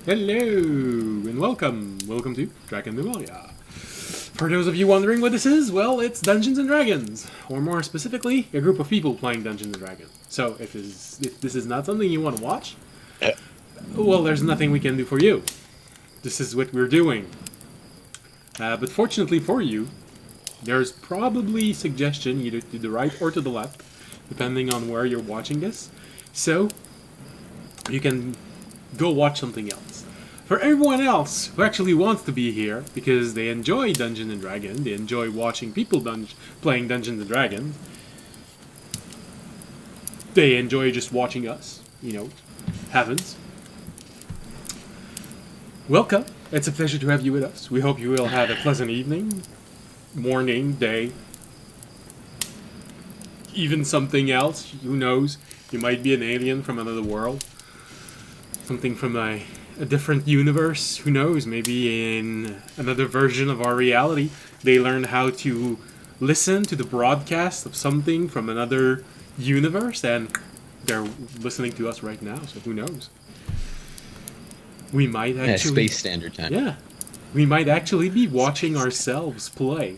Hello and welcome to Drakenmemoria. For those of you wondering what this is, well, it's Dungeons and Dragons, or more specifically, a group of people playing Dungeons and Dragons. So if this is not something you want to watch, well, there's nothing we can do for you. This is what we're doing. But fortunately for you, there's probably suggestion either to the right or to the left, depending on where you're watching this. So you can go watch something else. For everyone else who actually wants to be here because they enjoy Dungeons and Dragons, they enjoy watching people playing Dungeons and Dragons, they enjoy just watching us, happens. Welcome. It's a pleasure to have you with us. We hope you will have a pleasant evening, morning, day, even something else. Who knows? You might be an alien from another world. Something from a different universe. Who knows? Maybe in another version of our reality, they learned how to listen to the broadcast of something from another universe, and they're listening to us right now. So who knows? We might actually Space Standard Time. Yeah, we might actually be watching ourselves play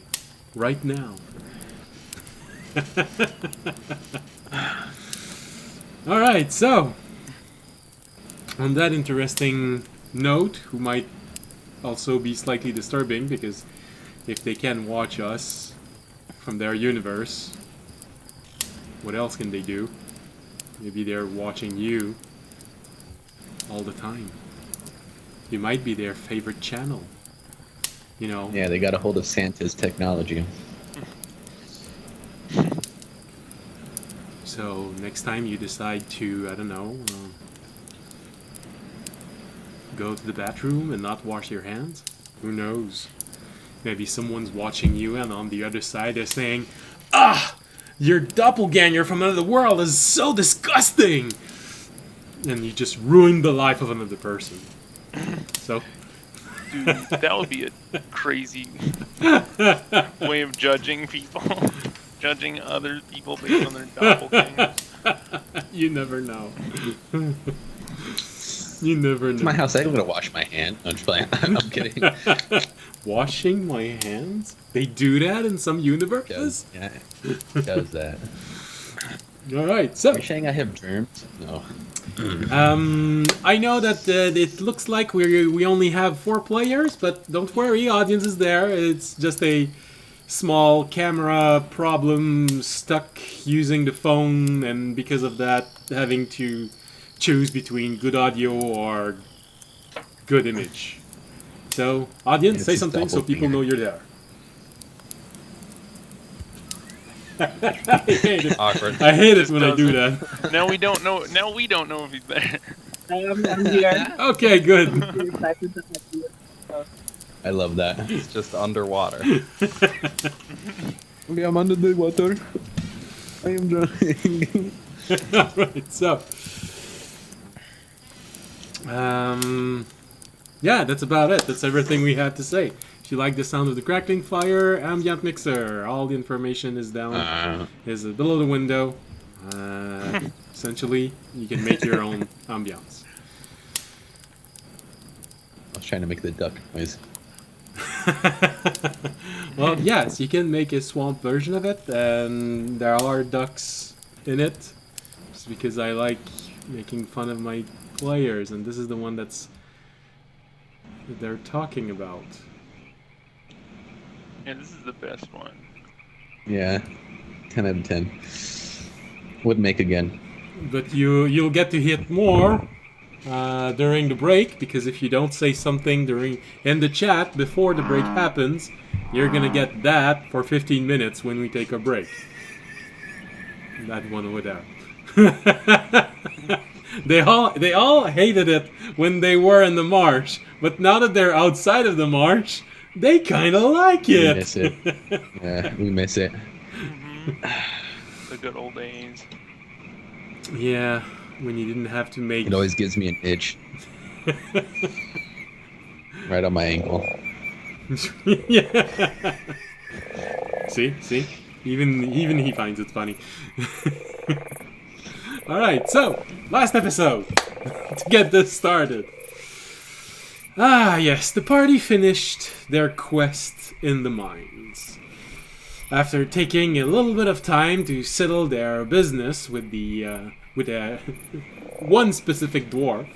right now. All right, so. On that interesting note, who might also be slightly disturbing, because if they can watch us from their universe, what else can they do? Maybe they're watching you all the time. You might be their favorite channel. Yeah, they got a hold of Santa's technology. So next time you decide to, I don't know, go to the bathroom and not wash your hands? Who knows? Maybe someone's watching you and on the other side they're saying, your doppelganger from another world is so disgusting! And you just ruined the life of another person. So? Dude, that would be a crazy way of judging people. Judging other people based on their doppelgangers. You never know. You never know. It's my house. I'm gonna wash my hand. I'm just playing. I'm kidding. Washing my hands? They do that in some universes? Yeah, it does that. Alright, so. You're saying I have germs? No. I know that it looks like we only have 4 players, but don't worry, audience is there. It's just a small camera problem, stuck using the phone, and because of that, having to choose between good audio or good image. So, audience, say something so people know you're there. I hate it. Awkward. I hate it when I do that. Now we don't know. Now we don't know if he's there. I'm here. Okay, good. I love that. It's just underwater. Okay, I'm under the water. I am drowning. Alright, so. Yeah, that's about it. That's everything we had to say. If you like the sound of the crackling fire, ambient mixer. All the information is down, is below the window. Essentially, you can make your own ambiance. I was trying to make the duck noise. Well, yes, you can make a swamp version of it, and there are ducks in it. Just because I like making fun of my players, and this is the one that they're talking about. Yeah, this is the best one. Yeah, 10 out of 10. Would make again. But you'll get to hit more during the break, because if you don't say something in the chat before the break happens, you're gonna get that for 15 minutes when we take a break. That one over there. They all hated it when they were in the marsh, but now that they're outside of the marsh, they kind of like it. We miss it. Yeah, we miss it. The good old days. Yeah, when you didn't have to make. It always gives me an itch. Right on my ankle. Yeah. See, even he finds it funny. All right, so last episode to get this started. Ah, yes, the party finished their quest in the mines. After taking a little bit of time to settle their business with one specific dwarf,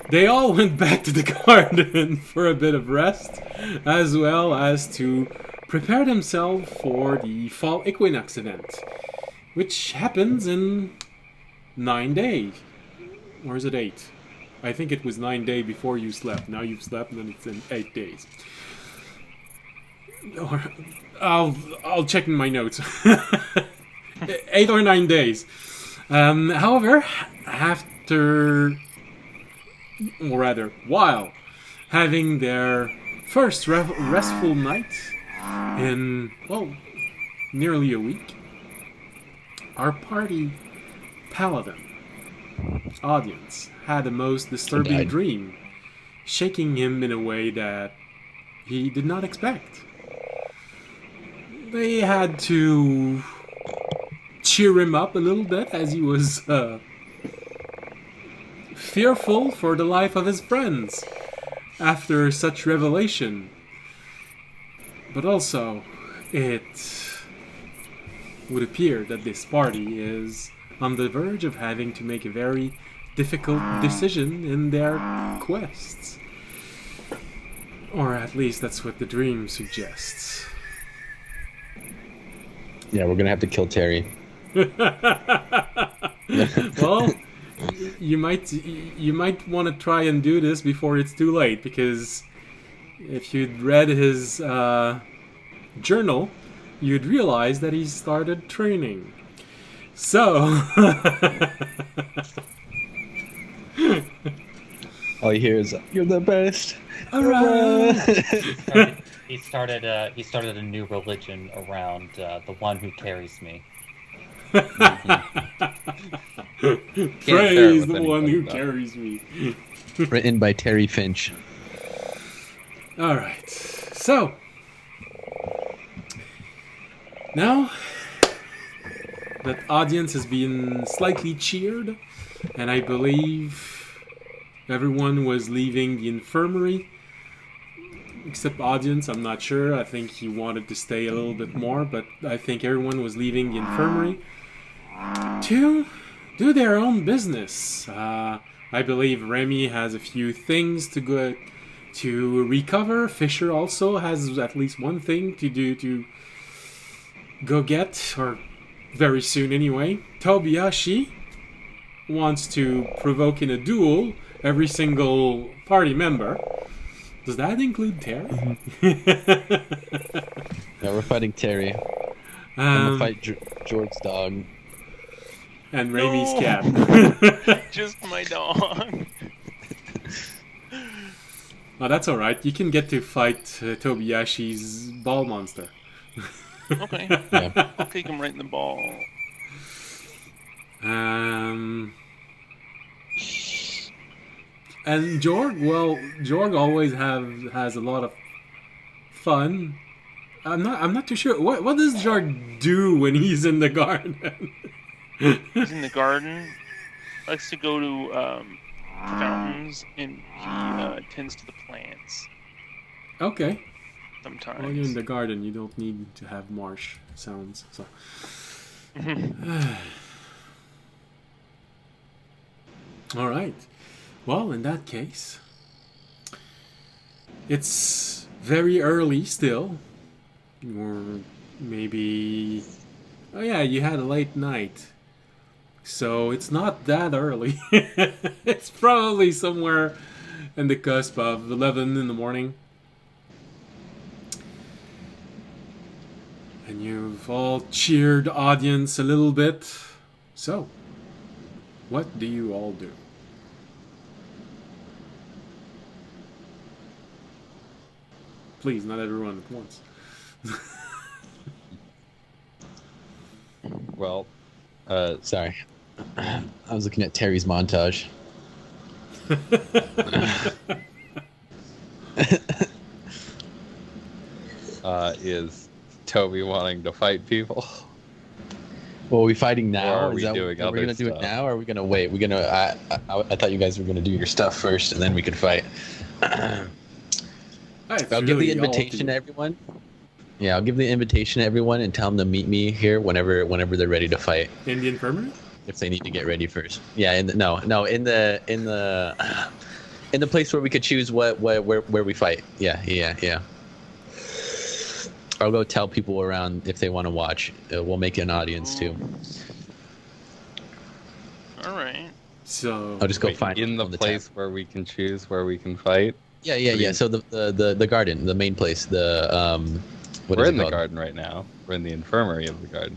they all went back to the garden for a bit of rest, as well as to prepare themselves for the fall equinox event, which happens in 9 days. Or is it 8? I think it was 9 days before you slept. Now you've slept, and then it's in 8 days. Or I'll check in my notes. 8 or 9 days. However, while having their first restful night in, well, nearly a week, our party paladin audience had a most disturbing dream, shaking him in a way that he did not expect. They had to cheer him up a little bit as he was fearful for the life of his friends after such revelation. But also, it would appear that this party is on the verge of having to make a very difficult decision in their quests. Or at least that's what the dream suggests. Yeah, we're gonna have to kill Terry. Well, you might want to try and do this before it's too late, because if you'd read his journal, you'd realize that he started training. So... All you hear is, "You're the best." He started a new religion around the one who carries me. Praise the one who carries me. Written by Terry Finch. Alright, so now that audience has been slightly cheered, and I believe everyone was leaving the infirmary, except audience. I'm not sure. I think he wanted to stay a little bit more, but I think everyone was leaving the infirmary to do their own business. I believe Remy has a few things to go to recover. Fisher also has at least one thing to do to go get, or very soon anyway. Tobiyashi wants to provoke in a duel every single party member. Does that include Terry? Yeah, we're fighting Terry. I'm gonna fight George's dog. And Ramy's cat. Just my dog. Oh, that's alright. You can get to fight Tobiyashi's ball monster. Okay. Yeah. I'll take him right in the ball. And Jorg, well, Jorg always has a lot of fun. I'm not too sure. What does Jorg do when he's in the garden? He's in the garden. Likes to go to fountains, and he tends to the plants. Okay. Sometimes. While you're in the garden, you don't need to have marsh sounds. So. All right. Well, in that case, it's very early still. Or maybe... Oh yeah, you had a late night. So it's not that early. It's probably somewhere in the cusp of 11 in the morning. And you've all cheered audience a little bit. So, what do you all do? Please, not everyone at once. Well, sorry. I was looking at Terry's montage. Is Toby wanting to fight people? Well, are we fighting now? Or are we doing are we other gonna do it stuff? now, or are we gonna wait? We're gonna. I thought you guys were gonna do your stuff first, and then we could fight. I'll give the invitation to everyone. Yeah, I'll give the invitation to everyone and tell them to meet me here whenever they're ready to fight. In the infirmary? If they need to get ready first. Yeah, in the place where we could choose where we fight. Yeah. I'll go tell people around if they want to watch. We'll make an audience too. All right. So I'll just go find in the place where we can choose where we can fight. Yeah. So the garden, the main place, We're in the garden right now. We're in the infirmary of the garden.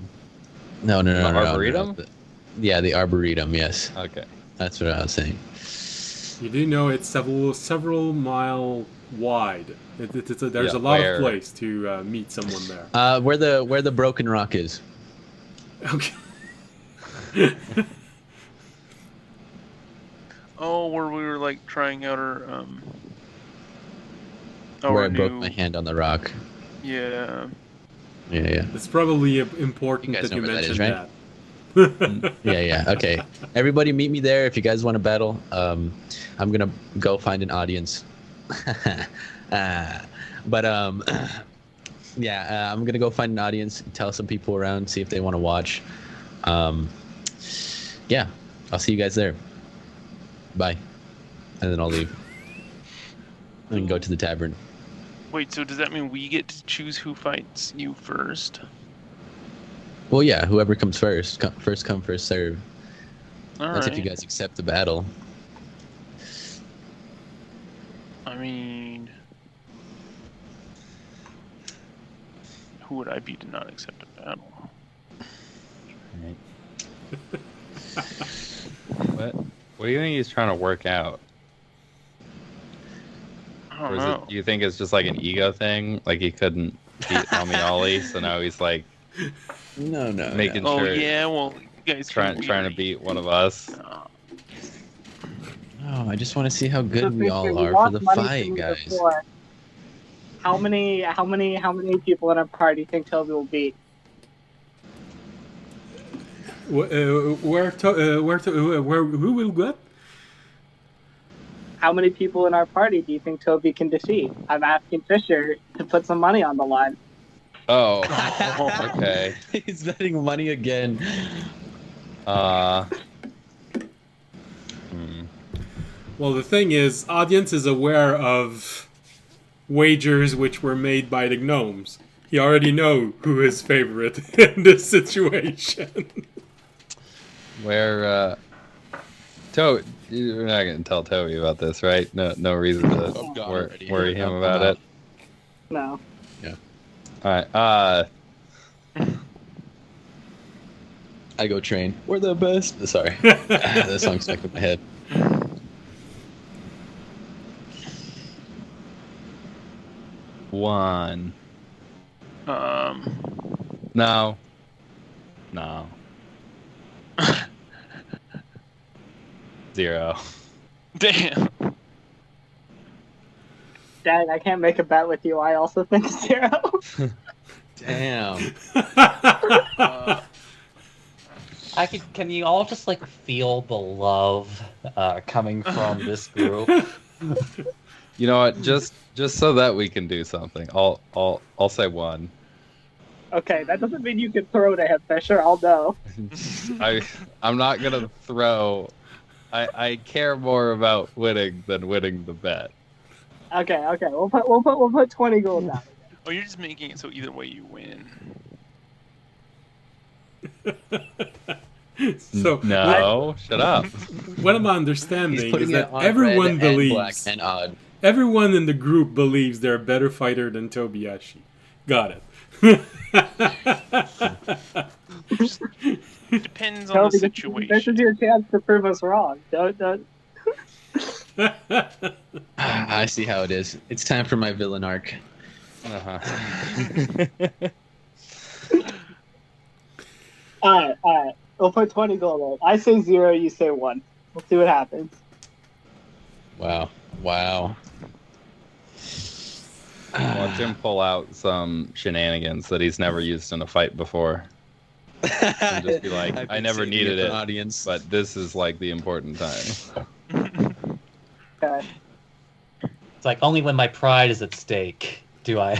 No. Arboretum? Yeah, the arboretum. Yes. Okay. That's what I was saying. you do know it's several mile wide. There's a lot of place to meet someone there. Where the broken rock is. Okay. Oh, where we were like trying out our Where I broke my hand on the rock. Yeah. Yeah. It's probably important You guys that you know where that mentioned is, that. Yeah. Okay. Everybody meet me there if you guys want to battle. I'm gonna go find an audience. Yeah, I'm gonna go find an audience, tell some people around, see if they want to watch. Yeah, I'll see you guys there. Bye. And then I'll leave. And go to the tavern. Wait, so does that mean we get to choose who fights you first? Well, yeah, whoever comes first. First come, first serve. That's if you Alright. guys accept the battle. I mean, who would I be to not accept a battle? What do you think he's trying to work out? I Or don't is know. it, do you think it's just like an ego thing? Like he couldn't beat Almiali, so now he's like No. making Oh sure yeah, well, you guys trying to beat one of us. Oh, I just want to see how good we Victor, all you are for lost the money to fight, me guys. before. How many people in our party do you think Toby will beat? Who will what? How many people in our party do you think Toby can defeat? I'm asking Fisher to put some money on the line. Oh, okay. He's betting money again. Well, the thing is, audience is aware of wagers which were made by the gnomes. He already know who is favorite in this situation. Where Toby, you're not gonna tell Toby about this, right? No reason to worry him about it. No. All right. I go train. We're the best. Sorry. That song stuck in my head. One. No. No. 0. Damn. Dad, I can't make a bet with you. I also think 0. Damn. Can you all just like feel the love coming from this group? You know what? Just so that we can do something, I'll say 1. Okay, that doesn't mean you can throw to him, Fisher. I'll know. I'm not gonna throw. I care more about winning than winning the bet. Okay. We'll put 20 gold down. Oh, you're just making it so either way you win. So No, shut up. what I'm He's understanding putting is it that on everyone red and black believes, and odd. everyone in the group believes they're a better fighter than Tobiyashi. Got it. Depends on Toby, the this situation. is your chance to prove us wrong. Don't. I see how it is. It's time for my villain arc. Uh-huh. Alright. We'll put 20 gold on. I say 0, you say 1. We'll see what happens. Wow. Watch him pull out some shenanigans that he's never used in a fight before. And just be like, I've I been never saving needed for it, audience. but this is like the important time. Okay. It's like only when my pride is at stake did I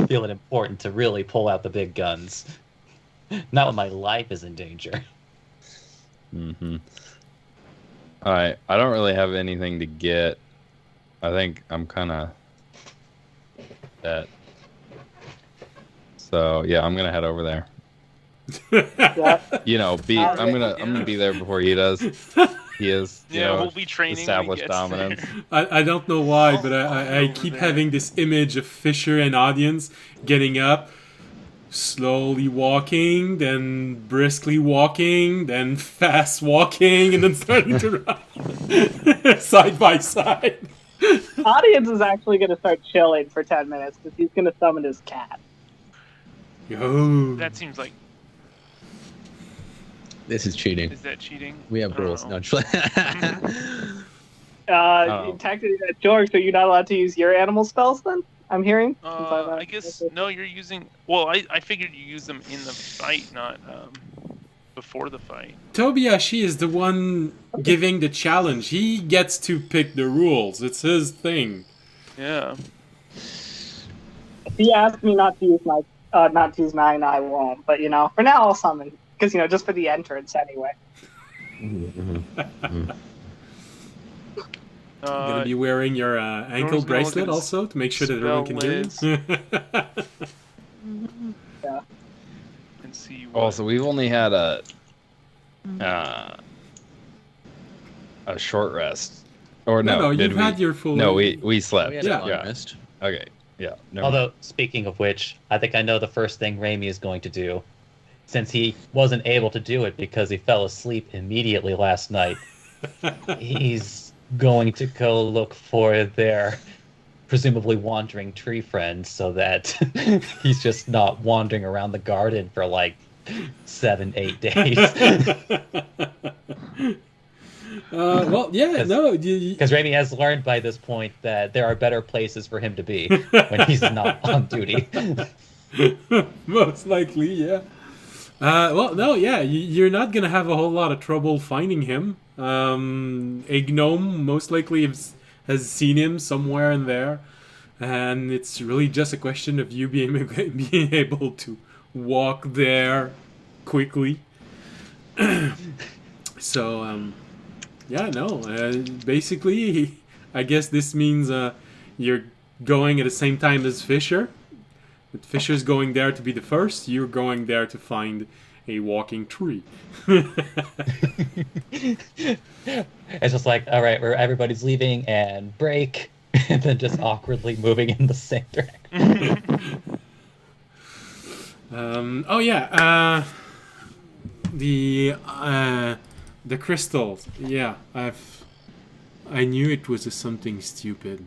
feel it important to really pull out the big guns. Not when my life is in danger. Mm-hmm. All right. I don't really have anything to get. I think I'm kind of set. So yeah, I'm gonna head over there. Yeah. You know, I'm gonna be there before he does. He is. You know, we'll be training. established dominance. I don't know why, but I keep having this image of Fisher and audience getting up, slowly walking, then briskly walking, then fast walking, and then starting to run side by side. Audience is actually going to start chilling for 10 minutes because he's going to summon his cat. Yo. That seems like. This is cheating. Is that cheating? We have rules. No, just Technically, George, are you not allowed to use your animal spells then? I'm hearing. I guess no. You're using. Well, I figured you use them in the fight, not before the fight. Tobiashi is the one giving the challenge. He gets to pick the rules. It's his thing. Yeah. If he asked me not to use mine, I won't. But for now, I'll summon because just for the entrance anyway. You're gonna be wearing your ankle bracelet also to make sure that everyone can hear you. Yeah. And see. Also, we've only had a short rest. Or no, you've had your full. No, we slept. We had a long rest. Okay. Yeah. Although, speaking of which, I think I know the first thing Raimi is going to do, since he wasn't able to do it because he fell asleep immediately last night. He's going to go look for their presumably wandering tree friends so that he's just not wandering around the garden for like 7-8 days. Well, yeah, no. Because Raimi has learned by this point that there are better places for him to be when he's not on duty. Most likely, yeah. Well, no, yeah, you're not gonna have a whole lot of trouble finding him. A gnome most likely has seen him somewhere in there, and it's really just a question of you being able to walk there quickly. So, yeah, no. Basically, I guess this means you're going at the same time as Fisher. But Fisher's going there to be the first. You're going there to find a walking tree. It's just like, all right, where everybody's leaving and break, and then just awkwardly moving in the same direction. Oh yeah, the crystals. Yeah, I knew it was something stupid.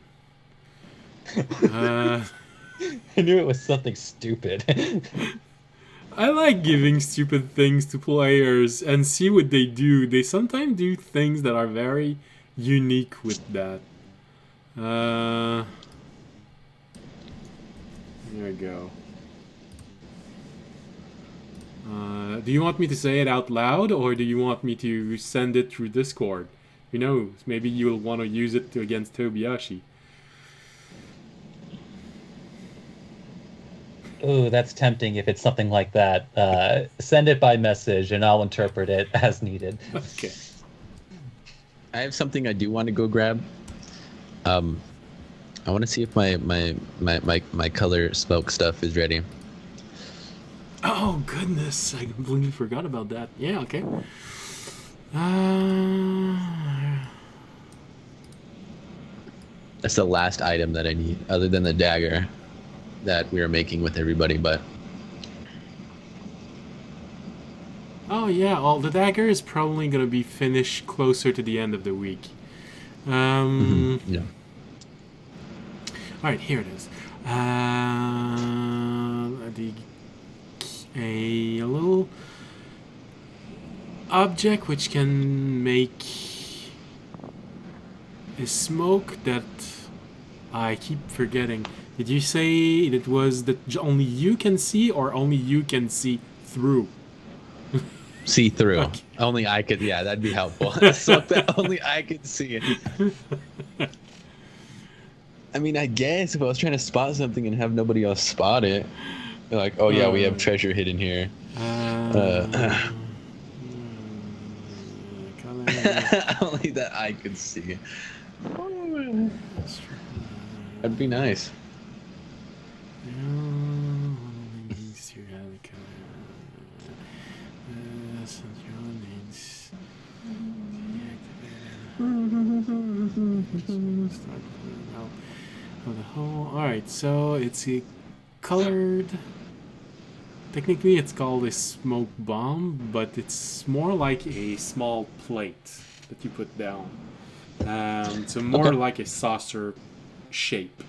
I knew it was something stupid. I like giving stupid things to players and see what they do. They sometimes do things that are very unique with that. There we go. Do you want me to say it out loud, or do you want me to send it through Discord? Who knows? Maybe you'll want to use it against Tobiashi. Ooh, that's tempting if it's something like that. Send it by message and I'll interpret it as needed. Okay. I have something I do want to go grab. I want to see if my color smoke stuff is ready. Oh goodness, I completely forgot about that. Yeah, okay. That's the last item that I need, other than the dagger that we were making with everybody, but... Oh yeah, well, the dagger is probably going to be finished closer to the end of the week. Yeah. Alright, here it is. A little object which can make a smoke that I keep forgetting. Did you say it was that only you can see, or only you can see through? See through. Okay. Only I could. Yeah, that'd be helpful. Smoke that only I could see it. I mean, I guess if I was trying to spot something and have nobody else spot it, they're like, oh yeah, we have treasure hidden here. Only that I could see. That'd be nice. Alright, so it's a colored. Technically, it's called a smoke bomb, but it's more like a small plate that you put down. So more like a saucer shape.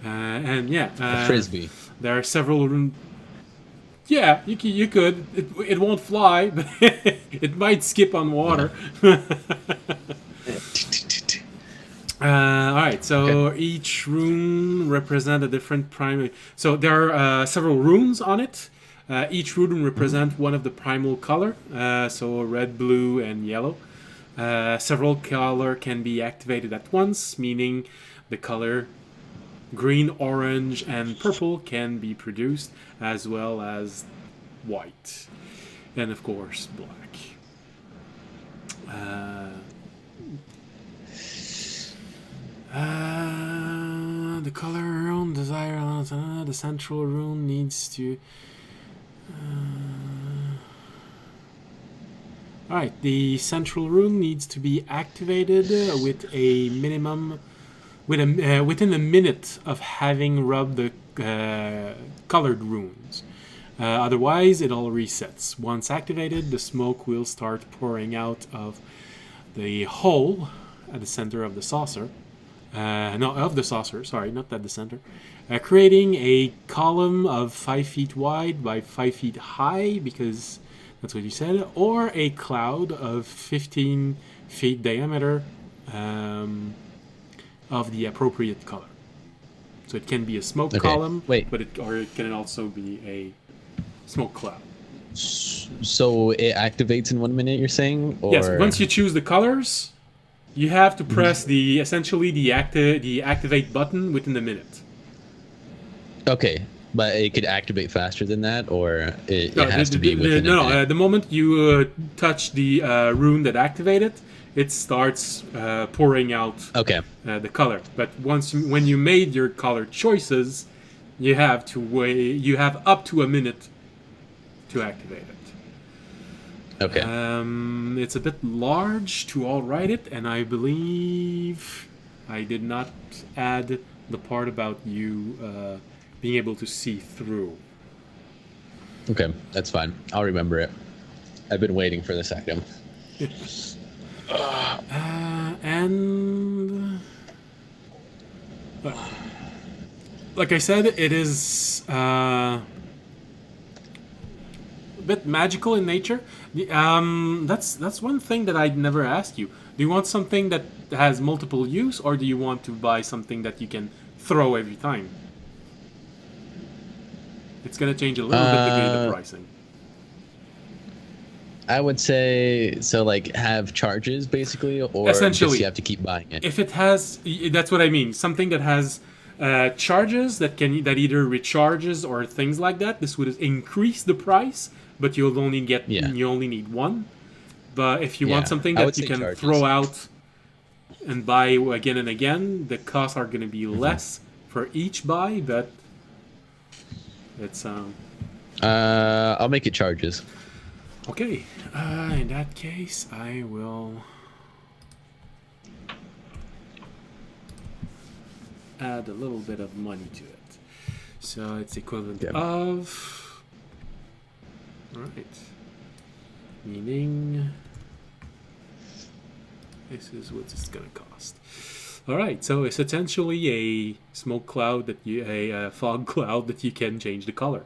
And yeah, Frisbee. There are several. Yeah, you could. It won't fly, but it might skip on water. Alright, so each rune represents a different primary. So there are several runes on it. Each rune represents one of the primal color. So red, blue, and yellow. Several color can be activated at once, meaning the color green, orange, and purple can be produced, as well as white. And of course, black. The color rune desire the central rune needs to. Alright, the central rune needs to be activated with a minimum, within a minute of having rubbed the colored runes. Otherwise, it all resets. Once activated, the smoke will start pouring out of the hole at the center of the saucer. Of the saucer, sorry, not at the center. Creating a column of 5 feet wide by 5 feet high, because that's what you said, or a cloud of 15 feet diameter of the appropriate color. So it can be a smoke column, but it can also be a smoke cloud. So it activates in 1 minute, you're saying? Or... Yes, once you choose the colors, you have to press the activate button within a minute. Okay, but it could activate faster than that, or it has to be within a minute? The moment you touch the rune that activated, it starts pouring out the color. But when you made your color choices, you have to wait. You have up to a minute to activate it. Okay. It's a bit large to all write it, and I believe I did not add the part about you being able to see through. Okay, that's fine. I'll remember it. I've been waiting for this item. And like I said, it is a bit magical in nature. That's one thing that I'd never asked you. Do you want something that has multiple use, or do you want to buy something that you can throw every time? It's gonna change a little bit the pricing. I would say so, like have charges basically, or essentially just you have to keep buying it. If it has, that's what I mean. Something that has charges that either recharges or things like that. This would increase the price, but you'll only get you only need one. But if you want something that you can throw out and buy again and again, the costs are going to be less for each buy. But it's I'll make it charges. Okay. In that case, I will add a little bit of money to it. So it's equivalent of... Alright. Meaning... This is what it's going to cost. Alright, so it's essentially a smoke cloud a fog cloud that you can change the color.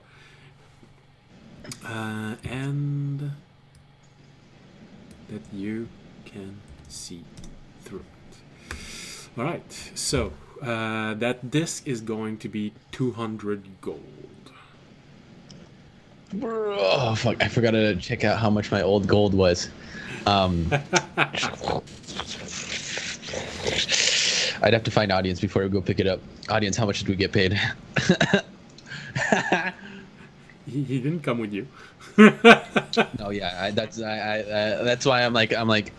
And that you can see through it. Alright, so that disc is going to be 200 gold. Oh, fuck. I forgot to check out how much my old gold was. I'd have to find audience before I go pick it up. Audience, how much did we get paid? He didn't come with you. No, yeah, that's why I'm like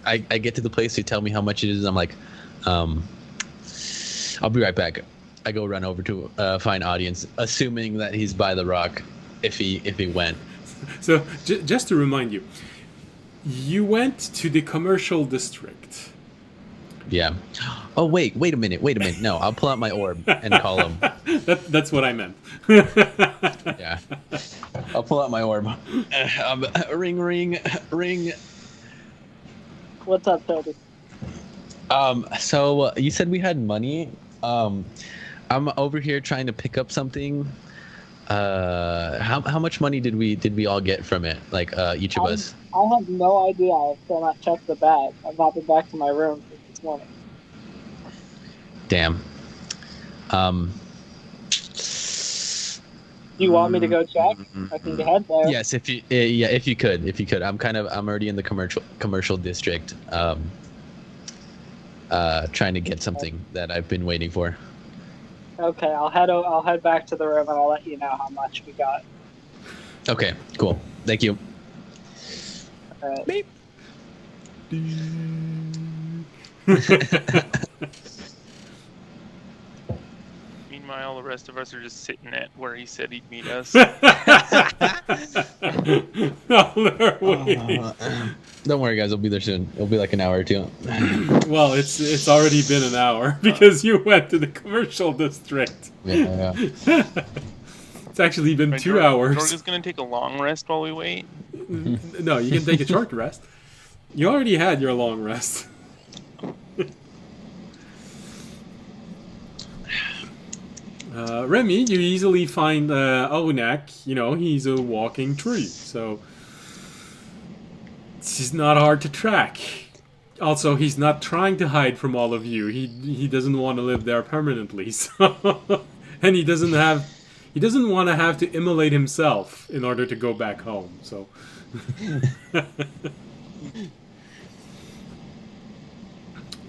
I get to the place, they tell me how much it is. I'm like, I'll be right back. I go run over to find audience, assuming that he's by the rock. If he went. So just to remind you, you went to the commercial district. Yeah. Oh wait a minute. No, I'll pull out my orb and call him. That's what I meant. Yeah. I'll pull out my orb. Ring. What's up, Toby? So you said we had money. I'm over here trying to pick up something. How much money did we all get from it? Like each of us. I have no idea. I've still not checked the bag. I've not been back to my room since this morning. Damn. Do you want me to go check? I can head there. Yes, if you could. I'm already in the commercial district. Trying to get something that I've been waiting for. Okay, I'll head back to the room and I'll let you know how much we got. Okay, cool. Thank you. All right. Beep. Meanwhile, the rest of us are just sitting at where he said he'd meet us. Don't worry, guys. I'll be there soon. It'll be like an hour or two. Well, it's already been an hour because you went to the commercial district. Yeah. It's actually been Right, 2 hours. Jorga's gonna take a long rest while we wait. No, you can take a short rest. You already had your long rest. Remy, you easily find Onak. You know, he's a walking tree, so it's not hard to track. Also, he's not trying to hide from all of you. He doesn't want to live there permanently, so and he doesn't want to have to immolate himself in order to go back home. So.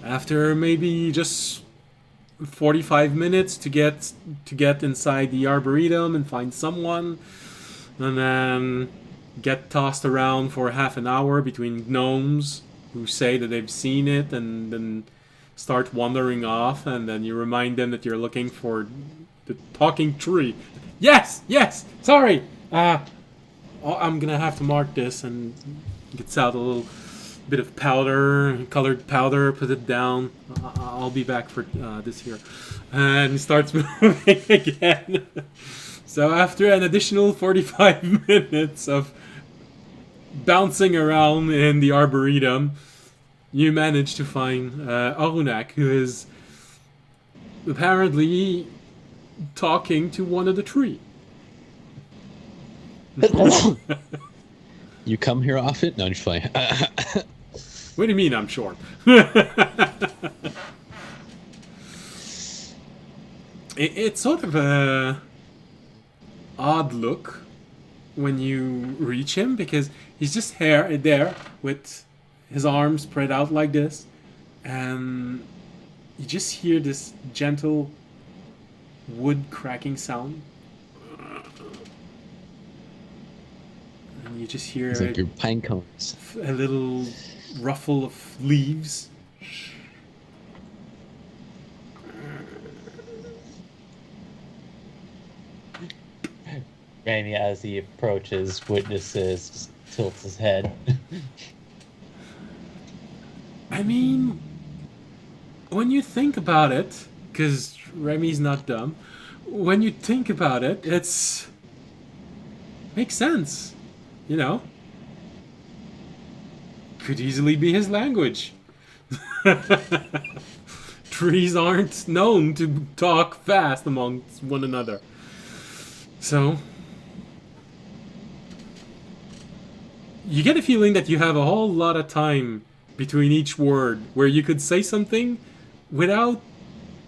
After maybe just 45 minutes to get inside the arboretum and find someone, and then get tossed around for half an hour between gnomes who say that they've seen it and then start wandering off, and then you remind them that you're looking for the talking tree. Yes, sorry. I'm gonna have to mark this, and gets out a little bit of powder, colored powder, put it down. I'll be back for this here. And starts moving again. So after an additional 45 minutes of bouncing around in the arboretum, you manage to find Arunak, who is apparently talking to one of the tree. You come here often? No, I'm just playing. What do you mean I'm short? It's sort of a odd look when you reach him, because he's just there with his arms spread out like this, and you just hear this gentle wood cracking sound. And you just hear It's like your pine cones. a little ruffle of leaves. Raimi, as he approaches, witnesses, just tilts his head. I mean, when you think about it, because Remy's not dumb, when you think about it, it's makes sense, you know? Could easily be his language. Trees aren't known to talk fast amongst one another. So, you get a feeling that you have a whole lot of time between each word where you could say something without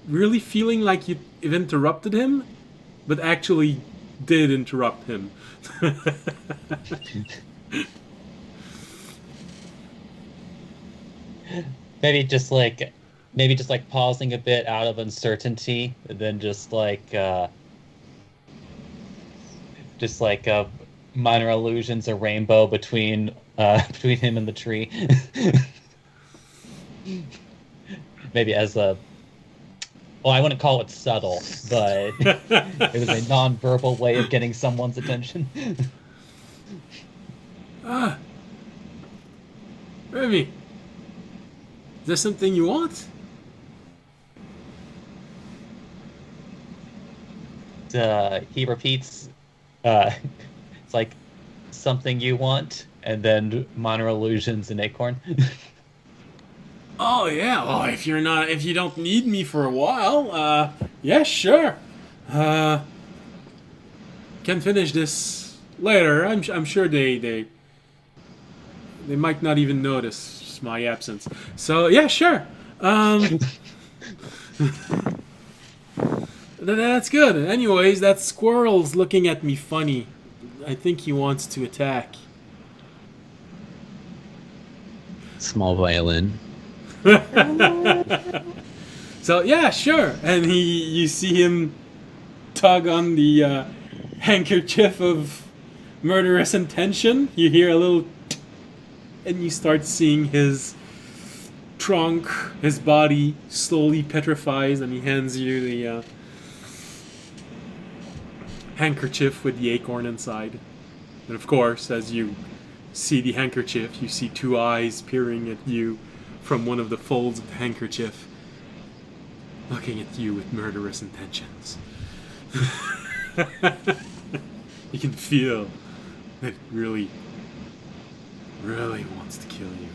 really feeling like you've interrupted him, but actually did interrupt him. Maybe just like maybe just like pausing a bit out of uncertainty, and then just like minor illusions, a rainbow between between him and the tree. Maybe as a, well, I wouldn't call it subtle, but it was a non-verbal way of getting someone's attention. Remy, is there something you want? He repeats, it's like something you want, and then minor illusions and acorn. Oh yeah. Well, if you don't need me for a while, yeah, sure. Can finish this later. I'm sure they might not even notice my absence. So yeah, sure. That's good. Anyways, that squirrel's looking at me funny. I think he wants to attack. Small violin. So yeah, sure. And you see him tug on the handkerchief of murderous intention. You hear a little, and you start seeing his trunk, his body slowly petrifies, and he hands you the handkerchief with the acorn inside. And of course, as you see the handkerchief, you see two eyes peering at you from one of the folds of the handkerchief, looking at you with murderous intentions. You can feel that it really, really wants to kill you.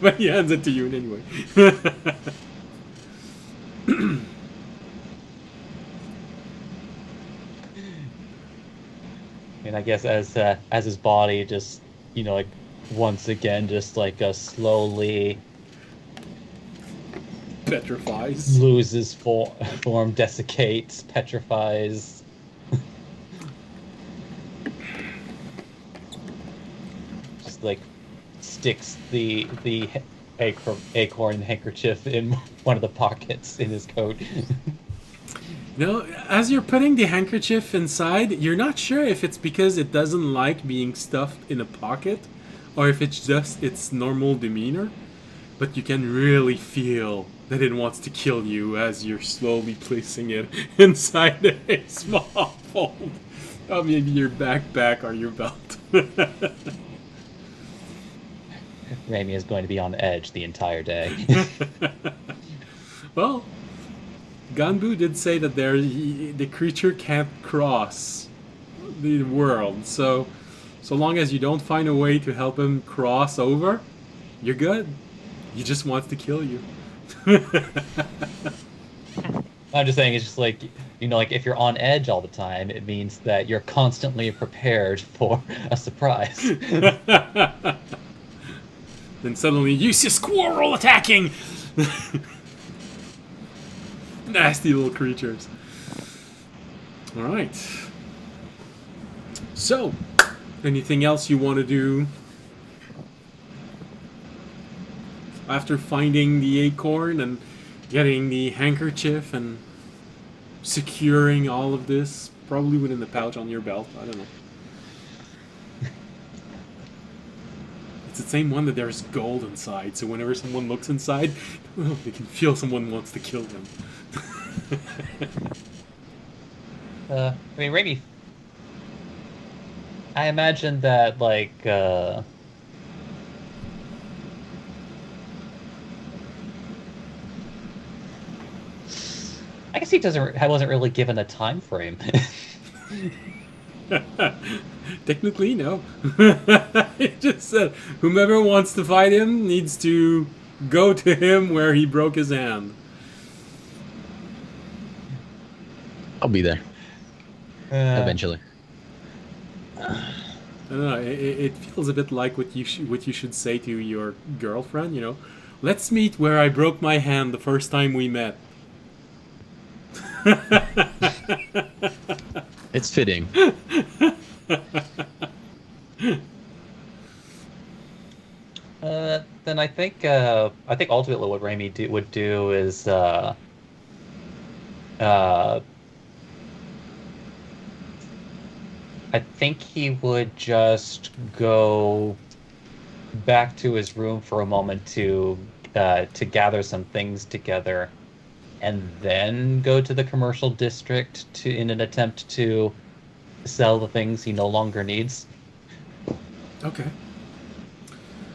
But he hands it to you anyway. And I guess as his body just, like once again just like slowly Petrifies. loses form, desiccates, petrifies. Just like sticks the acorn handkerchief in one of the pockets in his coat. As you're putting the handkerchief inside, you're not sure if it's because it doesn't like being stuffed in a pocket, or if it's just its normal demeanor. But you can really feel that it wants to kill you as you're slowly placing it inside a small fold of maybe your backpack or your belt. Raimi is going to be on edge the entire day. Well, Ganbu did say that the creature can't cross the world, so long as you don't find a way to help him cross over, you're good. He just wants to kill you. I'm just saying, it's just like, like if you're on edge all the time, it means that you're constantly prepared for a surprise. Then suddenly you see a squirrel attacking! Nasty little creatures. Alright. So, anything else you want to do after finding the acorn and getting the handkerchief and securing all of this, probably within the pouch on your belt? I don't know. It's the same one that there's gold inside, so whenever someone looks inside, they can feel someone wants to kill them. Raimi, I imagine that, like, I guess he wasn't really given a time frame. Technically, no. It just said whomever wants to fight him needs to go to him where he broke his hand. I'll be there eventually. I don't know. It feels a bit like what you should say to your girlfriend. Let's meet where I broke my hand the first time we met. It's fitting. Then then I think ultimately what Raimi would do is I think he would just go back to his room for a moment to gather some things together, and then go to the commercial district in an attempt to sell the things he no longer needs, Okay.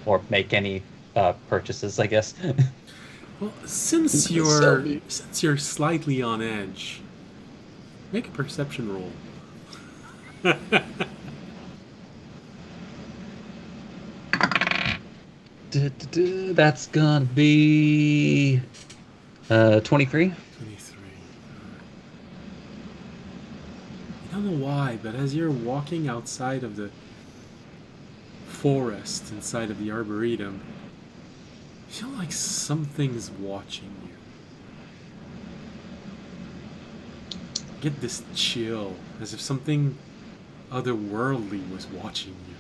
or make any purchases, I guess. Well, since you're slightly on edge, make a perception roll. That's gonna be 23. 23. I don't know why, but as you're walking outside of the forest, inside of the arboretum, you feel like something's watching you. Get this chill, as if something otherworldly was watching you.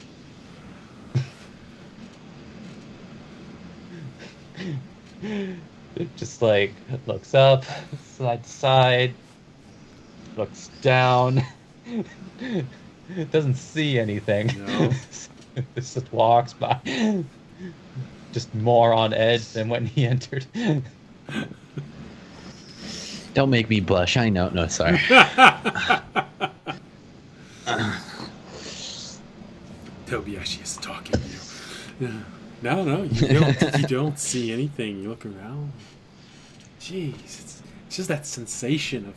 Just like looks up, side to side, looks down. Doesn't see anything. No. Just walks by. Just more on edge than when he entered. Don't make me blush. I know. No, sorry. Tobiashi is talking to you. Yeah. No, you don't see anything. You look around. Jeez, it's just that sensation of,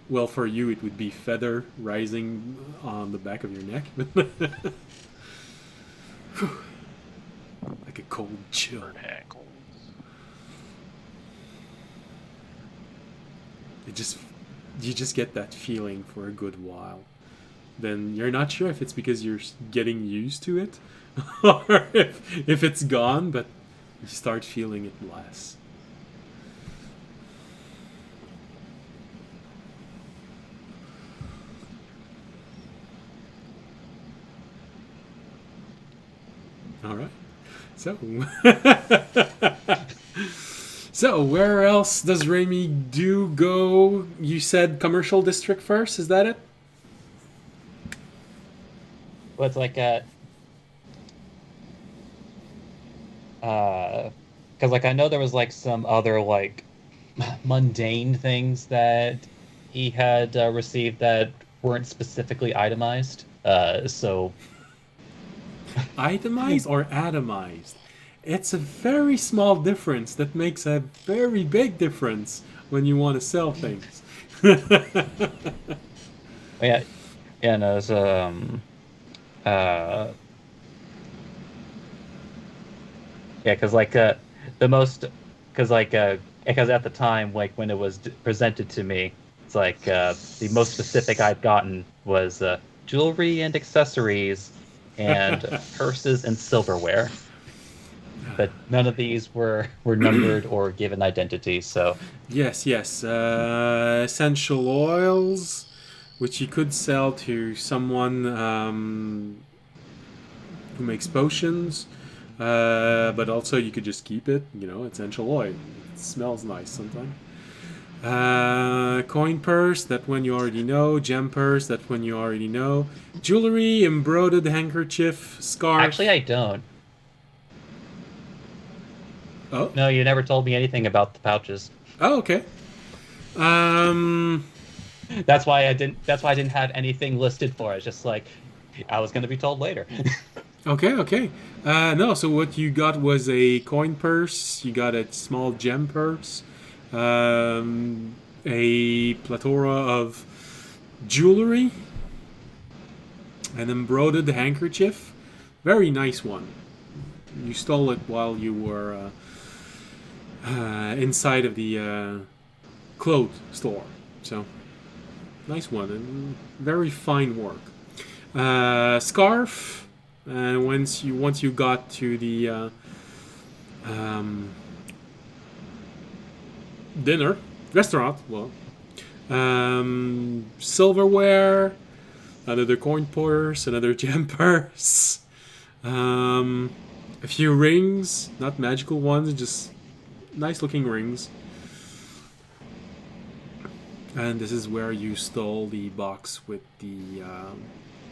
well, for you it would be feather rising on the back of your neck, like a cold chill. Hackles. You just get that feeling for a good while. Then you're not sure if it's because you're getting used to it, or if it's gone, but you start feeling it less. All right. So, so where else does Raimi do go? You said commercial district first. Is that it? Well, it's like because like I know there was like some other like mundane things that he had received that weren't specifically itemized. So Itemized or atomized? It's a very small difference that makes a very big difference when you want to sell things. yeah, no, it's yeah, because like the most, because like because at the time, like when it was presented to me, it's like the most specific I'd gotten was jewelry and accessories, and purses and silverware. But none of these were numbered or given identity. So Yes. Essential oils, which you could sell to someone who makes potions, but also you could just keep it. You know, essential oil. It smells nice sometimes. Coin purse, that one you already know. Gem purse, that one you already know. Jewelry, embroidered handkerchief, scarf. actually, I don't. Oh, No, you never told me anything about the pouches. oh, okay. That's why I didn't have anything listed for it. It's just like I was going to be told later. Okay. No, so what you got was a coin purse. You got a small gem purse. A plethora of jewelry. An embroidered handkerchief. Very nice one. You stole it while you were inside of the clothes store. So, nice one. And very fine work. Scarf. And once you got to the restaurant, well, silverware, another coin purse, another gem purse, A few rings, not magical ones, just nice looking rings. And this is where you stole the box with the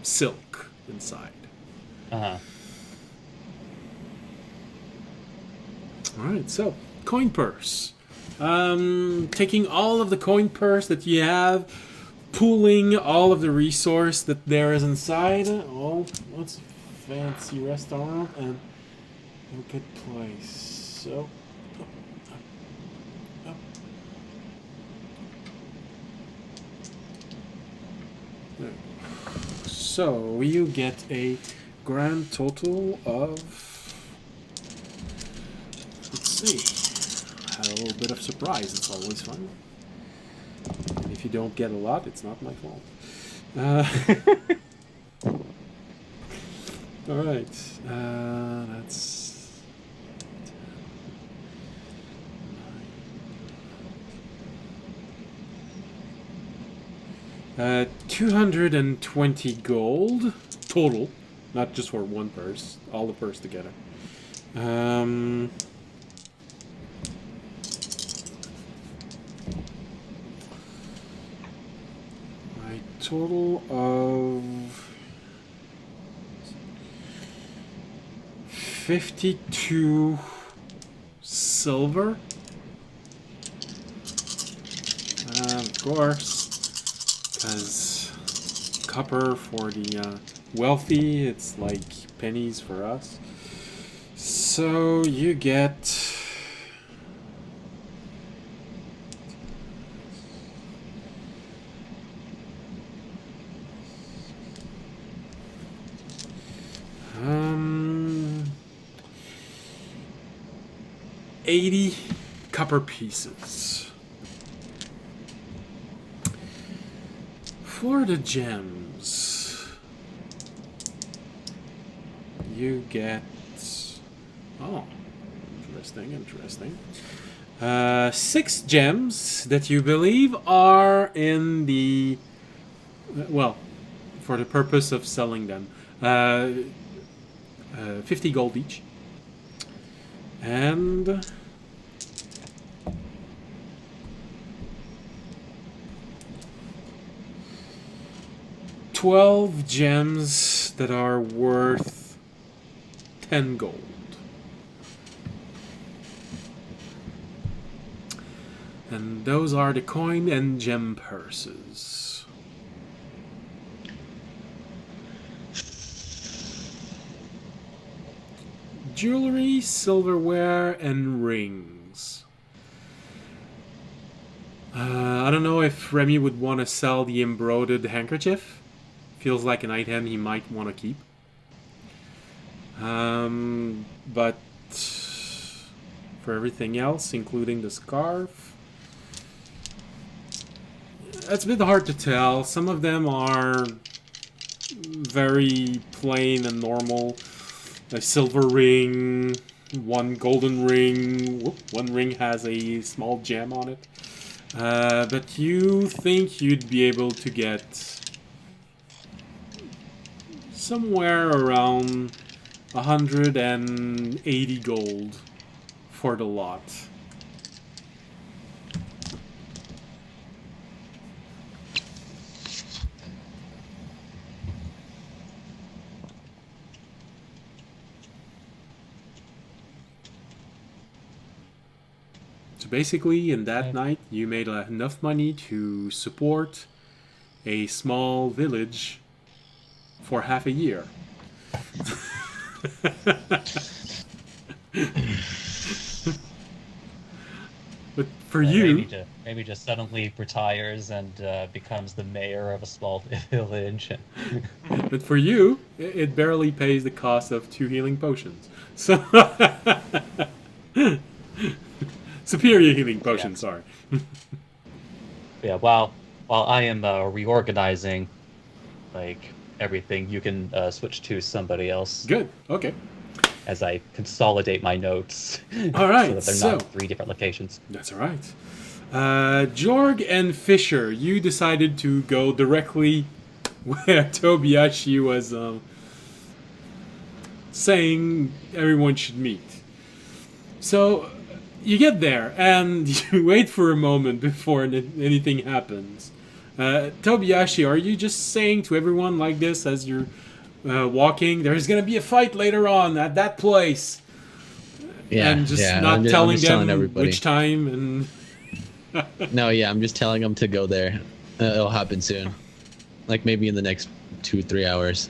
silk inside. Uh-huh. Alright, so, coin purse. Taking all of the coin purse that you have, pooling all of the resource that there is inside. Oh, what's fancy restaurant and a good place. So, so you get a grand total of, let's see, had a little bit of surprise. It's always fun. And if you don't get a lot, it's not my fault. All right, that's 220 gold total, not just for one purse, all the purse together. My total of 52 silver. Of course, because copper for the wealthy, it's like pennies for us. So you get um 80 copper pieces. For the gems, you get, oh, interesting. 6 gems that you believe are in the, well, for the purpose of selling them, 50 gold each. And 12 gems that are worth 10 gold. And those are the coin and gem purses. Jewelry, silverware, and rings. I don't know if Remy would want to sell the embroidered handkerchief. Feels like an item he might want to keep. But for everything else, including the scarf, it's a bit hard to tell. Some of them are very plain and normal. A silver ring, one golden ring, one ring has a small gem on it. But you think you'd be able to get somewhere around 180 gold for the lot. So basically, in that night, you made enough money to support a small village for half a year. But for you, maybe just suddenly retires and becomes the mayor of a small village. but for you, it barely pays the cost of 2 healing potions. So superior healing potions, sorry. Yeah, while I am reorganizing, like everything, you can switch to somebody else. Good. Okay. As I consolidate my notes. All right. So that they're not in 3 different locations. That's all right. Jorg and Fisher, you decided to go directly where Tobiashi was saying everyone should meet. So you get there and you wait for a moment before anything happens. Tobiyashi, are you just saying to everyone like this as you're walking, there's going to be a fight later on at that place? Yeah, and just yeah, not I'm telling just them telling everybody. which time and... No, yeah, I'm just telling them to go there. It'll happen soon. Like maybe in the next 2-3 hours.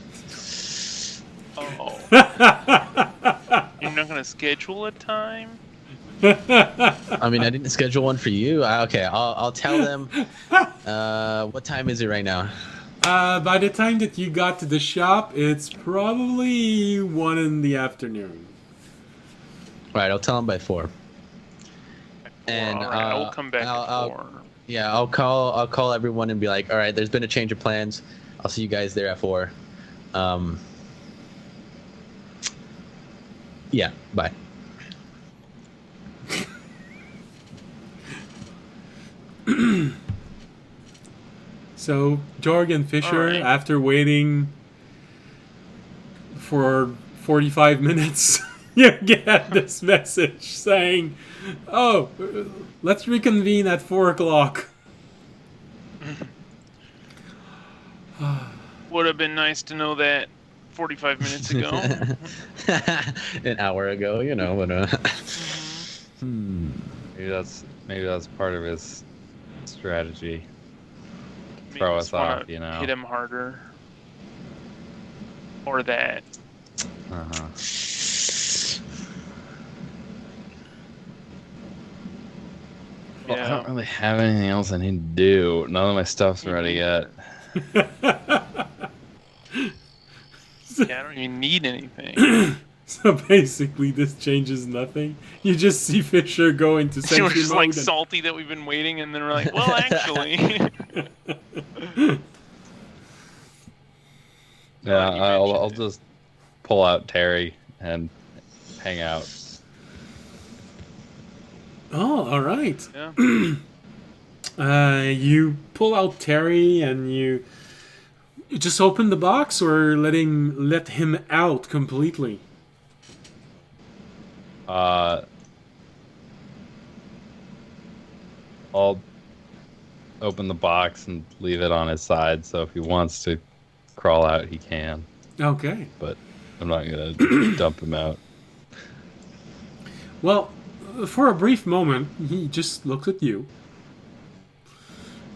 Oh. You're not gonna schedule a time? I mean, I didn't schedule one for you. Okay, I'll tell them. What time is it right now? By the time that you got to the shop, it's probably 1 in the afternoon. All right, I'll tell them by 4. And All right, I will come back at 4. Yeah, I'll call everyone and be like, all right, there's been a change of plans. I'll see you guys there at 4. Yeah, bye. So Jorg and Fisher, Alright. after waiting for 45 minutes, you get this message saying, "Oh, let's reconvene at 4 o'clock." Would have been nice to know that 45 minutes ago. An hour ago, you know. But, Maybe that's part of his strategy. Maybe Throw just us wanna off, you know. Hit him harder. Or that. Uh-huh. Well, I don't really have anything else I need to do. None of my stuff's ready yet. Yeah, I don't even need anything. So basically, this changes nothing. You just see Fisher go into We're sentry just mode. like and- salty that we've been waiting, and then we're like, well, actually. Yeah, you I'll mentioned it. just pull out Terry and hang out. Oh, all right. Yeah. You pull out Terry and you just open the box, or let him out completely. I'll open the box and leave it on his side, so if he wants to crawl out, he can. Okay. But I'm not gonna dump him out. Well, for a brief moment, he just looks at you.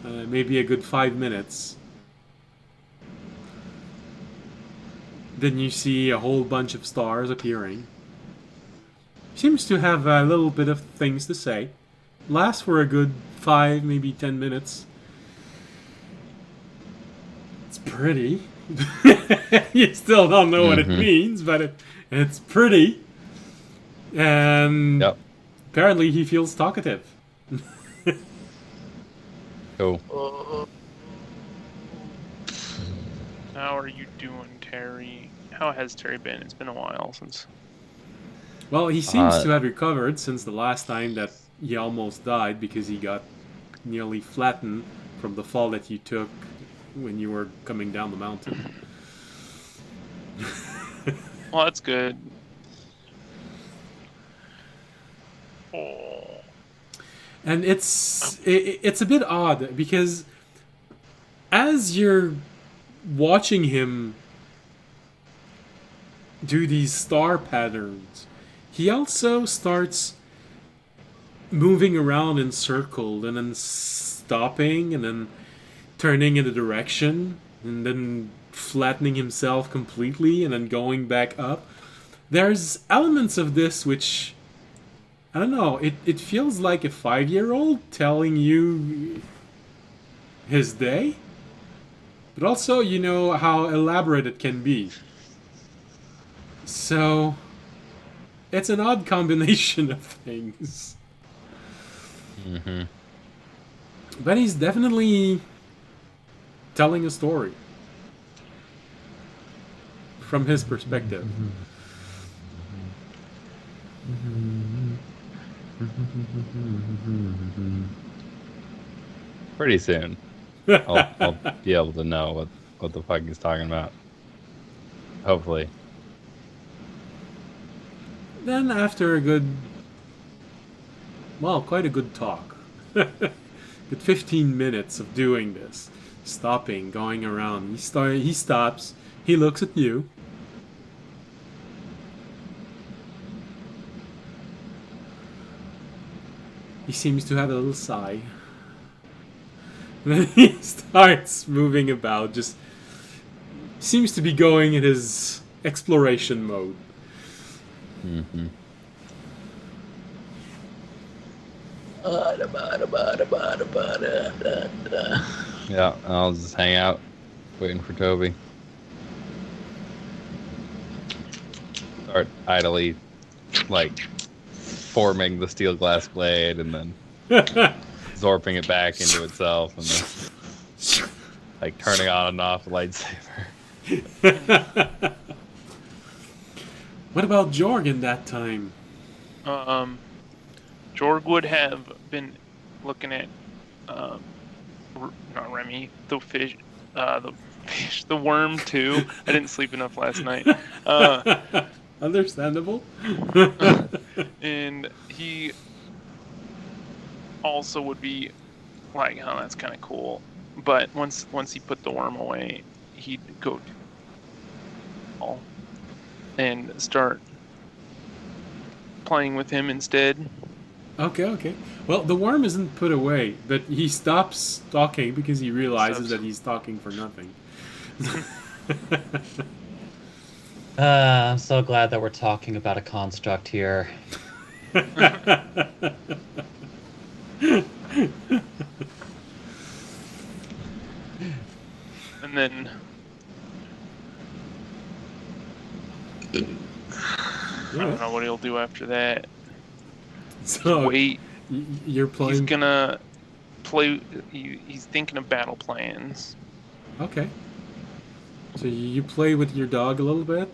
Maybe a good 5 minutes. Then you see a whole bunch of stars appearing. Seems to have a little bit of things to say. Lasts for a good 5, maybe 10 minutes. It's pretty. You still don't know what it means, but it's pretty. And Yep. apparently he feels talkative. Cool. How are you doing, Terry? How has Terry been? It's been a while since. Well, he seems to have recovered since the last time that he almost died because he got nearly flattened from the fall that you took when you were coming down the mountain. Well, that's good. Oh. And it's a bit odd because as you're watching him do these star patterns, he also starts moving around in circles and then stopping and then turning in a direction and then flattening himself completely and then going back up. There's elements of this which, I don't know, it feels like a 5-year-old telling you his day, but also you know how elaborate it can be. So it's an odd combination of things. Mm-hmm. But he's definitely telling a story from his perspective. Pretty soon, I'll be able to know what the fuck he's talking about. Hopefully. Then after a good, well, quite a good talk, good 15 minutes of doing this, stopping, going around, he stops, he looks at you. He seems to have a little sigh. Then he starts moving about, just seems to be going in his exploration mode. Mm-hmm. Yeah, I'll just hang out, waiting for Toby. Start idly, like, forming the steel glass blade and then zorping it back into itself and then, like, turning on and off the lightsaber. What about Jorgen that time? Jorg would have been looking at, not Remy, the worm too. I didn't sleep enough last night. Understandable. And he also would be like, "Oh, that's kind of cool." But once he put the worm away, he'd go and start playing with him instead. Okay. Well, the worm isn't put away, but he stops talking because he realizes that he's talking for nothing. I'm so glad that we're talking about a construct here. And then I don't know what he'll do after that. So Wait, you're he's playing. gonna play. He's thinking of battle plans. Okay. So you play with your dog a little bit.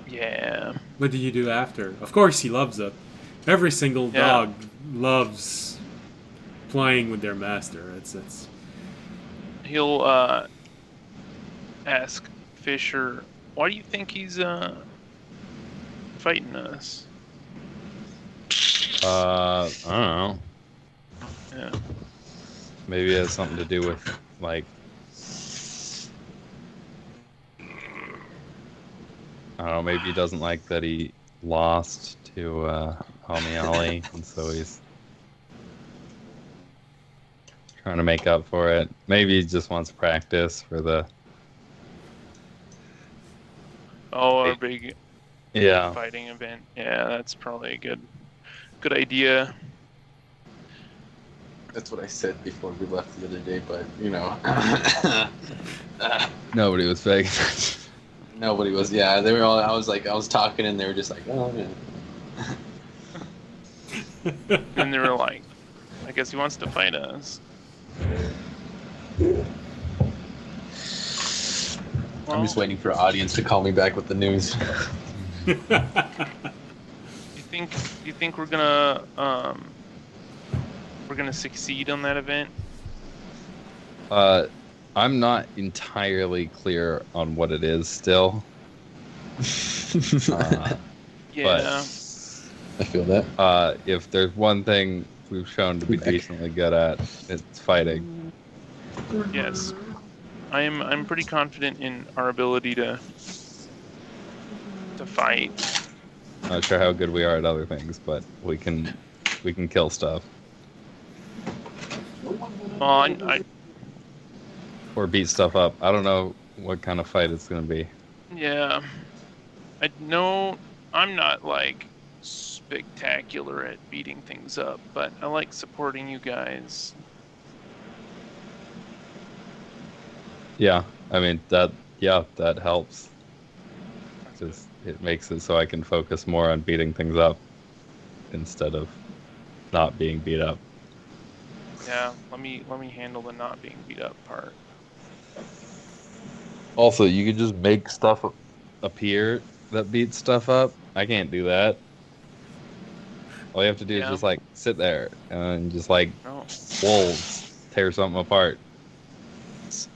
Yeah. What do you do after? Of course, he loves it. Every single Yeah. dog loves playing with their master. It's. He'll ask Fisher, "Why do you think he's fighting us?" I don't know. Yeah. Maybe it has something to do with, like, I don't know, maybe he doesn't like that he lost to Homiali, and so he's trying to make up for it. Maybe he just wants practice for the... Oh, our big Yeah. fighting event. Yeah, that's probably a good idea. That's what I said before we left the other day, but you know, Nobody was paying attention. nobody was. Yeah, they were all. I was talking, and they were just like, "Oh man." And they were like, "I guess he wants to fight us." I'm just waiting for audience to call me back with the news. You think we're gonna succeed on that event? I'm not entirely clear on what it is still. Yeah. I feel that. If there's one thing we've shown to be decently good at, it's fighting. Yes. I'm pretty confident in our ability to fight. Not sure how good we are at other things, but we can kill stuff Well, I or beat stuff up. I don't know what kind of fight it's gonna be. yeah. I know I'm not like spectacular at beating things up, but I like supporting you guys. Yeah, I mean that helps. Just it makes it so I can focus more on beating things up instead of not being beat up. Yeah, let me handle the not being beat up part. Also, you could just make stuff appear that beats stuff up. I can't do that. All you have to do is just like sit there and just like wolves tear something apart.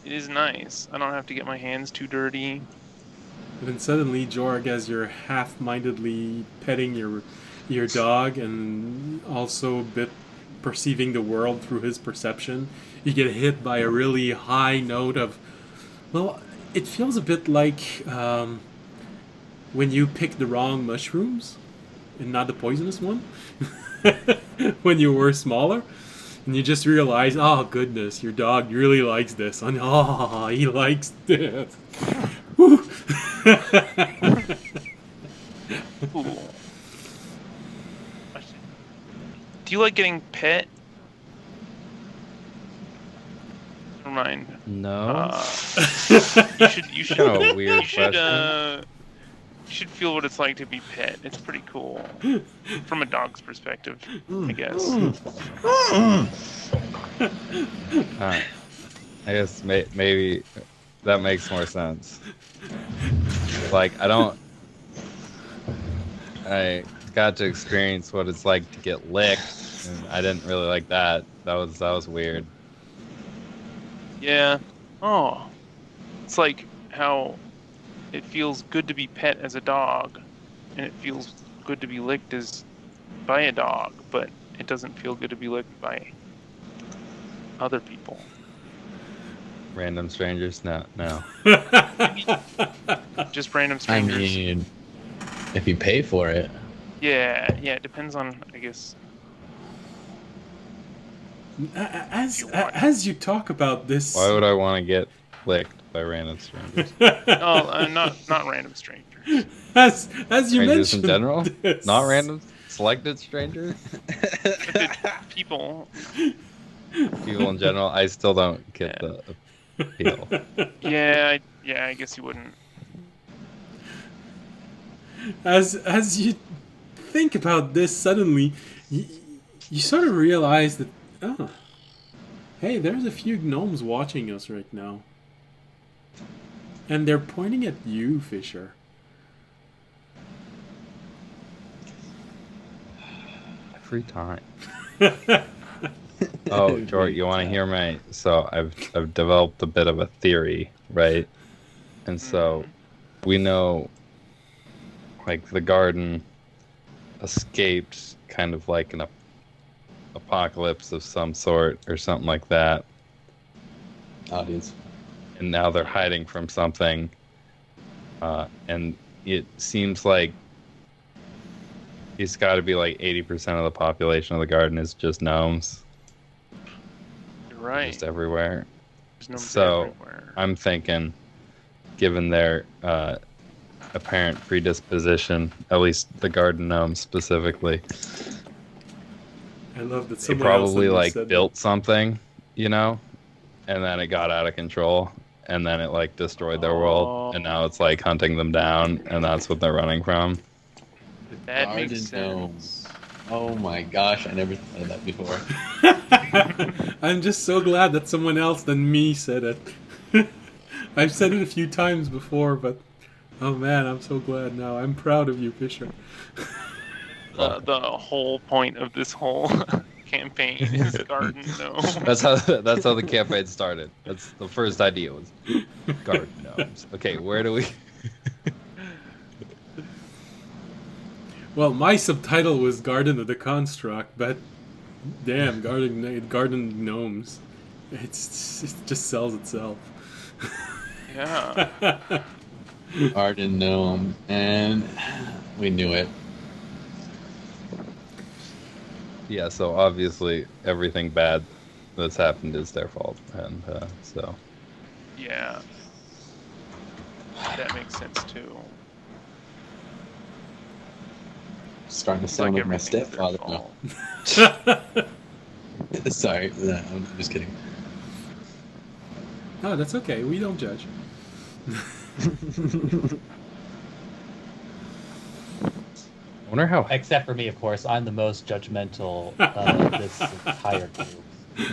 It is nice. I don't have to get my hands too dirty. And then suddenly, Jorg, as you're half-mindedly petting your dog and also a bit perceiving the world through his perception, you get hit by a really high note of, well, it feels a bit like when you pick the wrong mushrooms and not the poisonous one when you were smaller. And you just realize, oh goodness, your dog really likes this. And oh, he likes this. Woo. Ooh. Do you like getting pet? Never mind. No. You should Kind of a weird you should question. you should feel what it's like to be pet. It's pretty cool from a dog's perspective, I guess. I guess maybe that makes more sense. Like I got to experience what it's like to get licked, and I didn't really like that. That was weird. Yeah. Oh. It's like how it feels good to be pet as a dog, and it feels good to be licked by a dog, but it doesn't feel good to be licked by other people. Random strangers? No. Just random I strangers. mean, if you pay for it. Yeah, it depends on, I guess. As you talk about this, Why would I want to get licked by random strangers? Oh, not random strangers. as you Strangers in mentioned, general? this. Not random selected strangers? People. People in general, I still don't get the appeal. Yeah, I guess you wouldn't. As you think about this, suddenly you sort of realize that, oh, hey, there's a few gnomes watching us right now, and they're pointing at you, Fisher. Free time. Oh, George, you want to hear my? So I've developed a bit of a theory, right? And so we know, like, the garden escaped kind of like an apocalypse of some sort or something like that, Audience. and now they're hiding from something, and it seems like it's got to be like 80% of the population of the garden is just gnomes. You're right. Just everywhere. There's gnomes So everywhere. I'm thinking, given their apparent predisposition, at least the garden gnomes specifically, I love that they someone else probably had like said built something, and then it got out of control, and then it like destroyed their world, and now it's like hunting them down, and that's what they're running from. That makes Garden sense. gnomes. Oh my gosh, I never thought of that before. that. I'm just so glad that someone else than me said it. I've said it a few times before, but oh man, I'm so glad now. I'm proud of you, Fisher. The whole point of this whole campaign is garden gnomes. That's how the campaign started. That's the first idea was garden gnomes. Okay, where do we? Well, my subtitle was Garden of the Construct, but damn, garden gnomes. It just sells itself. Yeah. Garden gnome, and we knew it. Yeah, so obviously everything bad that's happened is their fault, and so Yeah. That makes sense too. Starting to It's sound like my everything's their stepfather. No. fault. Sorry, no, I'm just kidding. No, that's okay. We don't judge. I wonder how. Except for me, of course. I'm the most judgmental of this entire group.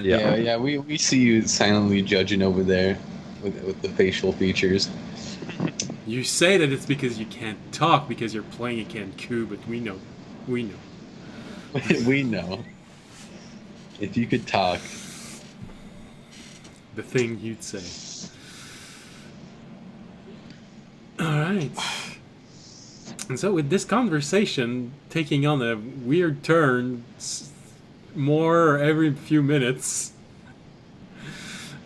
Yeah, we see you silently judging over there with the facial features. You say that it's because you can't talk because you're playing a Kenku, but we know. We know. We know. If you could talk. The thing you'd say. Alright. And so with this conversation taking on a weird turn more every few minutes,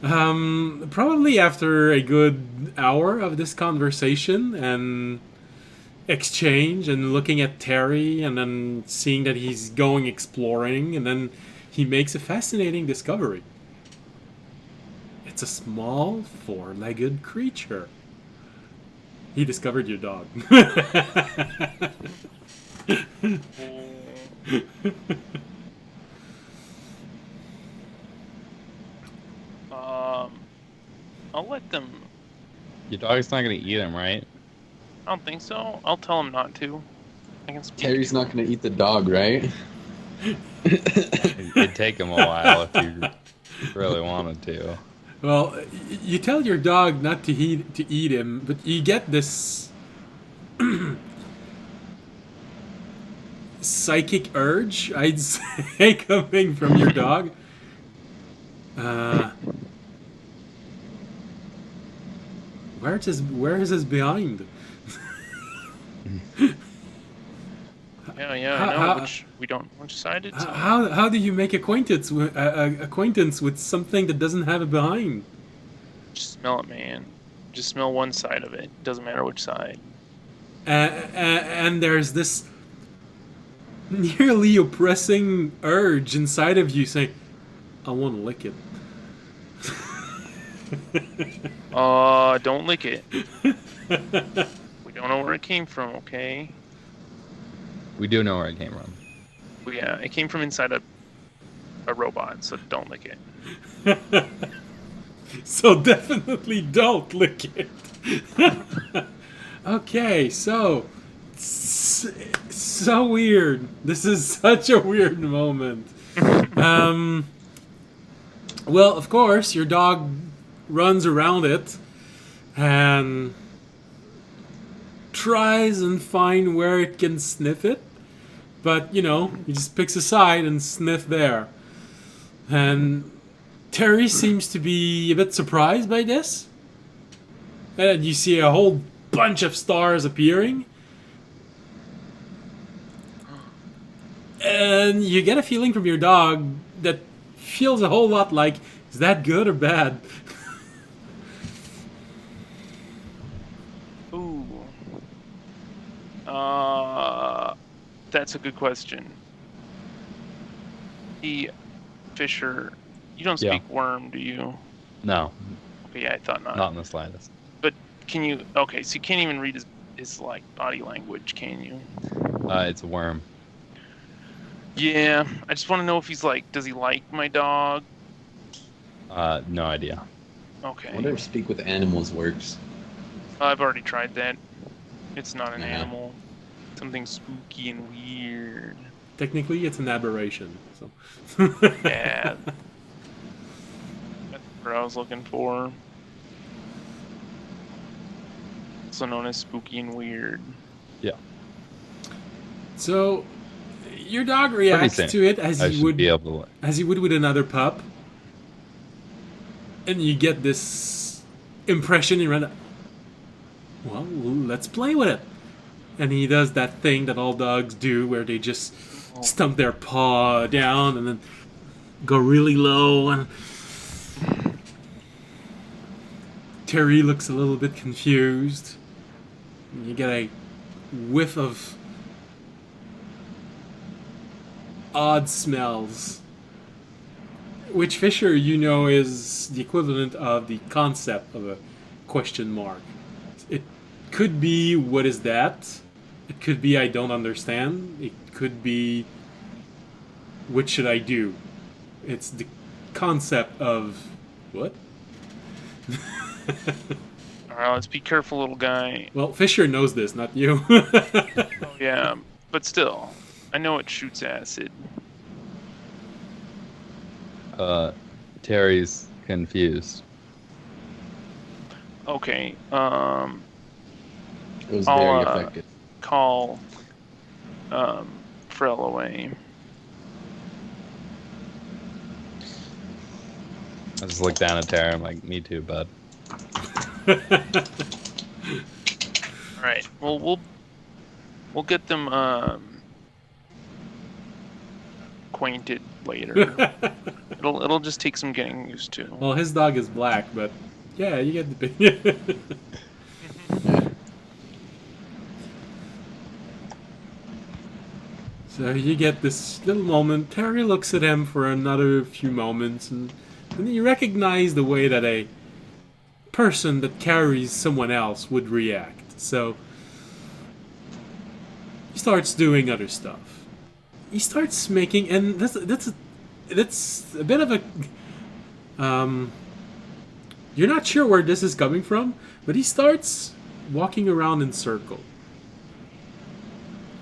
probably after a good hour of this conversation and exchange and looking at Terry and then seeing that he's going exploring, and then he makes a fascinating discovery. It's a small four-legged creature. He discovered your dog. I'll let them. Your dog's not gonna eat him, right? I don't think so. I'll tell him not to. I can speak. Terry's not gonna eat the dog, right? It'd take him a while if you really wanted to. Well, you tell your dog not to eat him, but you get this psychic urge, I'd say, coming from your dog. Where is his behind? Yeah, I know which side it's on. How do you make acquaintance with something that doesn't have a behind? Just smell it, man. Just smell one side of it. Doesn't matter which side. And there's this nearly oppressing urge inside of you saying, I want to lick it. Don't lick it. We don't know where it came from, okay? We do know where it came from. Well, yeah, it came from inside a robot, so don't lick it. So definitely don't lick it. Okay, so weird. This is such a weird moment. Well, of course, your dog runs around it and tries and find where it can sniff it, but he just picks a side and sniff there. And Terry seems to be a bit surprised by this, and you see a whole bunch of stars appearing, and you get a feeling from your dog that feels a whole lot like, is that good or bad? Ooh. That's a good question. Fisher, you don't speak worm, do you? No. Okay, yeah, I thought not. Not in the slightest. But can you? Okay, so you can't even read his like body language, can you? It's a worm. Yeah, I just want to know if he's like, does he like my dog? No idea. Okay. I wonder if speak with animals works. I've already tried that. It's not an Yeah. animal. Something spooky and weird. Technically, it's an aberration. So. Yeah. That's what I was looking for. Also known as spooky and weird. Yeah. So, your dog reacts to it as I you should would be able to. as you would with another pup, and you get this impression in your well, let's play with it. And he does that thing that all dogs do, where they just stump their paw down and then go really low. And Terry looks a little bit confused. And you get a whiff of odd smells, which Fisher, is the equivalent of the concept of a question mark. It could be, what is that? It could be, I don't understand. It could be, what should I do? It's the concept of, what? Alright, let's be careful, little guy. Well, Fisher knows this, not you. Oh, yeah, but still, I know it shoots acid. Terry's confused. Okay, It was I'll, very effective. call Frel away. I just look down at Terry. I'm like, me too, bud. right. Well, we'll get them acquainted later. It'll just take some getting used to. Well, his dog is black, but yeah, you get the picture. So you get this little moment. Terry looks at him for another few moments, and then you recognize the way that a person that carries someone else would react. So he starts doing other stuff. He starts making, and that's a bit of a you're not sure where this is coming from, but he starts walking around in circle.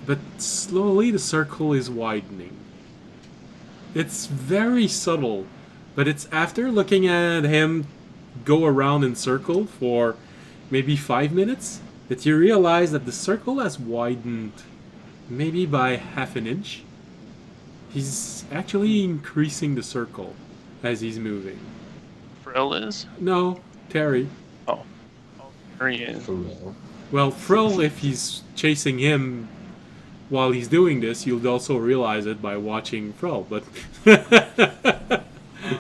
But slowly the circle is widening. It's very subtle, but it's after looking at him go around in circle for maybe 5 minutes that you realize that the circle has widened maybe by half an inch. He's actually increasing the circle as he's moving. Frill is? No, Terry. Oh, there he is. For real. Well, Frill, if he's chasing him while he's doing this, you'll also realize it by watching Frill, but...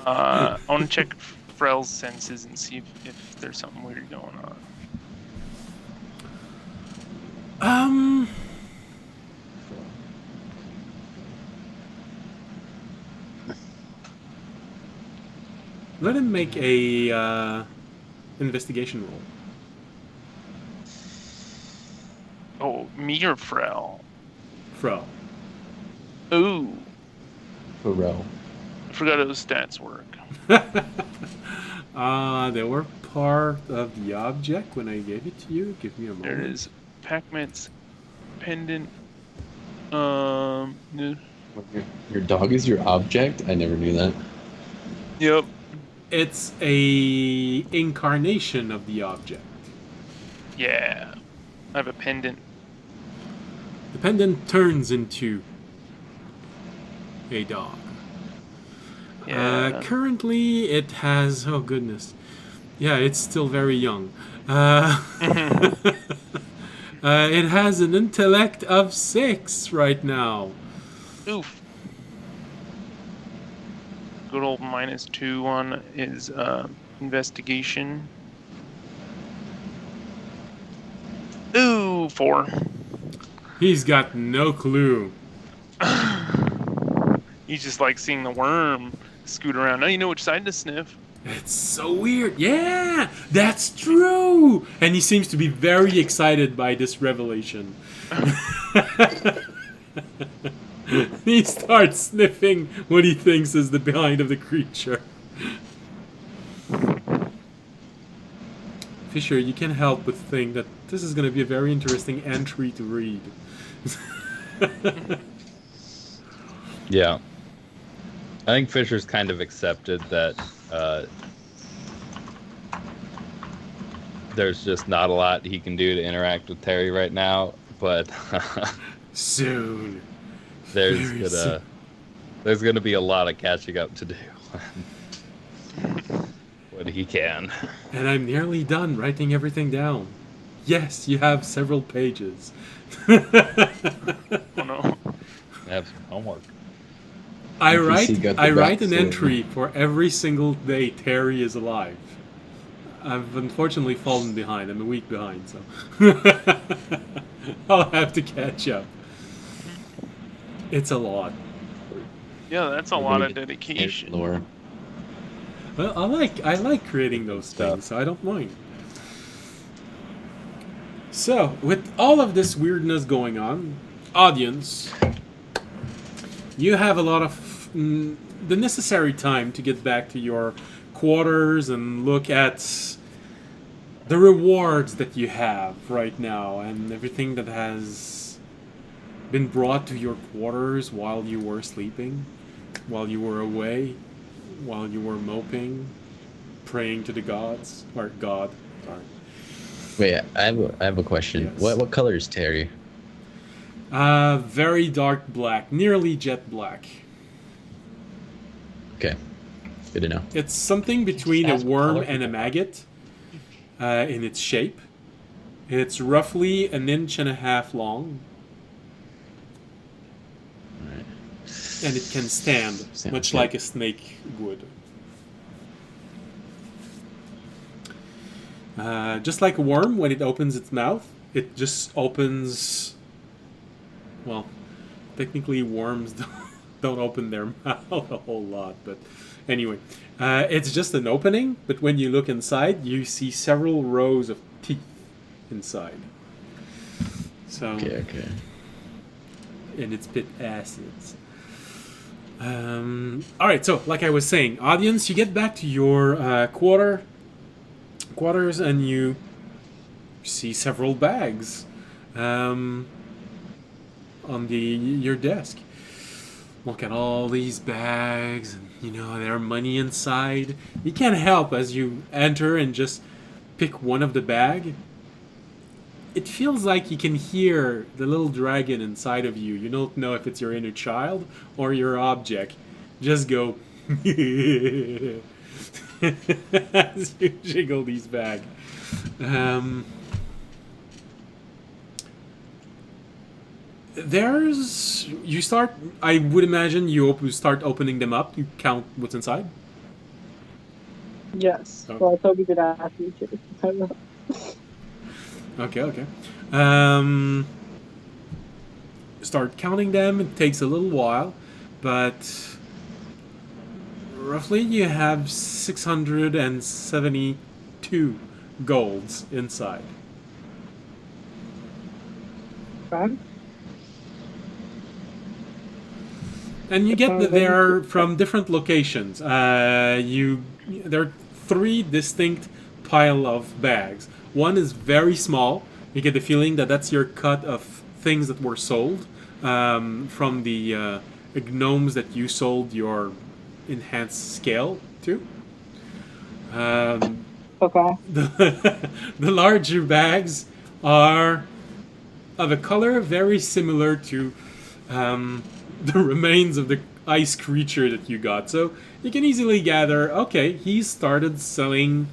I want to check Frell's senses and see if there's something weird going on. Let him make a investigation roll. Oh, me or Frell? Frill. Ooh, For real. I forgot how those stats work. They were part of the object when I gave it to you. Give me a moment. There it is. Pac-Man's pendant. No. Your dog is your object? I never knew that. Yep. It's a incarnation of the object. Yeah. I have a pendant. The pendant turns into a dog. Yeah. Currently, it has... Oh, goodness. Yeah, it's still very young. It has an intellect of 6 right now. Oof. Good old -2 on his investigation. Ooh, 4. He's got no clue. He's just like seeing the worm scoot around. Now you know which side to sniff. It's so weird. Yeah, that's true. And he seems to be very excited by this revelation. He starts sniffing what he thinks is the behind of the creature. Fisher, you can't help but think that this is going to be a very interesting entry to read. Yeah. I think Fisher's kind of accepted that there's just not a lot he can do to interact with Terry right now, but Soon. there's Very gonna be a lot of catching up to do. When he can. And I'm nearly done writing everything down. Yes, you have several pages. Oh no. I have some homework. I NPC got the write an backstory. entry for every single day Terry is alive. I've unfortunately fallen behind. I'm a week behind, so I'll have to catch up. It's a lot. Yeah, that's a lot of dedication. Lore. Well, I like creating those things, so I don't mind. So, with all of this weirdness going on, audience, you have a lot of the necessary time to get back to your quarters and look at the rewards that you have right now and everything that has been brought to your quarters while you were sleeping, while you were away, while you were moping, praying to the gods, or God. Sorry. Wait, I have a question. Yes. What color is Terry? Very dark black, nearly jet black. Okay, good to know. It's something between a ask what worm color and a people are. maggot in its shape. It's roughly 1.5 inches long, Alright. and it can stand, Sounds much good. like a snake would. Just like a worm, when it opens its mouth, it just opens. Well, technically, worms don't open their mouth a whole lot, but anyway, it's just an opening. But when you look inside, you see several rows of teeth inside. So, Okay. and it's spit acids. All right, so like I was saying, audience, you get back to your quarters, and you see several bags on your desk. Look at all these bags, and there are money inside. You can't help as you enter and just pick one of the bag. It feels like you can hear the little dragon inside of you. You don't know if it's your inner child or your object. Just go as you jiggle these bags. I would imagine you start opening them up. You count what's inside. Yes. Oh. Well, I thought we could ask you to. Okay. Start counting them. It takes a little while, but roughly you have 672 golds inside. Okay. And you get there from different locations. There are 3 distinct pile of bags. One is very small. You get the feeling that that's your cut of things that were sold from the gnomes that you sold your enhanced scale to. Okay. The larger bags are of a color very similar to the remains of the ice creature that you got. So you can easily gather, okay, he started selling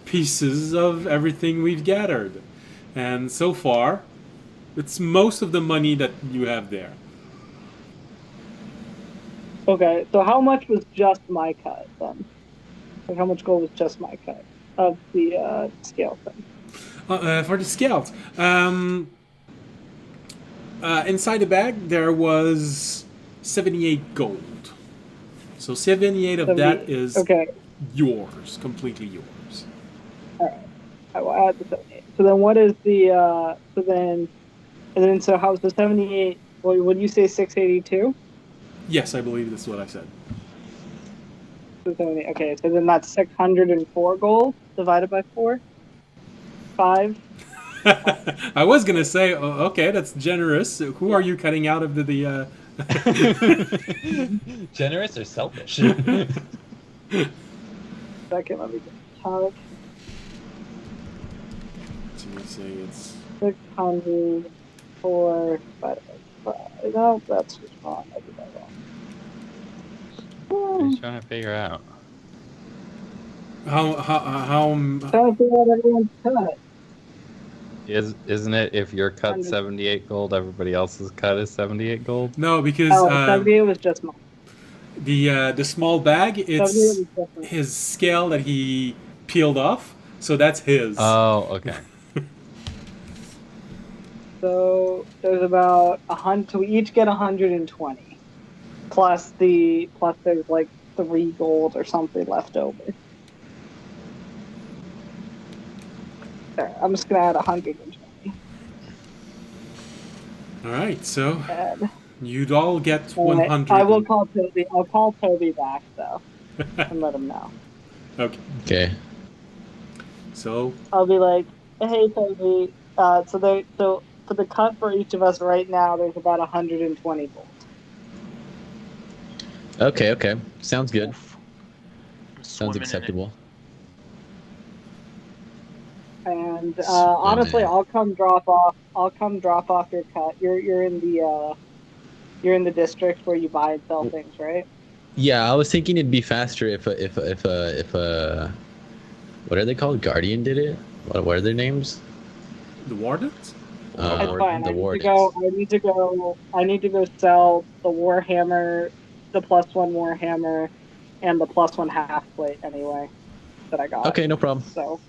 pieces of everything we've gathered. And so far, it's most of the money that you have there. Okay. So how much was just my cut then? Like how much gold was just my cut of the scale thing? For the scales, inside the bag there was 78 gold. So 78 of that is okay. yours, completely yours. All right. I will add the 78. So then, what is the? So how's the 78? Well, would you say 682? Yes, I believe that's what I said. So 78. Okay, so then that's 604 gold divided by 4. 5. I was gonna say, okay, that's generous. Who are you cutting out of the? Generous or selfish? Second, let me just count. So we say it's 604 divided by 5. No, that's just wrong. I did that What are wrong. you trying to figure out? how Trying to figure out everyone's cut. Isn't it if your cut 78 gold, everybody else's cut is 78 gold? no, because 78 was just mine. the small bag, 78 it's was just mine. his scale that he peeled off, so that's his. Oh, okay. So there's about 100. So we each get 120, plus there's like 3 gold or something left over. There, I'm just gonna add 120. All right, so Add. you'd all get 100. I will call Toby. I'll call Toby back though, and let him know. Okay, Okay. so I'll be like, "Hey Toby, so for the cut for each of us right now, there's about 120 gold." Okay. Sounds good. Sounds Swimming in it. acceptable. And honestly, man. I'll come drop off your cut. You're in the district where you buy and sell things, right? Yeah, I was thinking it'd be faster if what are they called? Guardian did it? What are their names? The wardens? It's fine. The I need wardens. to go. I need to go sell the warhammer, the +1 warhammer, and the +1 half plate anyway that I got. Okay, no problem. So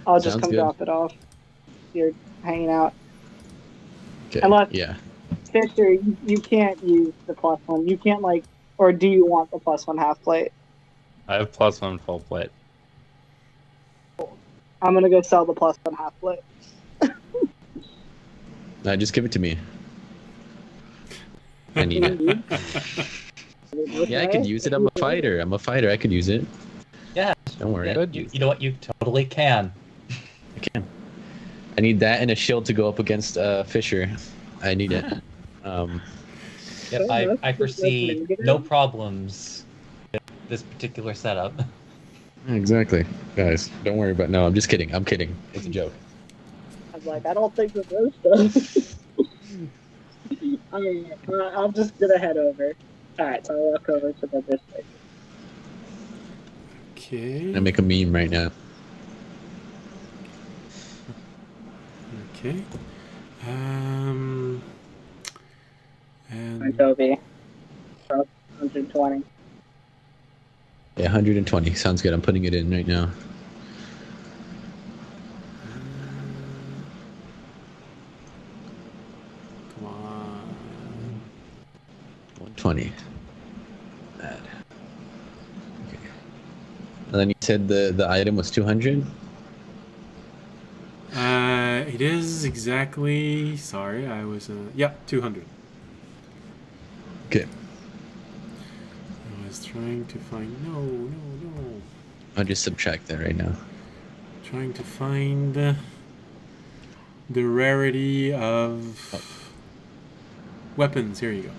I'll just Sounds come good. drop it off. You're hanging out. Okay. Unless- Yeah. Fisher, you can't use the +1. You can't or do you want the +1 half plate? I have +1 full plate. I'm gonna go sell the +1 half plate. Just give it to me. I need it. Yeah, I could use it. I'm a fighter. I could use it. Yeah. Don't worry. Yeah, you know what? You totally can. I can. I need that and a shield to go up against Fisher. I need it. Yep, I foresee no problems with this particular setup. Exactly. Guys, don't worry about. No, I'm just kidding. I'm kidding. It's a joke. I was like, I don't think that those stuff. I'm just gonna head over. Alright, so I'll walk over to the district. Okay. I make a meme right now. Okay. And Hi, Toby. 120. Yeah, 120. Sounds good. I'm putting it in right now. Come on. 120. Add. Okay. And then you said the item was 200? It is exactly. Sorry, I was. Yeah, 200. Okay. I was trying to find. No. I'll just subtract that right now. Trying to find the rarity of weapons. Here you go.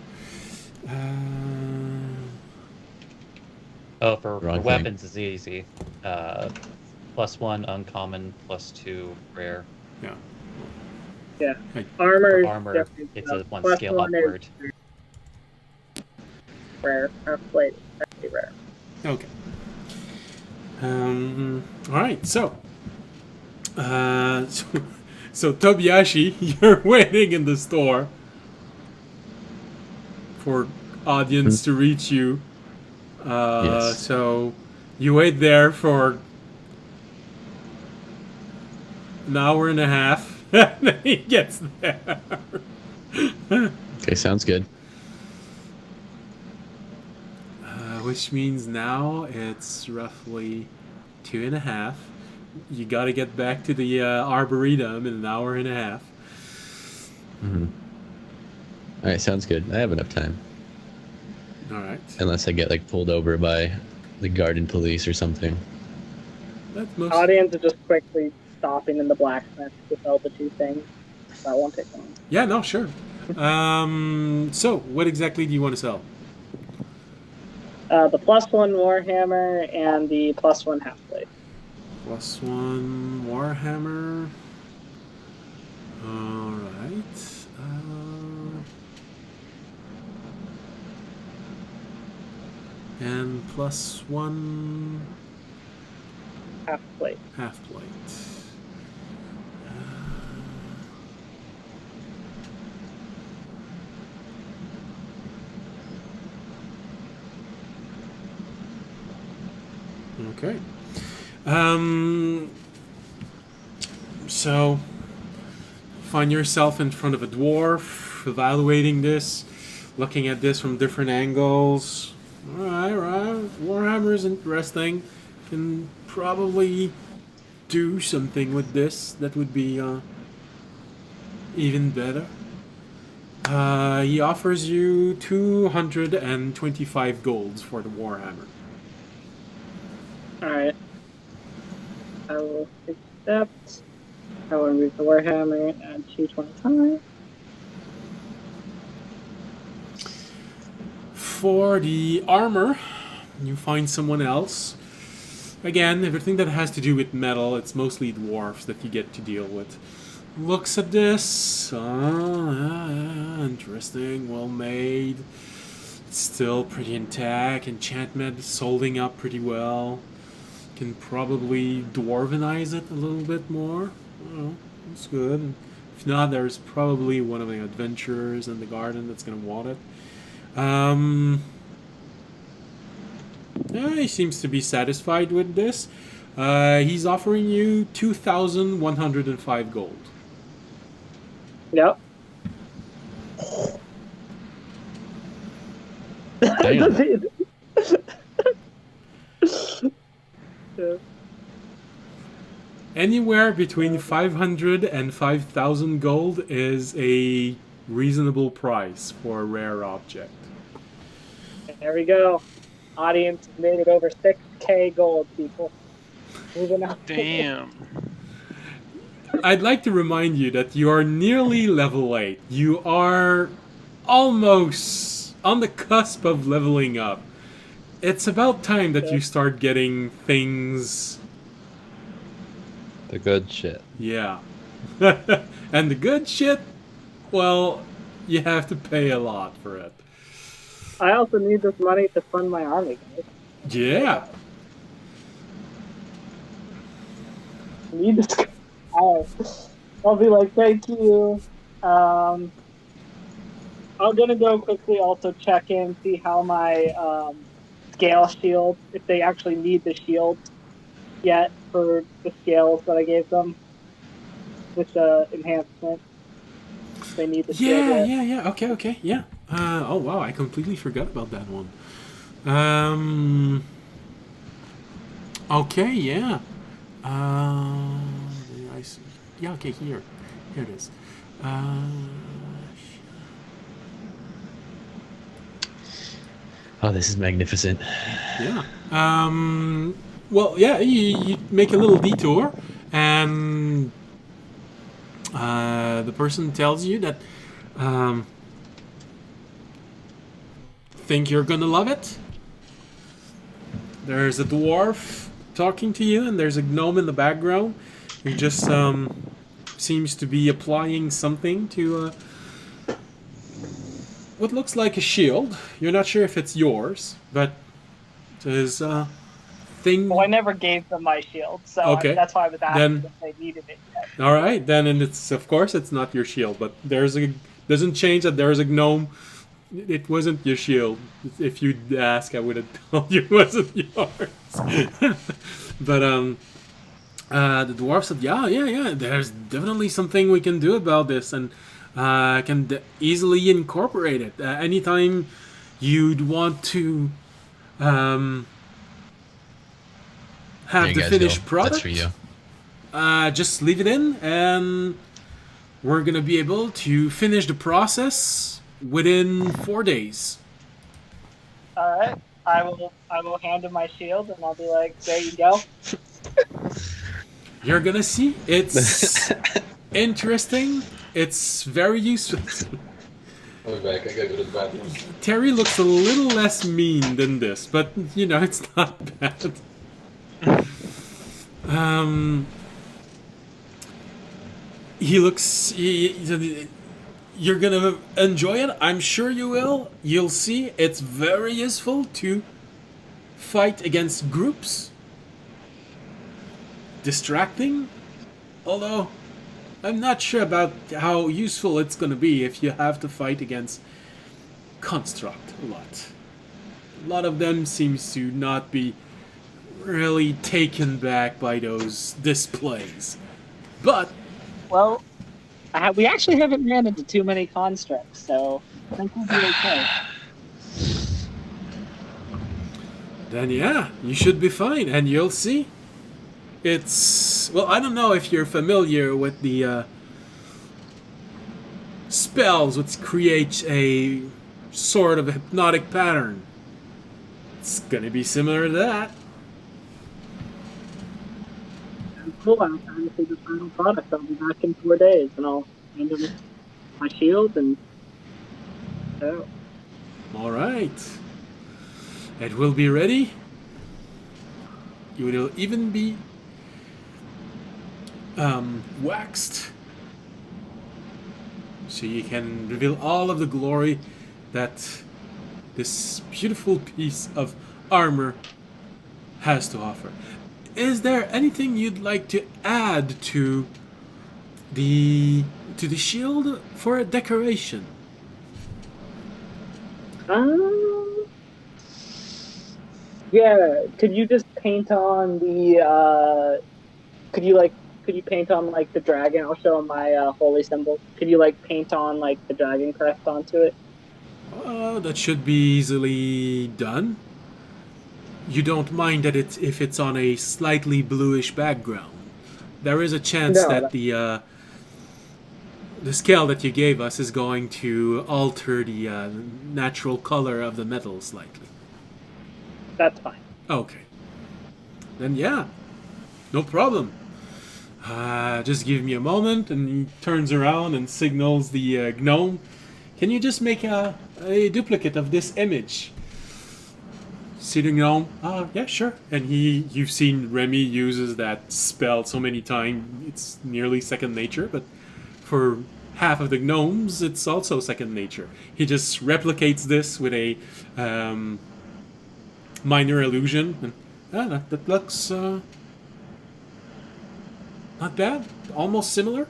Oh, for Wrong thing. weapons is easy. +1 uncommon, +2 rare. Yeah. Yeah. Hey. Armor. For armor, it's a one scale +1 is upward. rare. Half plate is actually rare. Okay. All right. So Tobiyashi, you're waiting in the store for audience to reach you. Yes. So you wait there for an hour and a half. Then he gets there. Okay, sounds good. Which means now it's roughly 2.5. You got to get back to the Arboretum in an hour and a half. Mm-hmm. All right, sounds good. I have enough time. All right. Unless I get pulled over by the garden police or something. That's most. Audience is just quickly stopping in the blacksmith to sell the two things. That won't take long. Yeah, no, sure. So, what exactly do you want to sell? The +1 warhammer and the +1 half plate. +1 Warhammer. Alright. And +1 Half plate. half plate. Okay. So find yourself in front of a dwarf, evaluating this, looking at this from different angles. Alright. Warhammer is interesting. Can probably do something with this that would be even better. He offers you 225 golds for the Warhammer. Alright. I will accept. I will remove the warhammer at 225. For the armor, you find someone else. Again, everything that has to do with metal, it's mostly dwarfs that you get to deal with. Looks at this. Interesting, well made. It's still pretty intact. Enchantment is holding up pretty well. Can probably dwarvenize it a little bit more. It's good. If not, there's probably one of the adventurers in the garden that's gonna want it. Yeah, he seems to be satisfied with this. He's offering you 2,105 gold. Yep. Damn. Yeah. Anywhere between 500 and 5,000 gold is a reasonable price for a rare object. There we go. Audience made it over 6K gold, people. Moving on. Damn. I'd like to remind you that you are nearly level 8. You are almost on the cusp of leveling up. It's about time that you start getting things. The good shit. Yeah. And the good shit, well, you have to pay a lot for it. I also need this money to fund my army, guys. Yeah. I need this. I'll be like, thank you. I'm gonna go quickly also check in, see how my scale shield, if they actually need the shield yet for the scales that I gave them with the enhancement. If they need the shield yet. Yeah. Okay. Yeah. Oh wow, I completely forgot about that one. Okay, yeah. I see. Yeah. Okay, here it is. Oh, this is magnificent. Yeah. Well, yeah. You make a little detour, and the person tells you that. Think you're gonna love it? There's a dwarf talking to you, and there's a gnome in the background who just seems to be applying something to what looks like a shield. You're not sure if it's yours, but there's thing. Well, I never gave them my shield, so Okay. that's why I was asking Then- if they needed it yet. All right, then, and it's of course it's not your shield, but there's a doesn't change that there's a gnome. It wasn't your shield. If you'd ask, I would have told you it wasn't yours. But the dwarf said, yeah. There's definitely something we can do about this, and can easily incorporate it. Anytime you'd want to have There you the guys finished go. product, That's for you. just leave it in, and we're gonna be able to finish the process within 4 days. All right, I will hand him my shield, and I'll be like, there you go. You're gonna see. It's interesting. It's very useful. I'll be back. I gotta go to the bathroom. Terry looks a little less mean than this, but you know, it's not bad. He looks. You're gonna enjoy it. I'm sure you will. You'll see. It's very useful to fight against groups. Distracting, although I'm not sure about how useful it's gonna be if you have to fight against construct a lot. A lot of them seems to not be really taken back by those displays. But Well, we actually haven't ran into too many constructs, so I think we'll be okay. then yeah, you should be fine, and you'll see. It's well, I don't know if you're familiar with the spells which create a sort of hypnotic pattern. It's gonna be similar to that. Cool, I'm trying to see the final product. I'll be back in 4 days, and I'll hand him my shield, and so. All right. It will be ready. It will even be waxed, so you can reveal all of the glory that this beautiful piece of armor has to offer. Is there anything you'd like to add to the to the shield for a decoration. Yeah. Could you just paint on the? Could you paint on like the dragon? I'll show him my holy symbol. Could you like paint on like the dragon crest onto it? That should be easily done. You don't mind that it's if it's on a slightly bluish background. There is a chance No, that the scale that you gave us is going to alter the natural color of the metal slightly. That's fine. Okay. Then yeah, no problem. Just give me a moment, and he turns around and signals the gnome. Can you just make a duplicate of this image? See the gnome? Yeah, sure. And you've seen Remy uses that spell so many times, it's nearly second nature, but for half of the gnomes, it's also second nature. He just replicates this with a minor illusion. And, that looks not bad. Almost similar.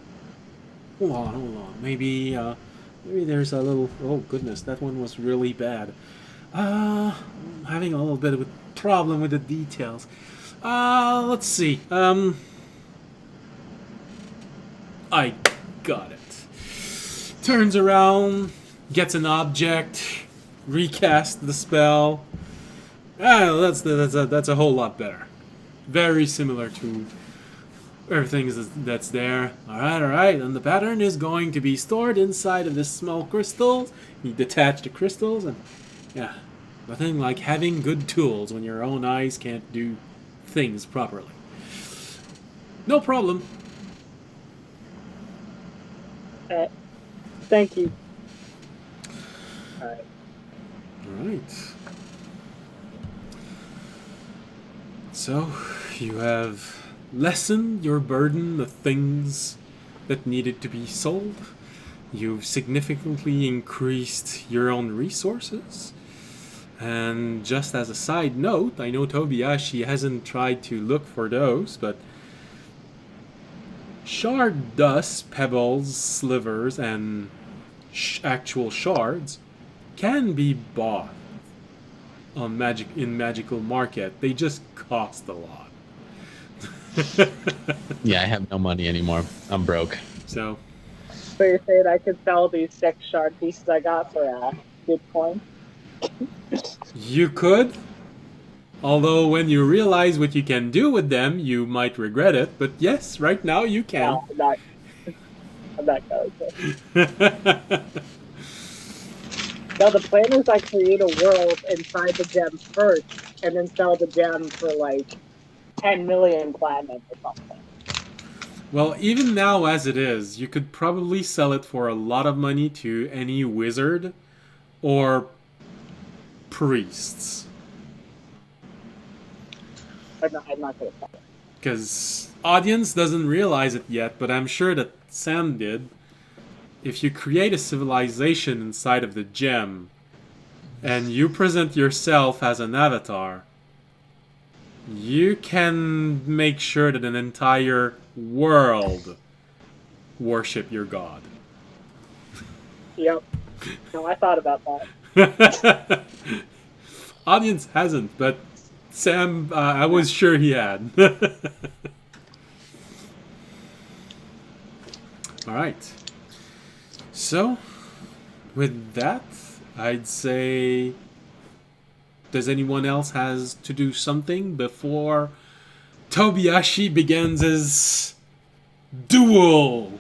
Hold on. Maybe there's a little... Oh, goodness, that one was really bad. I'm having a little bit of a problem with the details. Let's see. I got it. Turns around, gets an object, recast the spell. That's a whole lot better. Very similar to everything that's there. Alright. And the pattern is going to be stored inside of this small crystals. You detach the crystals and... Yeah, nothing like having good tools when your own eyes can't do things properly. No problem. Thank you. Alright. So, you have lessened your burden of things that needed to be sold. You've significantly increased your own resources. And just as a side note, I know Tobiyashi hasn't tried to look for those, but shard dust, pebbles, slivers, and actual shards can be bought on magical market. They just cost a lot. Yeah, I have no money anymore. I'm broke. So you're saying I could sell these 6 shard pieces I got for a good coin? you could. Although when you realize what you can do with them, you might regret it. But yes, right now you can. No, I'm not going to. No, the plan is I create a world inside the gem first, and then sell the gem for like 10 million platinum or something. Well, even now as it is, you could probably sell it for a lot of money to any wizard or priests. I'm not going to sell it. Because audience doesn't realize it yet, but I'm sure that Sam did. If you create a civilization inside of the gem, and you present yourself as an avatar, you can make sure that an entire world worship your god. Yep. No, I thought about that. Audience hasn't, but Sam, I was sure he had. Alright. So, with that, I'd say... Does anyone else has to do something before Tobiyashi begins his duel?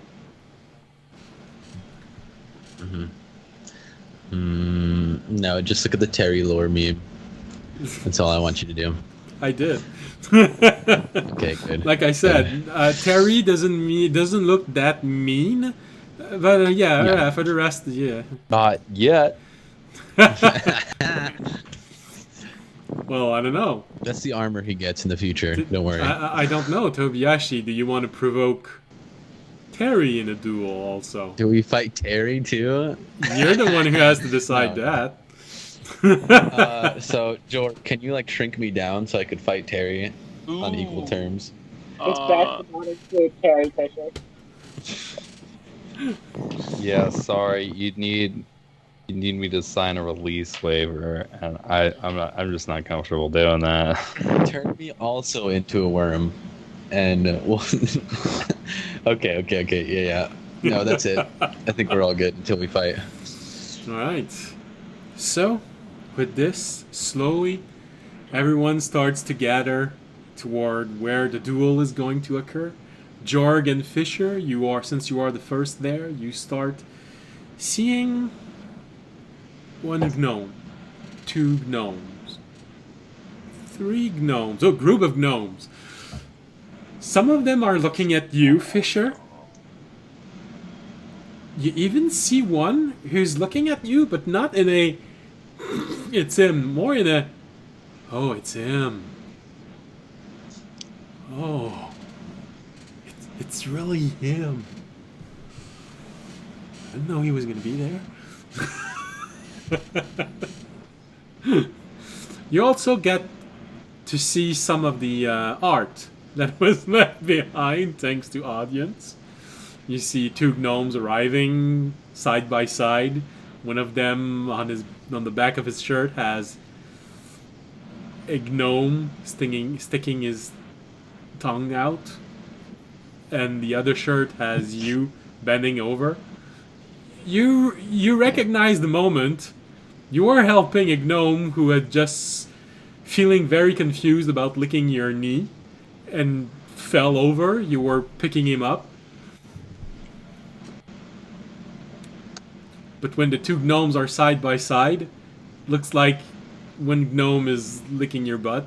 No, just look at the Terry lore meme. That's all I want you to do. I did. Okay, good. Like I said, Terry doesn't look that mean, but yeah, for the rest, yeah. Not yet. Well, I don't know. That's the armor he gets in the future. Don't worry. I don't know, Tobiyashi. Do you want to provoke Terry in a duel also? Do we fight Terry too? You're the one who has to decide that. So, George, can you like shrink me down so I could fight Terry on equal terms? It's best to not include Terry Fisher. Yeah, sorry. You need me to sign a release waiver, and I'm just not comfortable doing that. Turn me also into a worm, and we'll. Okay. Yeah. No, that's it. I think we're all good until we fight. Alright. So, with this, slowly, everyone starts to gather toward where the duel is going to occur. Jorg and Fisher, since you are the first there, you start seeing one gnome, two gnomes, three gnomes, a group of gnomes. Some of them are looking at you, Fisher. You even see one who's looking at you, but not in a it's him, more in a oh, it's him. Oh, it's really him. I didn't know he was going to be there. You also get to see some of the art that was left behind thanks to audience. You see two gnomes arriving side by side. One of them on the back of his shirt has a gnome sticking his tongue out, and the other shirt has you bending over. You recognize the moment. You are helping a gnome who had just feeling very confused about licking your knee and fell over. You were picking him up. But when the two gnomes are side by side, looks like one gnome is licking your butt.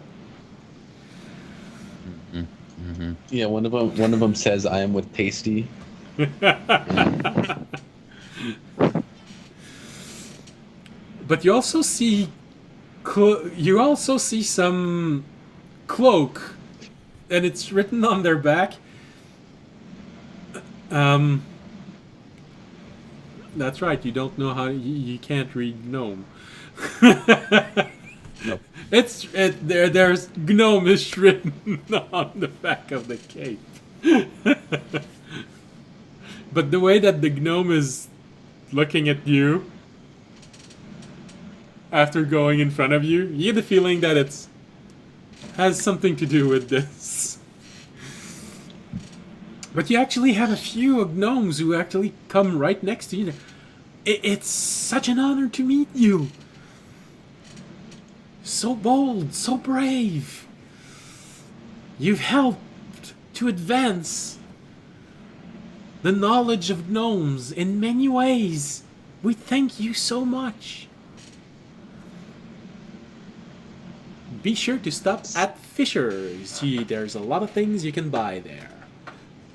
Yeah, one of them says, "I am with Tasty." But you also see some cloak, and it's written on their back. That's right. You don't know how you can't read gnome. Nope. There's gnomish written on the back of the cape. But the way that the gnome is looking at you after going in front of you, you get the feeling that it has something to do with this. But you actually have a few gnomes who actually come right next to you. It's such an honor to meet you. So bold, so brave. You've helped to advance the knowledge of gnomes in many ways. We thank you so much. Be sure to stop at Fisher. See, there's a lot of things you can buy there.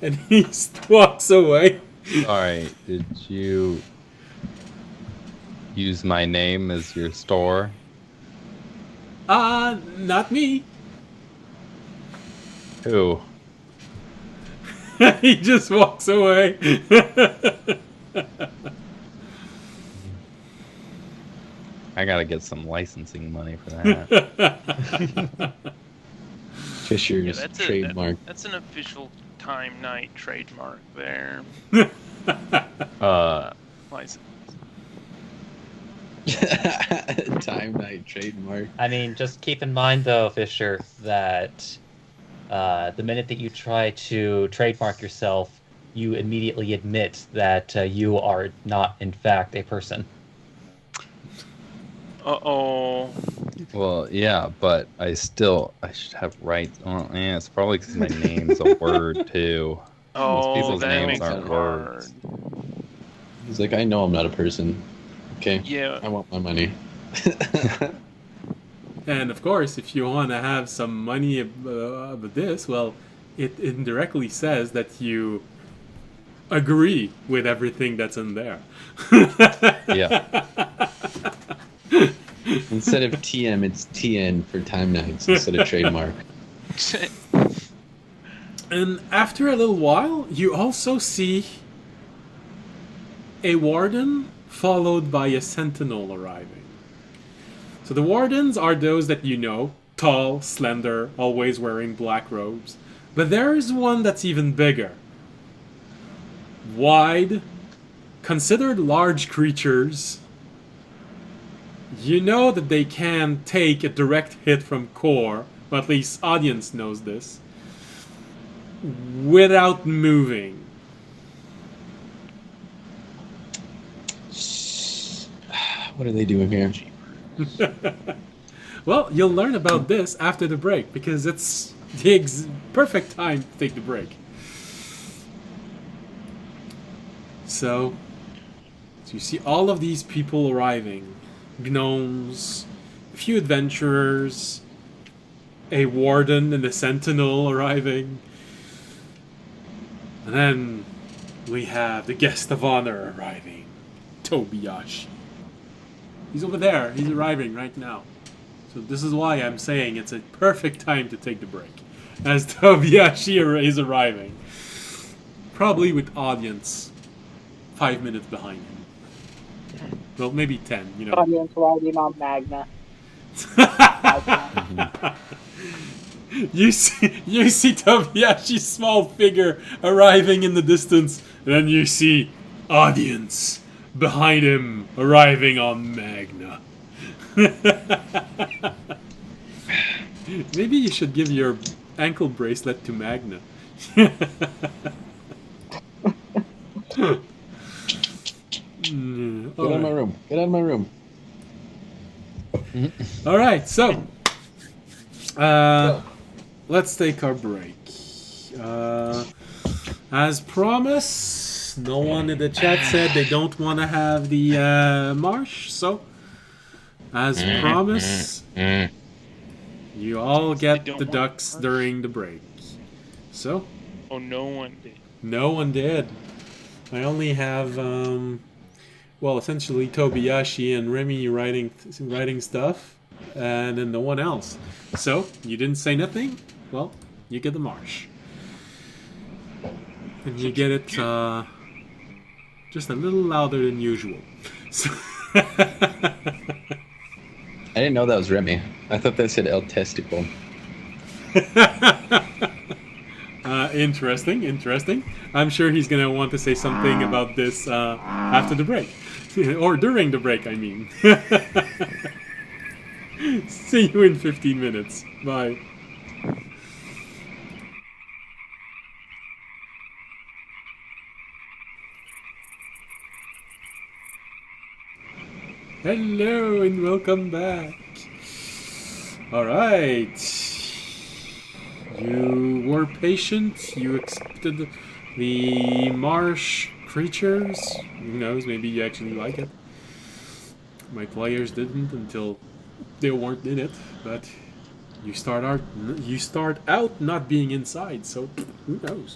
And he walks away. Alright, did you use my name as your store? Not me. Who? He just walks away. I gotta get some licensing money for that. Fisher's trademark. That's an official time night trademark there. License. Time night trademark. I mean, just keep in mind, though, Fisher, that the minute that you try to trademark yourself, you immediately admit that you are not, in fact, a person. Uh-oh. Well, yeah, but I should have rights. Well, yeah, it's probably because my name's a word, too. Most people's that names makes aren't it words. hard. He's like, I know I'm not a person. Okay. Yeah. I want my money. And of course, if you want to have some money of this, well, it indirectly says that you agree with everything that's in there. Yeah. Instead of TM, it's TN for time nights instead of trademark. And after a little while, you also see a warden followed by a sentinel arriving. So the wardens are those that you know, tall, slender, always wearing black robes. But there is one that's even bigger. wide, considered large creatures. You know that they can take a direct hit from core, or at least audience knows this, without moving. What are they doing here? Well, you'll learn about this after the break, because it's the perfect time to take the break. So you see all of these people arriving. Gnomes, a few adventurers, a warden and a sentinel arriving. And then we have the guest of honor arriving, Tobiyashi. He's over there. He's arriving right now. So this is why I'm saying it's a perfect time to take the break, as Tobiyashi is arriving. Probably with audience 5 minutes behind him. Well, maybe 10, you know. Audience riding on Magna. You see Tobiyashi's small figure arriving in the distance, and then you see audience behind him arriving on Magna. Maybe you should give your ankle bracelet to Magna. Get out of my room. Get out of my room. All right, so let's take our break. As promised, no one in the chat said they don't want to have the marsh, so as promised, you all get don't the want ducks marsh? during the break. So, Oh, no one did. no one did. I only have, well, essentially Tobiyashi and Remy writing stuff, and then no one else. So, you didn't say nothing? Well, you get the marsh. And you get it just a little louder than usual. So I didn't know that was Remy. I thought that said El Testicle. Interesting. I'm sure he's going to want to say something about this after the break. Or during the break, I mean. See you in 15 minutes. Bye. Hello and welcome back. Alright. You were patient. You accepted the marsh creatures. Who knows, maybe you actually like it. My players didn't until they weren't in it, but you start out not being inside, so who knows.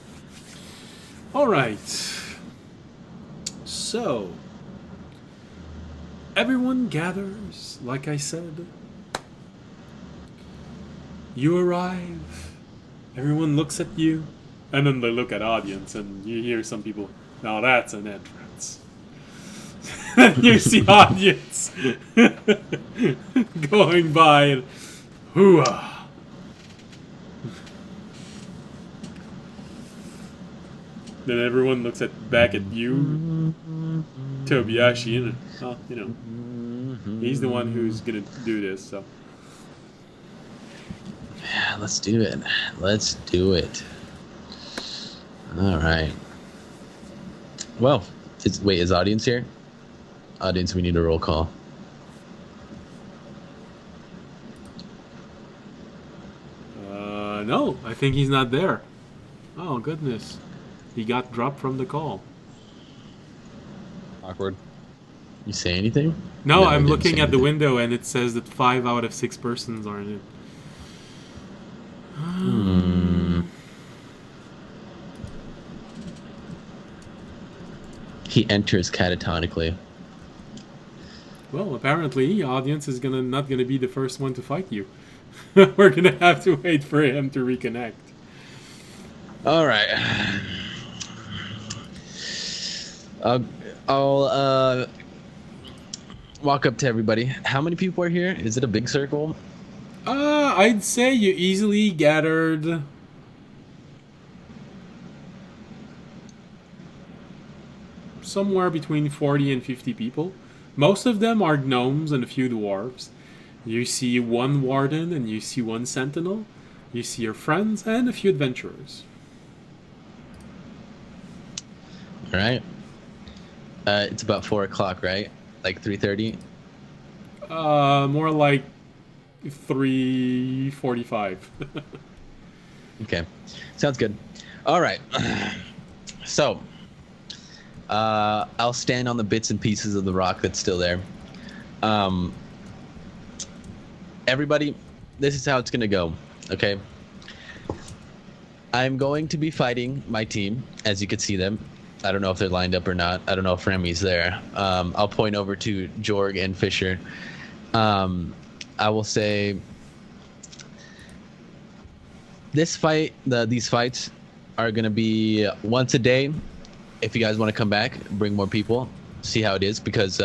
Alright. So everyone gathers, like I said. You arrive. Everyone looks at you, and then they look at audience, and you hear some people, now that's an entrance. And you see audience going by, and hooah. Then everyone looks back at you, Tobiyashi, and you know, he's the one who's gonna do this, so. Yeah, let's do it. Let's do it. All right. Well, is audience here? Audience, we need a roll call. No, I think he's not there. Oh, goodness. He got dropped from the call. Awkward. You say anything? No, I I'm didn't looking say at the anything. window and it says that 5 out of 6 persons are in it. He enters catatonically. Well, apparently, audience is not gonna be the first one to fight you. We're gonna have to wait for him to reconnect. All right. I'll walk up to everybody. How many people are here? Is it a big circle? I'd say you easily gathered somewhere between 40 and 50 people. Most of them are gnomes and a few dwarves. You see one warden and you see one sentinel. You see your friends and a few adventurers. All right. It's about 4 o'clock, right? Like 3:30. More like 3:45. Okay, sounds good. All right. So, I'll stand on the bits and pieces of the rock that's still there. Everybody, this is how it's gonna go. Okay. I'm going to be fighting my team, as you can see them. I don't know if they're lined up or not. I don't know if Remy's there. I'll point over to Jorg and Fisher. I will say these fights are going to be once a day. If you guys want to come back, bring more people, see how it is, because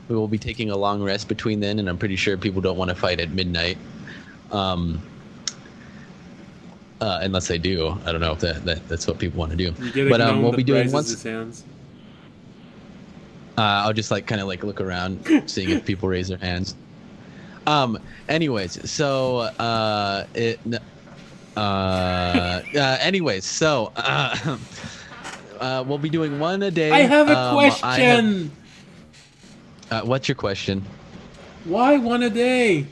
we will be taking a long rest between then, and I'm pretty sure people don't want to fight at midnight. Unless they do. I don't know if that's what people want to do. But we'll be doing once. His hands. I'll just kind of look around, seeing if people raise their hands. Anyways, so we'll be doing one a day. I have a question. What's your question? Why one a day?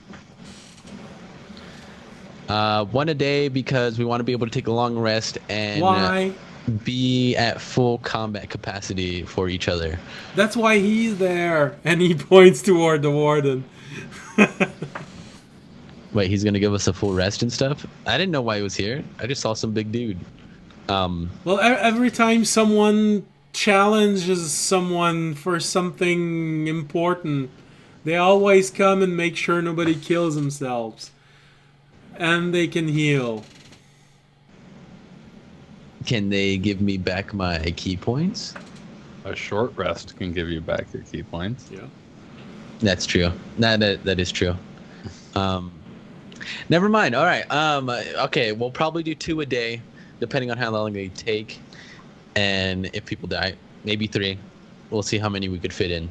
One a day because we want to be able to take a long rest and Why? Be at full combat capacity for each other. That's why he's there, and he points toward the warden. Wait, he's gonna give us a full rest and stuff? I didn't know why he was here. I just saw some big dude. Well, every time someone challenges someone for something important, they always come and make sure nobody kills themselves. And they can heal. Can they give me back my key points? A short rest can give you back your key points. Yeah. That's true. That is true. Never mind. All right. Okay, we'll probably do 2 a day, depending on how long they take, and if people die, maybe 3. We'll see how many we could fit in,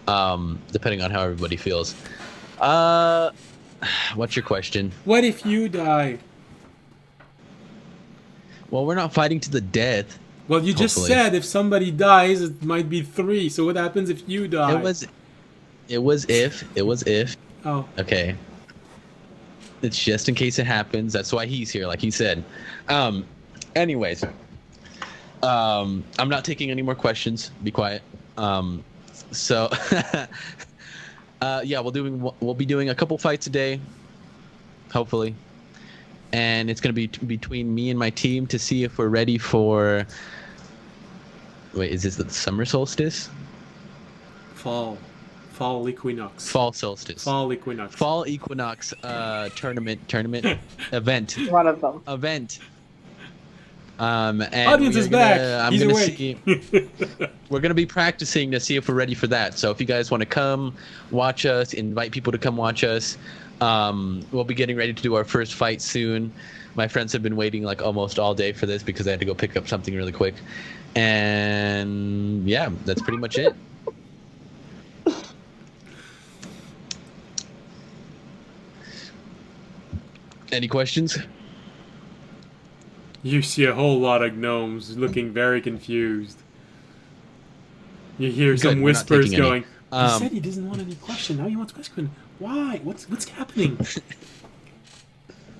depending on how everybody feels. What's your question? What if you die? Well, we're not fighting to the death. Well, you just said if somebody dies, it might be 3. So what happens if you die? It was if. Oh. Okay. It's just in case it happens. That's why he's here, like he said. Anyways. I'm not taking any more questions. Be quiet. So yeah, we'll be doing a couple fights a day, hopefully, and it's gonna be between me and my team to see if we're ready for. Wait, is this the summer solstice? Fall equinox. Fall solstice. Fall equinox. Fall equinox tournament event. One of them. Event. And Audience is back. He's awake. We're going to be practicing to see if we're ready for that. So if you guys want to come watch us, invite people to come watch us. We'll be getting ready to do our first fight soon. My friends have been waiting almost all day for this because I had to go pick up something really quick. And yeah, that's pretty much it. Any questions? You see a whole lot of gnomes looking very confused. You hear some whispers going, he said he doesn't want any question. Now he wants question. Why? What's happening?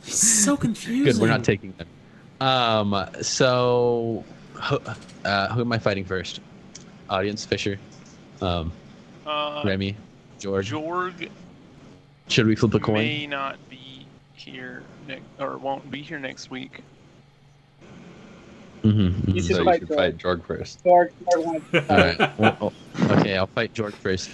He's so confusing. Good, we're not taking them. So, who am I fighting first? Audience, Fisher, Remy, George. Jorg Should we flip a coin? may not be here or won't be here next week. Mm-hmm. You So should you fight should Jorg. fight Jorg first. Jorg. All right. Well, okay, I'll fight George first.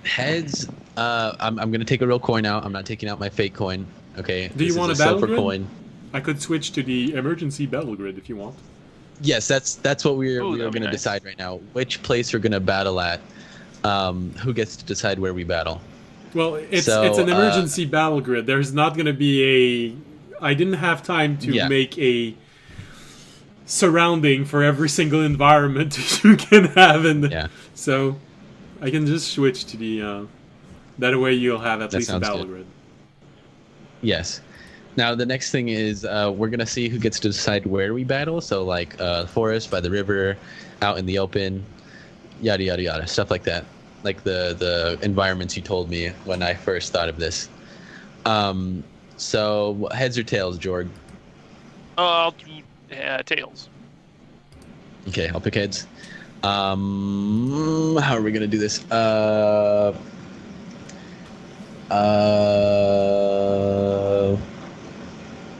Heads. I'm gonna take a real coin out. I'm not taking out my fake coin. Okay. Do you This want is a battle silver grid? coin? I could switch to the emergency battle grid if you want. Yes, that's what we're Ooh, that'd be gonna nice. decide right now. Which place we're gonna battle at. Who gets to decide where we battle? Well, it's So, an emergency battle grid. There's not going to be a. I didn't have time to Yeah. make a surrounding for every single environment you can have in the... Yeah. So I can just switch to the that way you'll have at That least a sounds battle good. grid. Yes. Now the next thing is we're gonna see who gets to decide where we battle. So like forest, by the river, out in the open, yada yada yada, stuff like that. Like the environments you told me when I first thought of this. So heads or tails, Jorg? I'll do tails. Okay, I'll pick heads. How are we gonna do this?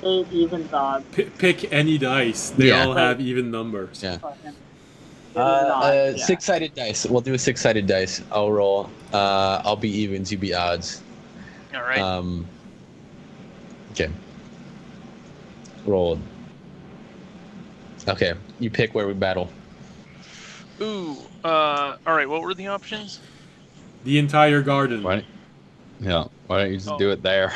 Eight even odds. Pick any dice. They Yeah. all have even numbers. Yeah. Fucking even odds, Six-sided dice. We'll do a six-sided dice. I'll roll. I'll be evens. You be odds. All right. Okay. Rolled. Okay. You pick where we battle. Ooh. All right. What were the options? The entire garden. Why don't you just do it there?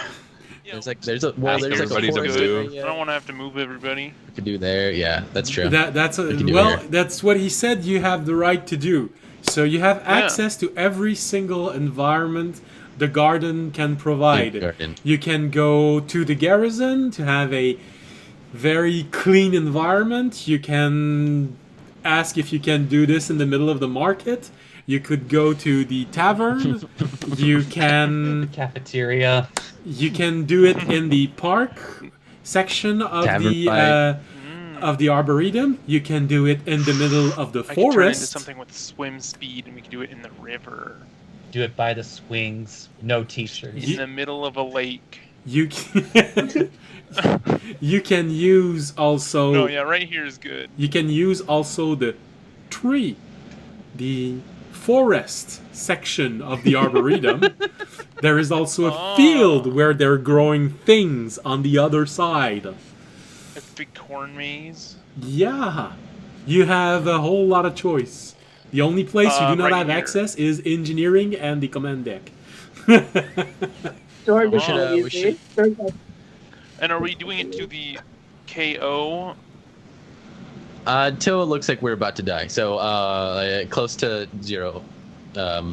Yeah, There's a Ask there's like a everybody to forest move. I area. don't want to have to move everybody. We could do there. Yeah, that's true. That's We can do well. here. That's what he said. You have the right to do. So you have access to every single environment the garden can provide. Yeah, garden. You can go to the garrison to have a very clean environment. You can ask if you can do this in the middle of the market. You could go to the tavern. You can Cafeteria. do it in the park section of Tavern the fight. of the arboretum. You can do it in the middle of the I could turn into forest. something with swim speed, and we could do it in the river, Do it by the swings. No t-shirts. in the middle of a lake. You can, you can use also. No, yeah, right here is good. You can use also the tree, the forest section of the arboretum. There is also a field where they're growing things on the other side. A big corn maze. Yeah, you have a whole lot of choice. The only place you do not right have here. access is engineering and the command deck. George, We should, we should- And are we doing it to the KO? Until it looks like we're about to die. So close to zero. tap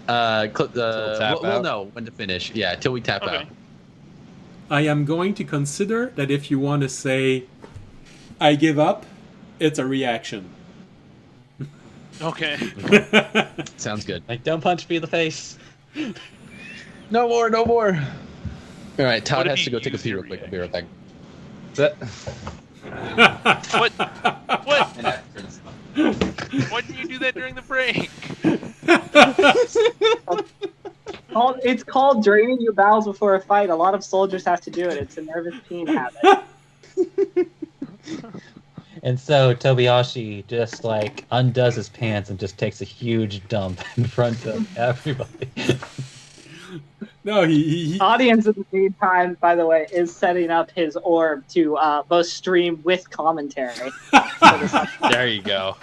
We'll out? know when to finish. Yeah, till we tap Okay. out. I am going to consider that if you want to say, I give up, it's a reaction. Okay. Sounds good. Like, don't punch me in the face. No more, no more. All right, Todd What if has to you go take a use pee your real quick. I'll be reaction? right back. What? What? Why didn't you do that during the break? It's called draining your bowels before a fight. A lot of soldiers have to do it. It's a nervous peen habit. And so Tobiyashi just like undoes his pants and just takes a huge dump in front of everybody. No, he Audience in the meantime, by the way, is setting up his orb to both stream with commentary. There you go.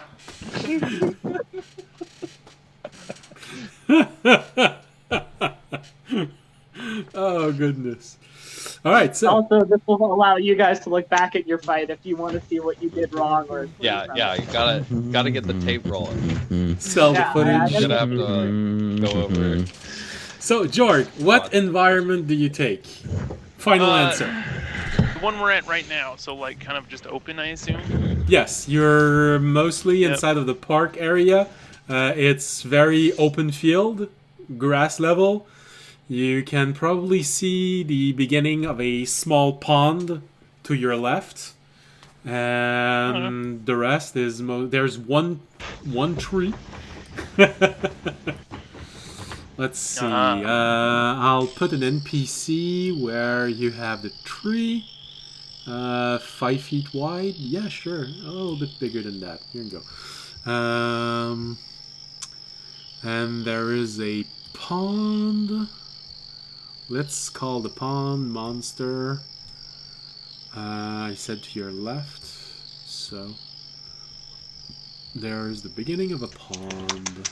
Oh goodness! All right, so Also, this will allow you guys to look back at your fight if you want to see what you did wrong or Yeah, you gotta get the tape rolling. sell the Yeah, footage. You're gonna have to go over it. So, George, what environment do you take? Final answer. The one we're at right now, so like kind of just open, I assume. Yes, you're mostly Yep. inside of the park area. It's very open field, grass level. You can probably see the beginning of a small pond to your left, and the rest is there's one tree. Let's see. I'll put an NPC where you have the tree. 5 feet wide. Yeah, sure. A little bit bigger than that. Here you go. And there is a pond. Let's call the pond monster. I said to your left. So there is the beginning of a pond.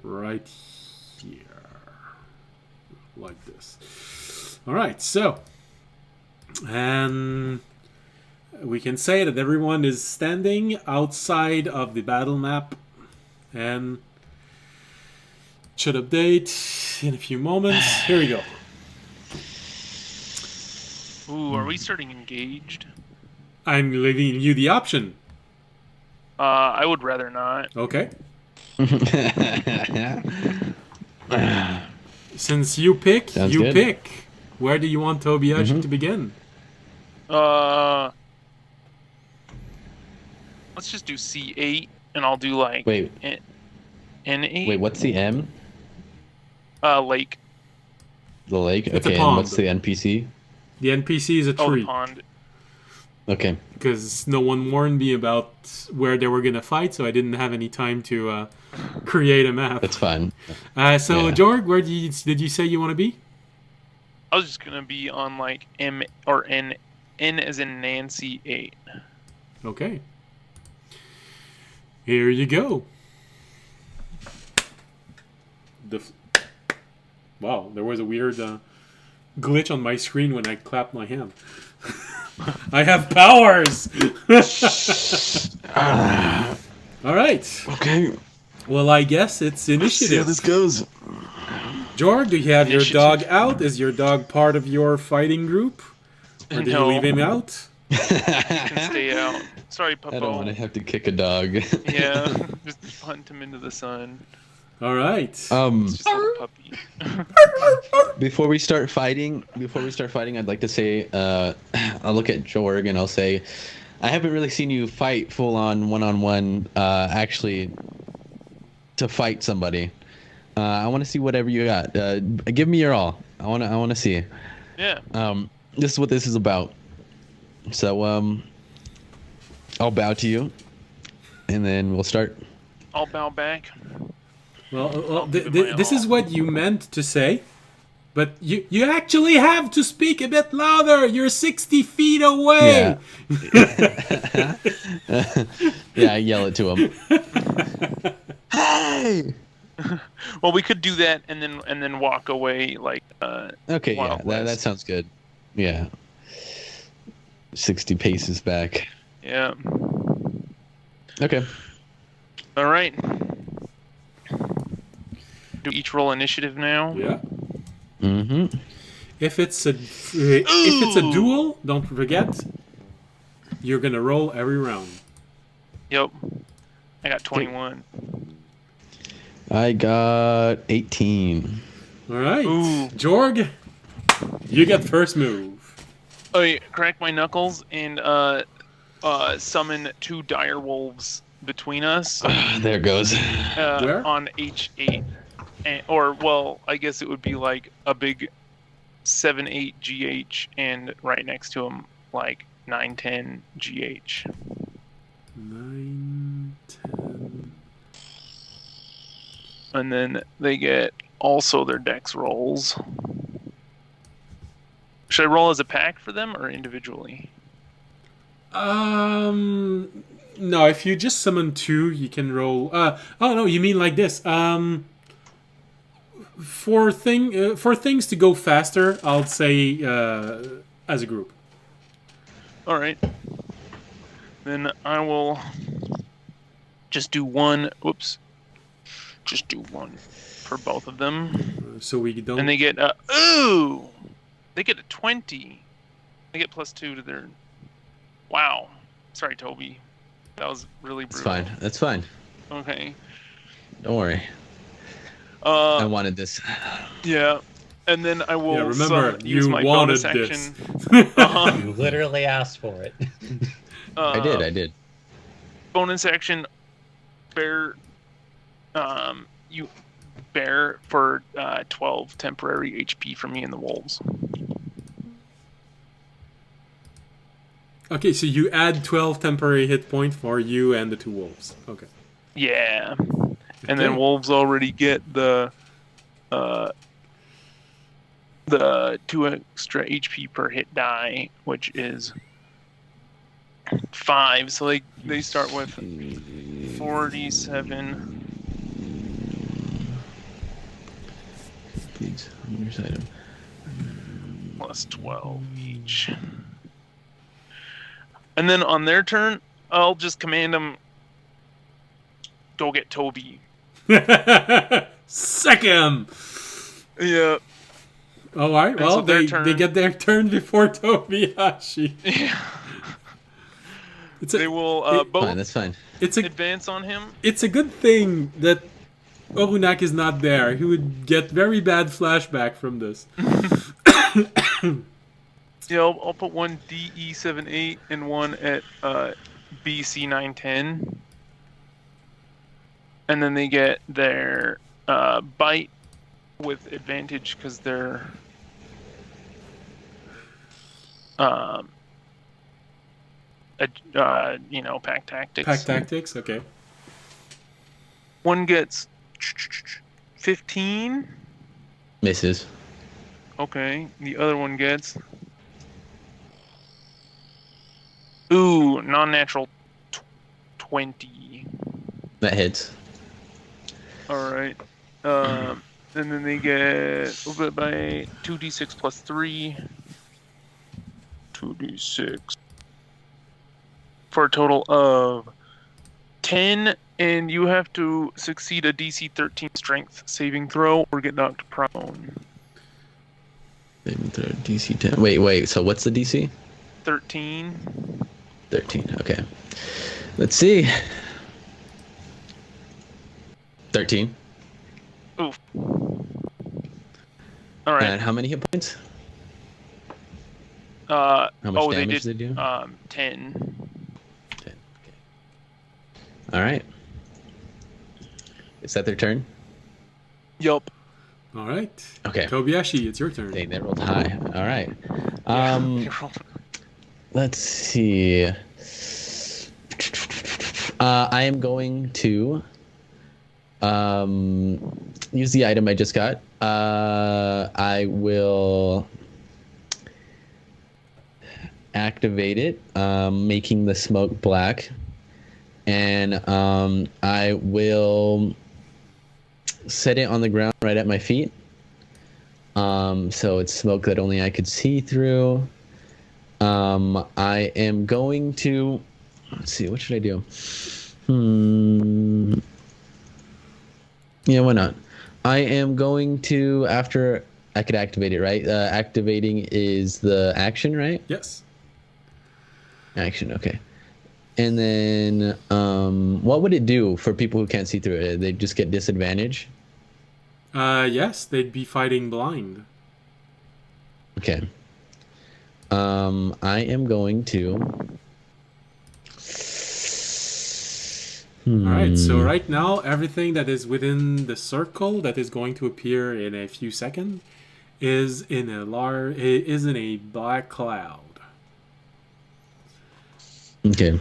Right here. Like this. Alright, so And we can say that everyone is standing outside of the battle map, and should update in a few moments. Here we go. Ooh, are we starting engaged? I'm leaving you the option. I would rather not. Okay. Since you pick, Sounds you good. pick. Where do you want Tobiashi to begin? Let's just do C8, and I'll do like Wait. N8. Wait, what's the M? Lake. The lake? It's a Okay, pond. and what's the NPC? The NPC is a Oh, the tree. pond. Okay. Because no one warned me about where they were going to fight, so I didn't have any time to create a map. That's fine. So, yeah. Jorg, where did you say you want to be? I was just gonna be on like M or N as in Nancy 8. Okay. Here you go. Wow, there was a weird glitch on my screen when I clapped my hand. I have powers! All right. Okay. Well, I guess it's See how initiative. this goes. Jorg, do you have your Initiative. dog out? Is your dog part of your fighting group? Or did you No. leave him out? Can stay out. Sorry, Papa. I don't want to have to kick a dog. Yeah, just punt him into the sun. All right. It's just a little puppy. Before we start fighting, I'd like to say, I'll look at Jorg and I'll say, I haven't really seen you fight full on one-on-one, actually, to fight somebody. I want to see whatever you got. Give me your all. I want to see. Yeah. This is what this is about. So, I'll bow to you, and then we'll start. I'll bow back. Well, give it my this all. is what you meant to say, but you actually have to speak a bit louder. You're 60 feet away. Yeah, I yell it to him. Hey! Well, we could do that and then walk away like. Okay, yeah, Wild that West. sounds good. Yeah. 60 paces back. Yeah. Okay. All right. Do each roll initiative now. Yeah. Mm-hmm. If it's a duel, don't forget, you're gonna roll every round. Yep. I got 21. I got 18. All right, Ooh. Jorg, you get first move. I crack my knuckles and summon 2 dire wolves between us There goes. Where? on H8. Or, well, I guess it would be like a big 7-8 GH and right next to him like 9-10 GH. 9, 10. And then they get also their dex rolls. Should I roll as a pack for them or individually? No, if you just summon 2, you can roll. Oh no, you mean like this. For things to go faster, I'll say as a group. All right. Then I will just do one. Whoops. Just do one for both of them, So we don't. and they get ooh, they get a 20. They get +2 to their. Wow. Sorry, Toby. That was really It's brutal. fine. That's fine. Okay. Don't worry. I Uh, wanted this. yeah. And then I will Yeah, remember, use you my wanted bonus action. this. You literally asked for it. I did. Bonus action. Bear. You bear for 12 temporary HP from me and the wolves. Okay, so you add 12 temporary hit point for you and the 2 wolves. Okay. Yeah. And then Okay. wolves already get the 2 extra HP per hit die, which is 5. So they start with 47. Please, here's item. Plus 12 each. And then on their turn, I'll just command them, go get Toby. Sick him! Yeah. All right, And well, so their they turn- get their turn before Tobiyashi. Yeah. It's They a, will Fine, both that's fine. it's a advance on him. it's a good thing that Orunak is not there. He would get very bad flashback from this. Yeah, I'll put one DE78 and one at BC910. And then they get their bite with advantage because they're pack tactics. Pack tactics, okay. One gets 15. Misses. Okay. The other one gets non-natural 20. That hits. All right. And then they get by 2d6 plus 3. 2d6. For a total of 10, and you have to succeed a DC 13 strength saving throw or get knocked prone. Saving throw DC 10. Wait. So what's the DC? 13. 13. Okay. Let's see. 13. Oof. All right. And how many hit points? How much they damage did they do? 10. 10. Okay. All right. Is that their turn? Yup. All right. Okay. Tobiyashi, it's your turn. Dang, they rolled high. All right. Let's see. I am going to use the item I just got. I will activate it, making the smoke black, and I will set it on the ground right at my feet. So it's smoke that only I could see through. I am going to, let's see, what should I do? Yeah, why not? I am going to, after I could activate it, right? Activating is the action, right? Yes. Action, okay. And then, what would it do for people who can't see through it? They just get disadvantage? Yes, they'd be fighting blind. Okay. I am going to. All right, so right now, everything that is within the circle that is going to appear in a few seconds is in a black cloud. Okay.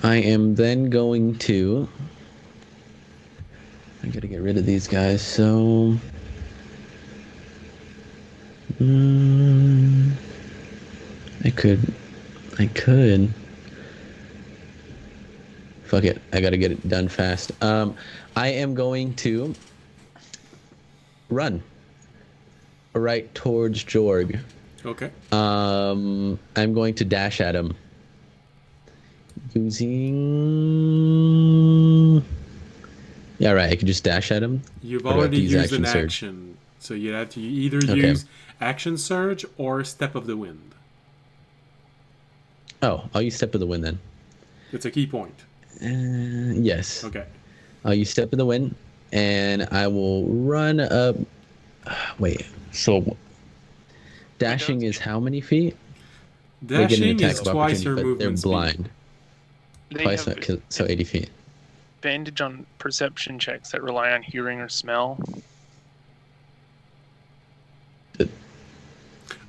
I am then going to. I gotta get rid of these guys, so. I could. Fuck it. I gotta get it done fast. I am going to run right towards Jorg. Okay. I'm going to dash at him. Using. Yeah, right. I could just dash at him. You've Or do I have already to use used an action surge? action, so you have to either Okay. use action surge or step of the wind. Oh, I'll use Step of the Wind then. It's a key point. Yes. Okay. I'll use Step of the Wind, and I will run up. Wait. So, dashing is how many feet? They get an Dashing attack is of twice your opportunity, but movement they're speed. blind. They Twice, have so 80 feet. advantage on perception checks that rely on hearing or smell.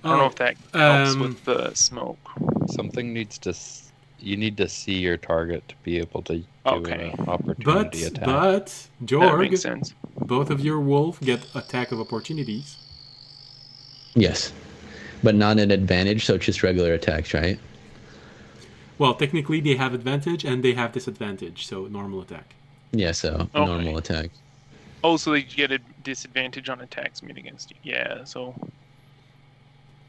I don't know if that helps with the smoke. Something needs to. You need to see your target to be able to do Okay. an opportunity attack. But That Jorg, makes sense. both of your wolf get attack of opportunities. Yes. But not an advantage, so it's just regular attacks, right? Well, technically they have advantage and they have disadvantage, so normal attack. Yeah, so Okay. normal attack. Oh, so they get a disadvantage on attacks made against you. Yeah, so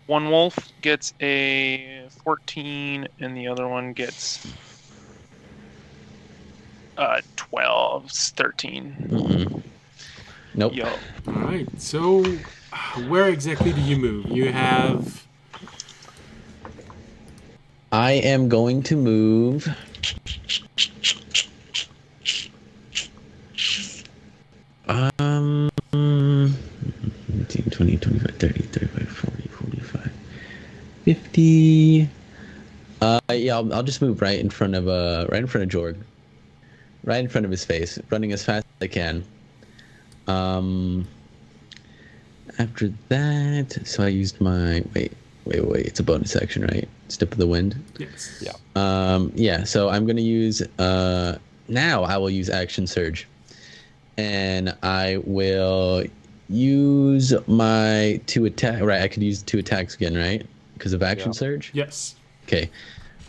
One wolf gets a 14, and the other one gets 12, 13. Mm-mm. Nope. Yo. All right. So, where exactly do you move? You have. I am going to move. Um, 19, 20, 25, 30, 35, 40, 45, 50. Yeah, I'll just move right in front of Jorg. Right in front of his face, running as fast as I can. After that, so I used my wait. It's a bonus action, right? Step of the wind. Yes. Yeah. Yeah. So I'm gonna use. Now I will use action surge, and I will use my 2 attack. Right, I could use 2 attacks again, right? Because of action Yeah. surge. Yes. Okay.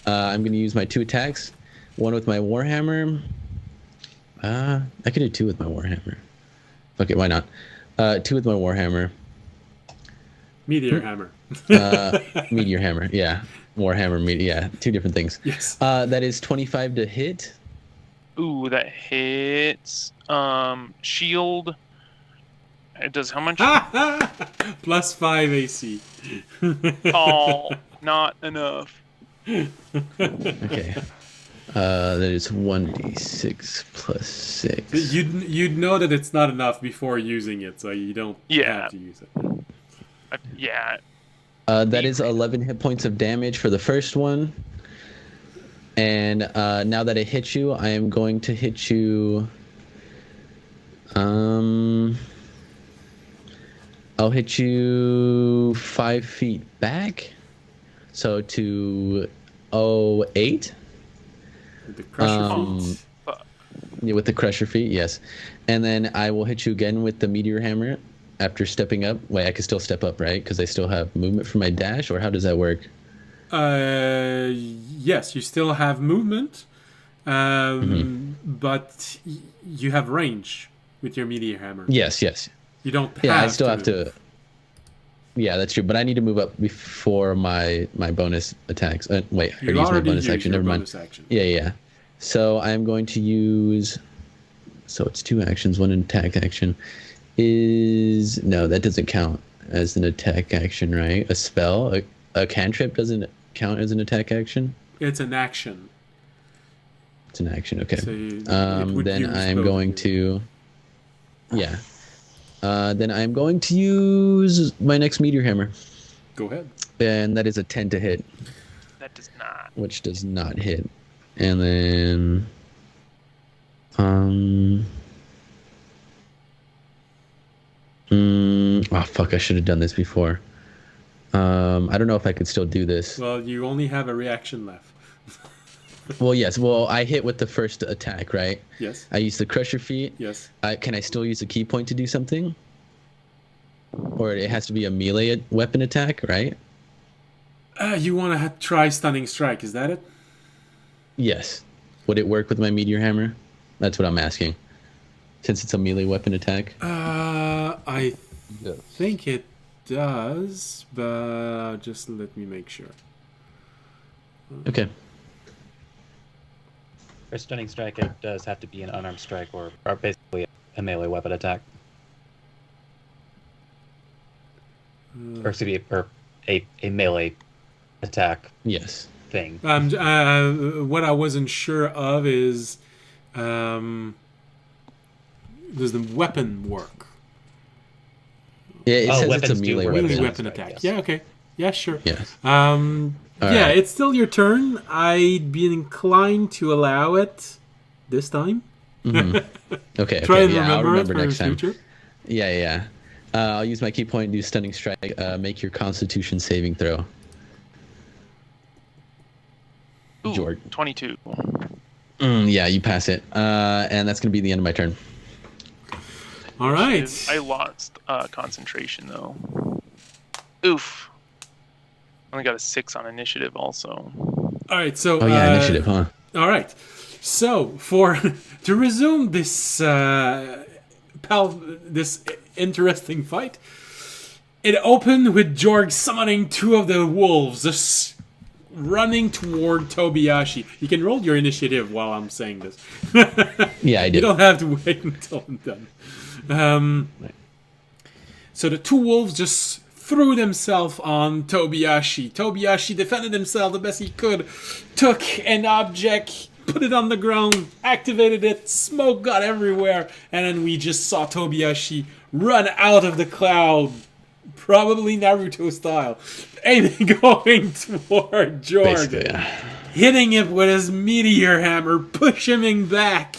I'm gonna use my 2 attacks. One with my warhammer. I could do 2 with my warhammer. Okay, why not? 2 with my warhammer. Meteor hammer. Meteor hammer, yeah. Warhammer, yeah. 2 different things. Yes. That is 25 to hit. Ooh, that hits. Shield. It does how much? Plus 5 AC. Oh, not enough. Okay. That is 1d6 plus 6. You'd know that it's not enough before using it, so you don't have to use it. Yeah. That is 11 hit points of damage for the first one. And now that it hits you, I am going to hit you. I'll hit you 5 feet back. So to 08. With the crusher feet. Yeah, with the crusher feet, yes. And then I will hit you again with the meteor hammer after stepping up. Wait, I can still step up, right? Because I still have movement for my dash, or how does that work? Yes, you still have movement, but you have range with your meteor hammer. Yes. You don't have Yeah, I still have move. to. Yeah, that's true. But I need to move up before my bonus attacks. Wait, I You already used my already bonus used action. your Never mind. bonus action. Yeah. So I'm going to use. So it's 2 actions. 1 attack action no, that doesn't count as an attack action, right? A spell, a cantrip doesn't count as an attack action. It's an action. It's an action. Okay. So it would Then use I'm both going of you. to. Yeah. Then I'm going to use my next meteor hammer, Go ahead. and that is a 10 to hit, That does not. which does not hit. And then, oh fuck! I should have done this before. I don't know if I could still do this. Well, you only have a reaction left. Well, yes. Well, I hit with the first attack, right? Yes. I used the crusher feet. Yes. Can I still use a key point to do something? Or it has to be a melee weapon attack, right? You want to try stunning strike? Is that it? Yes. Would it work with my meteor hammer? That's what I'm asking. Since it's a melee weapon attack. I Yes. think it does, but just let me make sure. Okay. For stunning strike, it does have to be an unarmed strike or basically a melee weapon attack. Or excuse me, or a melee attack Yes. thing. What I wasn't sure of is, does the weapon work? Yeah, it says it's a weapons do melee work. weapon. Melee Weapon weapon attack, attack. yes. Yeah, okay. Yeah, sure. Yes. Yeah, right. it's still your turn. I'd be inclined to allow it this time. Okay. Try and Yeah, I'll remember it remember for next the time. future. Yeah. I'll use my key point and do stunning strike. Make your Constitution saving throw. Ooh, Jorg. 22. Yeah, you pass it. And that's gonna be the end of my turn. All right. I lost concentration though. Oof. Only got a 6 on initiative also. All right. So. Oh yeah, initiative, huh? All right. So to resume this this interesting fight, It opened with Jorg summoning 2 of the wolves, just running toward Tobiyashi. You can roll your initiative while I'm saying this. Yeah, I You did. don't have to wait until I'm done. So the 2 wolves just threw themselves on Tobiyashi. Tobiyashi defended himself the best he could, took an object, put it on the ground, activated it, smoke got everywhere, and then we just saw Tobiyashi run out of the cloud, probably Naruto style, aiming going toward Jorg, Basically, yeah. hitting him with his meteor hammer, pushing him back.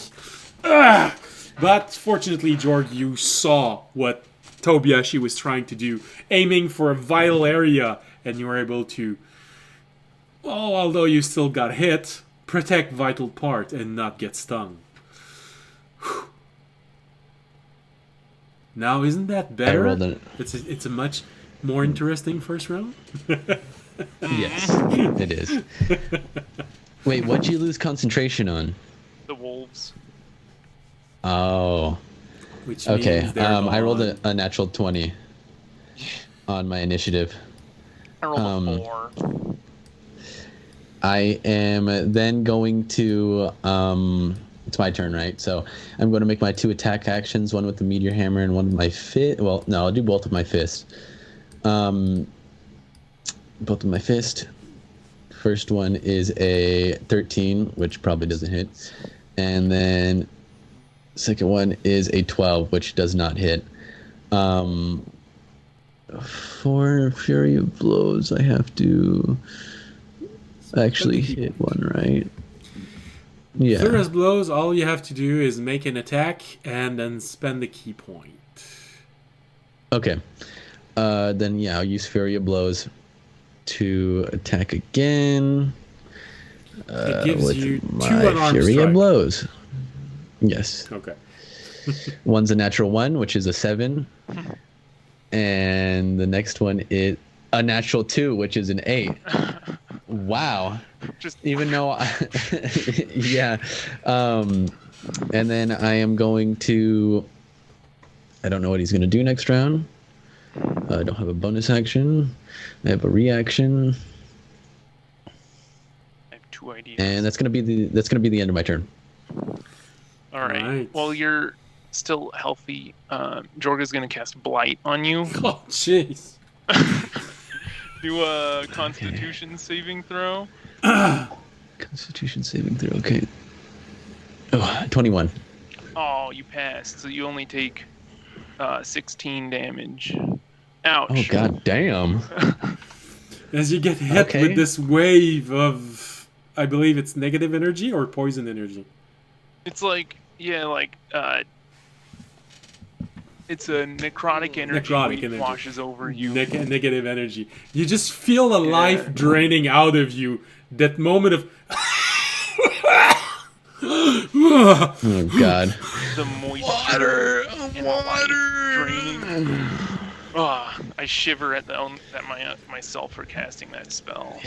Ugh! But fortunately, Jorg, you saw what Tobiyashi was trying to do, aiming for a vital area, and you were able to, well, although you still got hit, protect vital part and not get stung. Whew. Now, isn't that better? rolled it. It's a much more interesting first round. Yes, it is. Wait, what'd you lose concentration on? The wolves. Oh, Which okay. means they're I rolled gone. a natural 20 on my initiative. I rolled a 4. I am then going to it's my turn, right? So I'm going to make my 2 attack actions, one with the meteor hammer and one with my fist. Well, no, I'll do both with my fist. Both with my fist. First one is a 13, which probably doesn't hit. And then second one is a 12, which does not hit. For Fury of Blows, I have to actually hit one, right? Yeah. Flurries blows, all you have to do is make an attack and then spend the key point. Okay. Then yeah, I'll use Fury of Blows to attack again. It gives with you 2 my unarmed Fury strike. of Blows. Yes. Okay. One's a natural 1, which is a 7. And the next one is a natural 2, which is an 8. Wow. Just Even though yeah. And then I am going to, I don't know what he's going to do next round. I don't have a bonus action. I have a reaction, I have 2 ideas. and that's going to be the end of my turn. All right. Right. Well, you're still healthy. Jorga's gonna cast Blight on you. Oh, jeez. Do a Constitution saving throw. Constitution saving throw. Okay. Oh, 21. Oh, you passed. So you only take 16 damage. Ouch. Oh god damn. As you get hit Okay. with this wave of, I believe it's negative energy or poison energy. It's like, it's a necrotic energy Necrotic wave energy. washes over you. Negative energy. You just feel the Yeah. life draining out of you. That moment of. Oh god. The moisture and the life draining. Ah, I shiver at myself for casting that spell.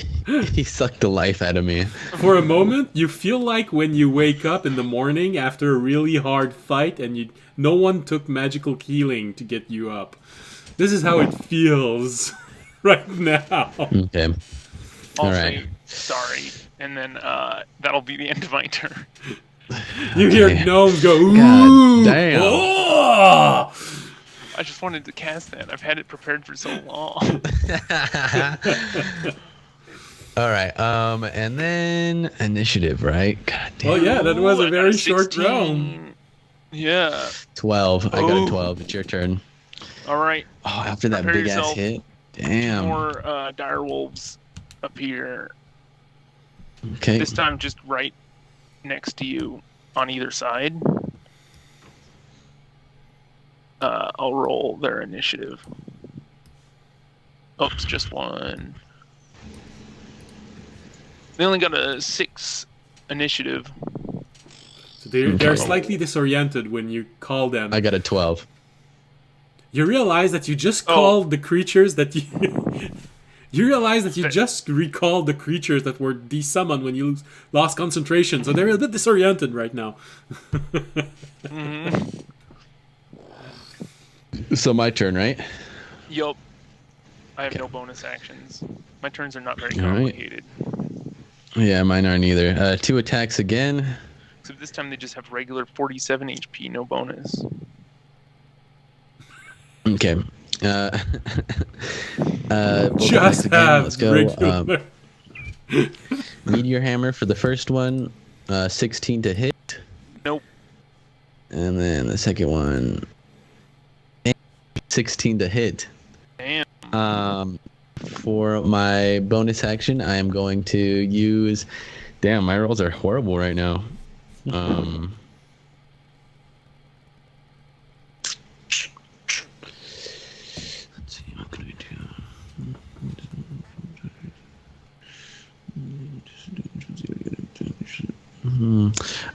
He sucked the life out of me. For a moment, you feel like when you wake up in the morning after a really hard fight and no one took magical healing to get you up. This is how it feels right now. Okay. I'll All say right. sorry, and then that'll be the end of my turn. You hear Okay. gnomes go, ooh! God damn. Oh! I just wanted to cast that. I've had it prepared for so long. All right. And then initiative, right? God damn. Oh yeah, that was Ooh, a I very got short 16. round. Yeah. 12. I got Ooh. a 12. It's your turn. All right. Oh, after that Prepare big ass yourself. hit. Damn. More dire wolves appear. Okay. This time, just right next to you on either side. I'll roll their initiative. Oops, just one. They only got a 6 initiative. So they're slightly disoriented when you call them. I got a 12. You realize that you just Oh. called the creatures that you. You realize that you just recalled the creatures that were desummoned when you lost concentration, so they're a bit disoriented right now. Mm-hmm. So my turn, right? Yup. I have Okay. no bonus actions. My turns are not very All right. complicated. Yeah, mine aren't either. 2 attacks again. Except this time they just have regular 47 HP, no bonus. Okay. Bolt Just attacks again. have Let's go. regular. Meteor hammer for the first one. 16 to hit. Nope. And then the second one. 16 to hit. Damn. For my bonus action, I am going to use. Damn, my rolls are horrible right now. Let's see, what can I do?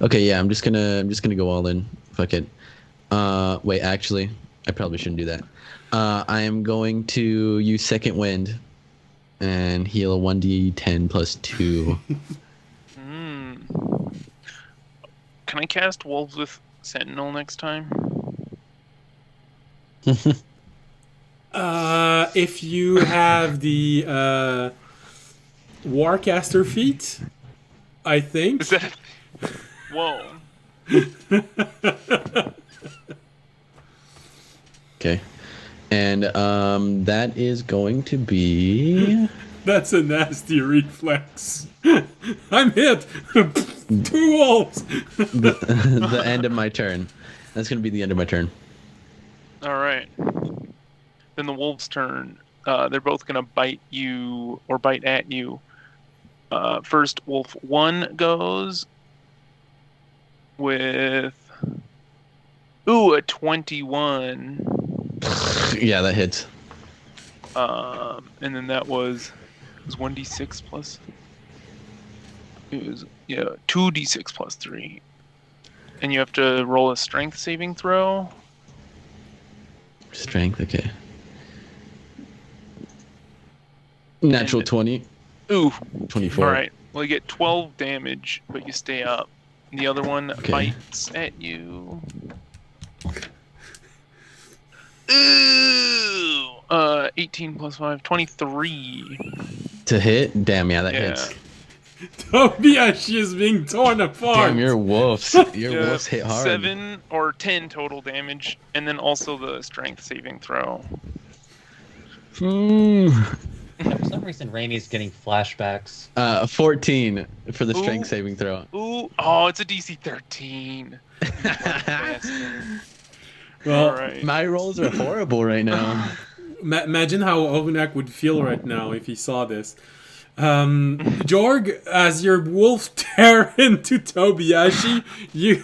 Okay, yeah, I'm just gonna go all in. Fuck it. Wait, actually, I probably shouldn't do that. I am going to use second wind and heal 1d10 plus 2. Can I cast Wolves with Sentinel next time? If you have the Warcaster feat, I think. Is that... Whoa. Okay. And that is going to be That's a nasty reflex. I'm hit. 2 wolves. the end of my turn. That's going to be the end of my turn. All right. Then the wolves' turn. They're both going to bite you or bite at you. First, Wolf 1 goes with... Ooh, a 21. Yeah, that hits. And then that was 1d6 plus... It was, 2d6 plus 3. And you have to roll a strength saving throw. Strength, okay. Natural And- 20. Ooh. 24. All right. Well, you get 12 damage, but you stay up. And the other one Okay. bites at you. Ooh. 18 plus 5, 23. To hit? Damn, yeah, that Yeah. hits. Tobiashi is being torn apart. Damn, your wolves. Your wolves hit hard. 7 or 10 total damage, and then also the strength saving throw. Yeah, for some reason, Raimi's getting flashbacks. 14 for the Ooh. strength saving throw. Ooh. Oh, it's a DC 13. Bastard. Well, All right. My rolls are horrible right now. Imagine how Ovenak would feel right now if he saw this. Jorg, as your wolves tear into Tobiashi, you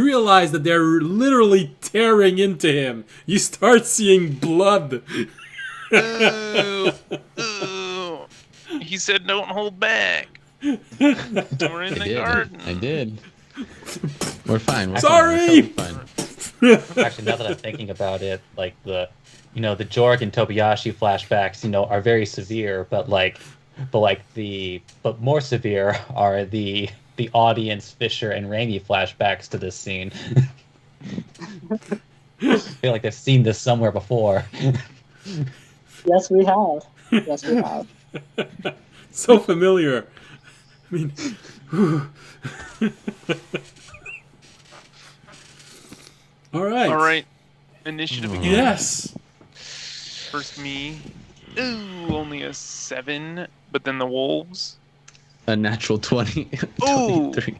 realize that they're literally tearing into him. You start seeing blood. Ooh. Ooh. He said, "Don't hold back." We're in the garden. I did. We're fine. We're Sorry! Fine. We're totally fine. Actually, now that I'm thinking about it, like the Jorg and Tobiashi flashbacks, are very severe, but more severe are the audience, Fisher, and Raimi flashbacks to this scene. I feel like I've seen this somewhere before. Yes, we have. Yes, we have. So familiar. I mean, all right. All right. Initiative again. Yes. First me. Ooh, only a 7. But then the wolves. A natural 20. Ooh. 23.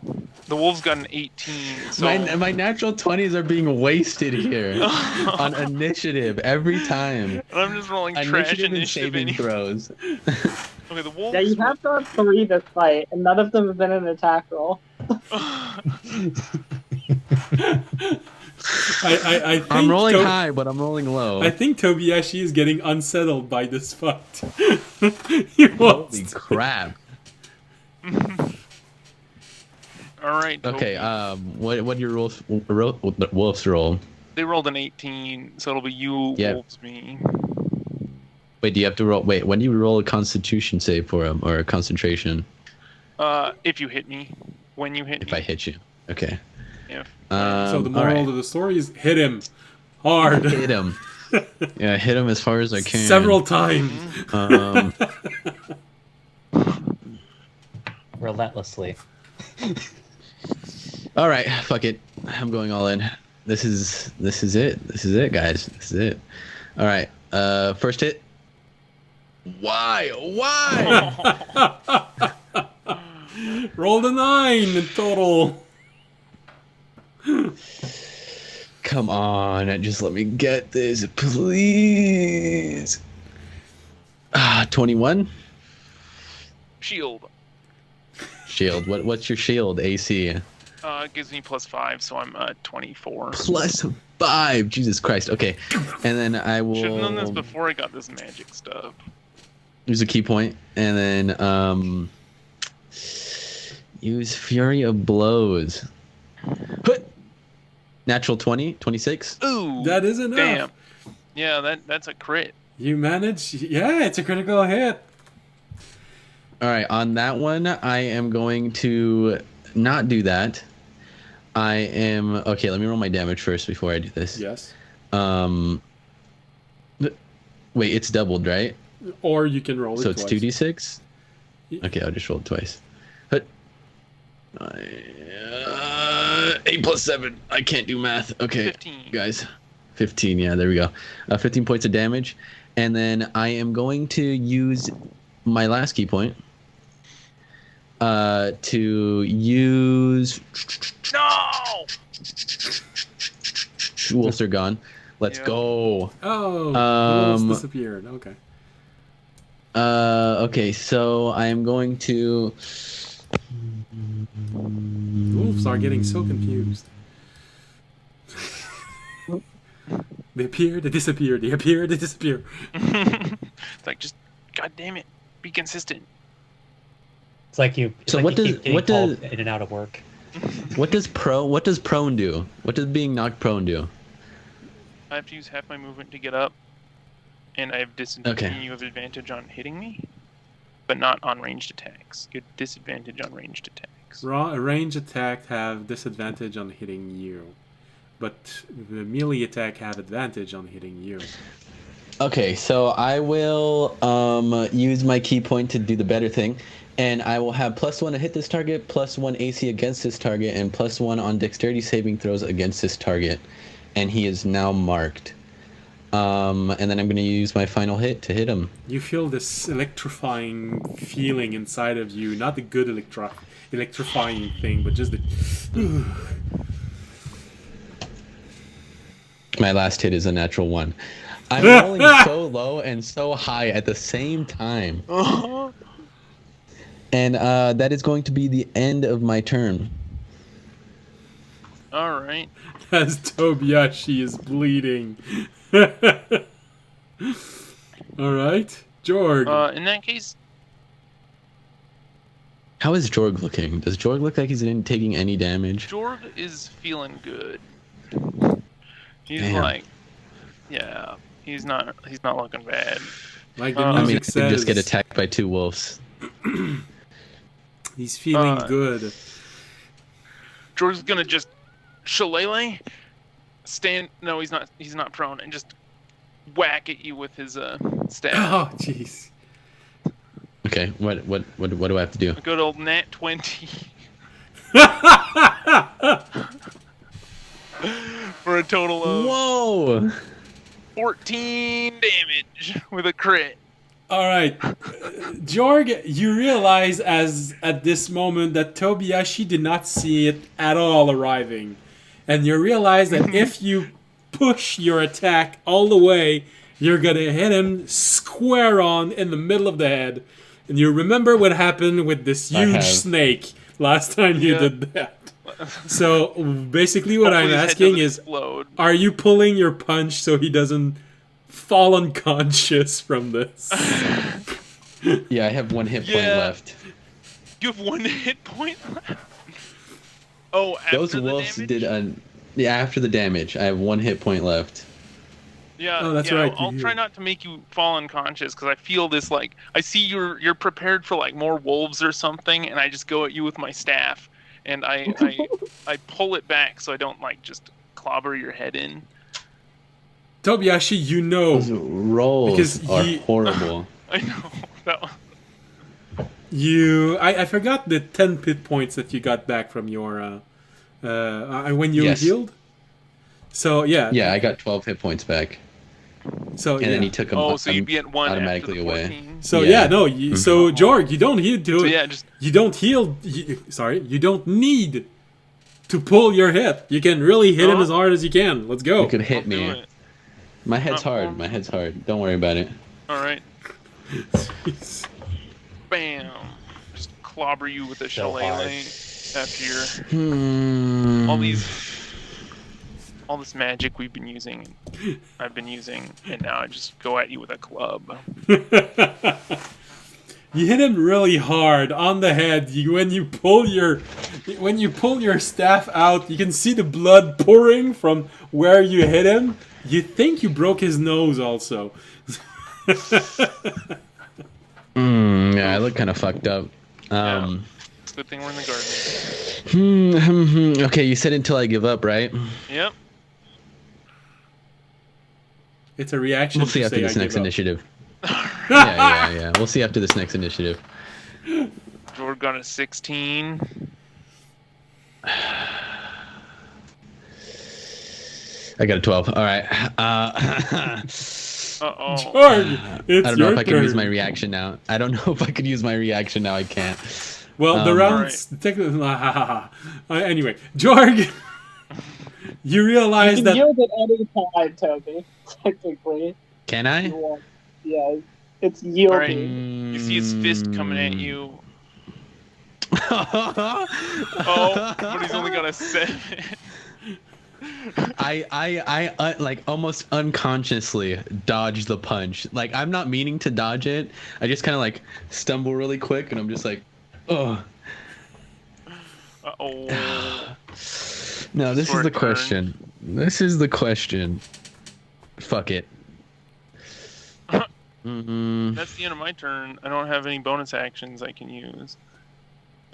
The wolves got an 18. So My natural 20s are being wasted here on initiative every time. And I'm just rolling trash Initiative and initiative. saving Anyway. throws. Okay, the wolves. Yeah, you have done 3 this fight, and none of them have been an attack roll. I think I'm rolling high, but I'm rolling low. I think Tobiashi is getting unsettled by this fight. He wants Holy to- crap. All right. Okay, Toby. what your wolves roll? They rolled an 18, so it'll be you, Yeah. wolves, me. Wait, do you have to roll? Wait, when do you roll a Constitution save for him or a concentration? If you hit me, when you hit If me. I hit you, okay. Yeah. So the all moral right. of the story is hit him hard. Hit him. Yeah, hit him as far as I can. Several times. Um, Relentlessly. all right, fuck it. I'm going all in. This is it. This is it, guys. This is it. All right. First hit. Why? Rolled a 9 in total. Come on, just let me get this, please. 21. Shield. Shield. What's your shield AC? It gives me +5, so I'm 24. +5. Jesus Christ. Okay, and then I will Should have known this before I got this magic stuff. use a key point, and then use Fury of Blows. Hut! Natural 20, 26. Ooh, That is enough. damn. Yeah, that's a crit. You managed. Yeah, it's a critical hit. All right, on that one, I am going to not do that. I am okay. Let me roll my damage first before I do this. Yes. Wait, it's doubled, right? Or you can roll it So it's twice. 2d6. Okay, I'll just roll it twice. Hut. 8 + 7. I can't do math. Okay, 15. guys. 15. Yeah, there we go. 15 points of damage, and then I am going to use my last key point. To use. No! Wolves are gone. Let's Yeah. go. Oh, Um, wolves disappeared. Okay. Okay, so I am going to. Wolves are getting so confused. They appear, they disappear, they appear, they disappear. It's like, just, god damn it, be consistent. It's like you. It's So like what you does- keep getting what called does- in and out of work? What does prone do? What does being knocked prone do? I have to use half my movement to get up, and I have disadvantage. You have advantage on hitting me, but not on ranged attacks. You have disadvantage on ranged attacks. Range attack have disadvantage on hitting you, but the melee attack have advantage on hitting you. Okay, so I will use my key point to do the better thing, and I will have +1 to hit this target, +1 AC against this target, and +1 on dexterity saving throws against this target, and he is now marked. And then I'm going to use my final hit to hit him. You feel this electrifying feeling inside of you, not the good electrifying thing, but just the... My last hit is a natural 1. I'm rolling so low and so high at the same time. And that is going to be the end of my turn. Alright. As Tobiyashi is bleeding. Alright, Jorg. In that case, How is Jorg looking? Does Jorg look like he's taking any damage? Jorg is feeling good. He's Damn. like, yeah, he's not looking bad. Like the I mean, music I says, could just get attacked by 2 wolves. he's feeling good. Jorg's gonna just shillelagh, stand. No, he's not prone, and just whack at you with his staff. Oh, jeez. Okay, what do I have to do? A good old nat 20 for a total of Whoa! 14 damage with a crit. All right, Jorg, you realize at this moment that Tobiyashi did not see it at all arriving, and you realize that if you push your attack all the way, you're gonna hit him square on in the middle of the head. And you remember what happened with this I huge have. snake last time you Yeah. did that. So basically, what I'm Hopefully his head asking doesn't is, explode. are you pulling your punch so he doesn't fall unconscious from this? Yeah, I have 1 hit point Yeah. left. You have 1 hit point left. Oh, after Those the wolves damage? yeah, after the damage, I have 1 hit point left. Yeah, Oh, that's yeah, right, I'll you try do. not to make you fall unconscious because I feel this like I see you're prepared for like more wolves or something, and I just go at you with my staff, and I pull it back so I don't like just clobber your head in. Tobiyashi, you know. Those rolls Because are he- horrible. I know that one. I forgot the 10 pit points that you got back from your when you Yes. healed. So yeah, Yeah, I got 12 hit points back, So and yeah, then he took them Oh, so you'd be at 1 automatically after the away. 14. so yeah. yeah, no. So Jorg, you don't heal. So yeah, just You don't heal. You don't need to pull your hip. You can really hit him No. as hard as you can. Let's go. You could I'll hit do me. it. My head's Oh. hard. My head's hard. Don't worry about it. All right. Bam. Just clobber you with a So shillelagh after your Hmm. all this magic we've been using, I've been using, and now I just go at you with a club. You hit him really hard on the head. When you pull your staff out, you can see the blood pouring from where you hit him. You think you broke his nose, also. Yeah, I look kind of fucked up. It's a good thing we're in the garden. Okay, you said until I give up, right? Yep. It's a reaction. We'll see to after say, this "I next give up." initiative. Yeah. We'll see after this next initiative. We're gonna 16. I got a 12. All right. Uh-oh. Jorg, it's I don't know your if I can turn. use my reaction now. I don't know if I could use my reaction now. I can't. Well, the rounds. Anyway, Jorg, you realize You can that yield at any time, Toby. Technically, Can I? you want. Yeah, it's yielding. All right. You see his fist coming at you. Oh, but he's only got a 7. I like almost unconsciously dodge the punch. Like I'm not meaning to dodge it. I just kind of like stumble really quick, and I'm just like, oh. Uh-oh. No, this is Sword the burn. question. This is the question. Fuck it. That's the end of my turn. I don't have any bonus actions I can use.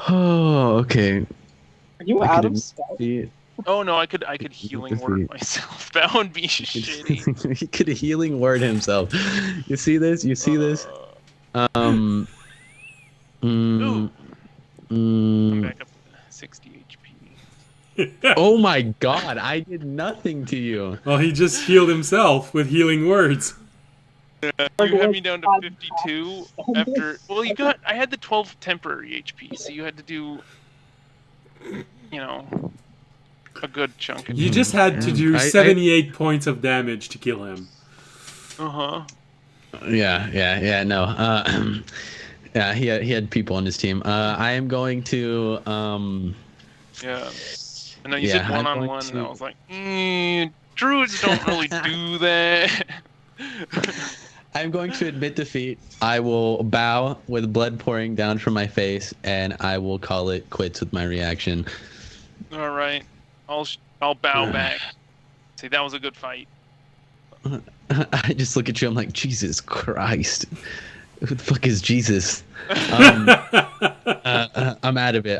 Oh, okay. Are you I out could of stuff? See Oh no, I could healing word defeat. myself. That would be shitty. he could healing word himself. You see this? You see this? Ooh, I'm mm, back up to 60 HP. oh my god! I did nothing to you. well, he just healed himself with healing words. You had me down to 52 after. Well, I had the 12 temporary HP, so you had to do, a good chunk of. You just had to do I- 78 points of damage to kill him. Uh-huh. Yeah. No. Yeah, he had people on his team. I am going to. Yeah. I know you Yeah, said I'm going one-on-one, and I to- was like, druids don't really do that. I'm going to admit defeat. I will bow with blood pouring down from my face, and I will call it quits with my reaction. All right, I'll bow back. Say that was a good fight. I just look at you. I'm like, Jesus Christ. Who the fuck is Jesus? I'm out of it.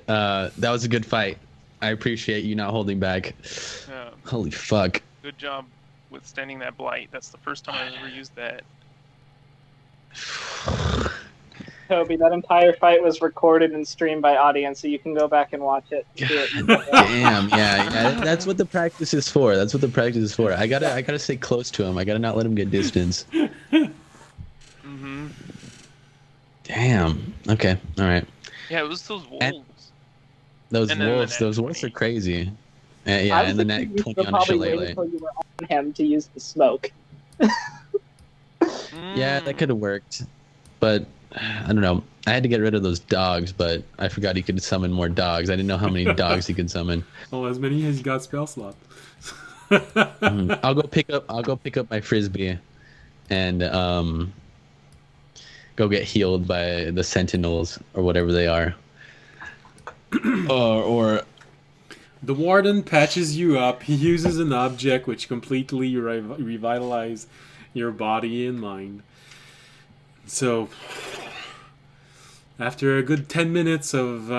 That was a good fight. I appreciate you not holding back. Yeah, Holy fuck. good job withstanding that blight. That's the first time I've ever used that. Toby, that entire fight was recorded and streamed by audience, so you can go back and watch it. Damn, yeah. That's what the practice is for. I gotta stay close to him. I gotta not let him get distance. Mm-hmm. Damn. Okay. All right. Yeah, it was those wolves. And- Those And then the wolves. net Those wolves 20. are crazy. I Yeah, was and the thinking net you 20 should on a probably wait shillelagh. until you were on him to use the smoke. Yeah, that could have worked, but I don't know. I had to get rid of those dogs, but I forgot he could summon more dogs. I didn't know how many dogs he could summon. Well, as many as you got spell slot. I'll go pick up my frisbee, and go get healed by the sentinels or whatever they are. Or The warden patches you up. He uses an object which completely revitalizes your body and mind. So, after a good 10 minutes of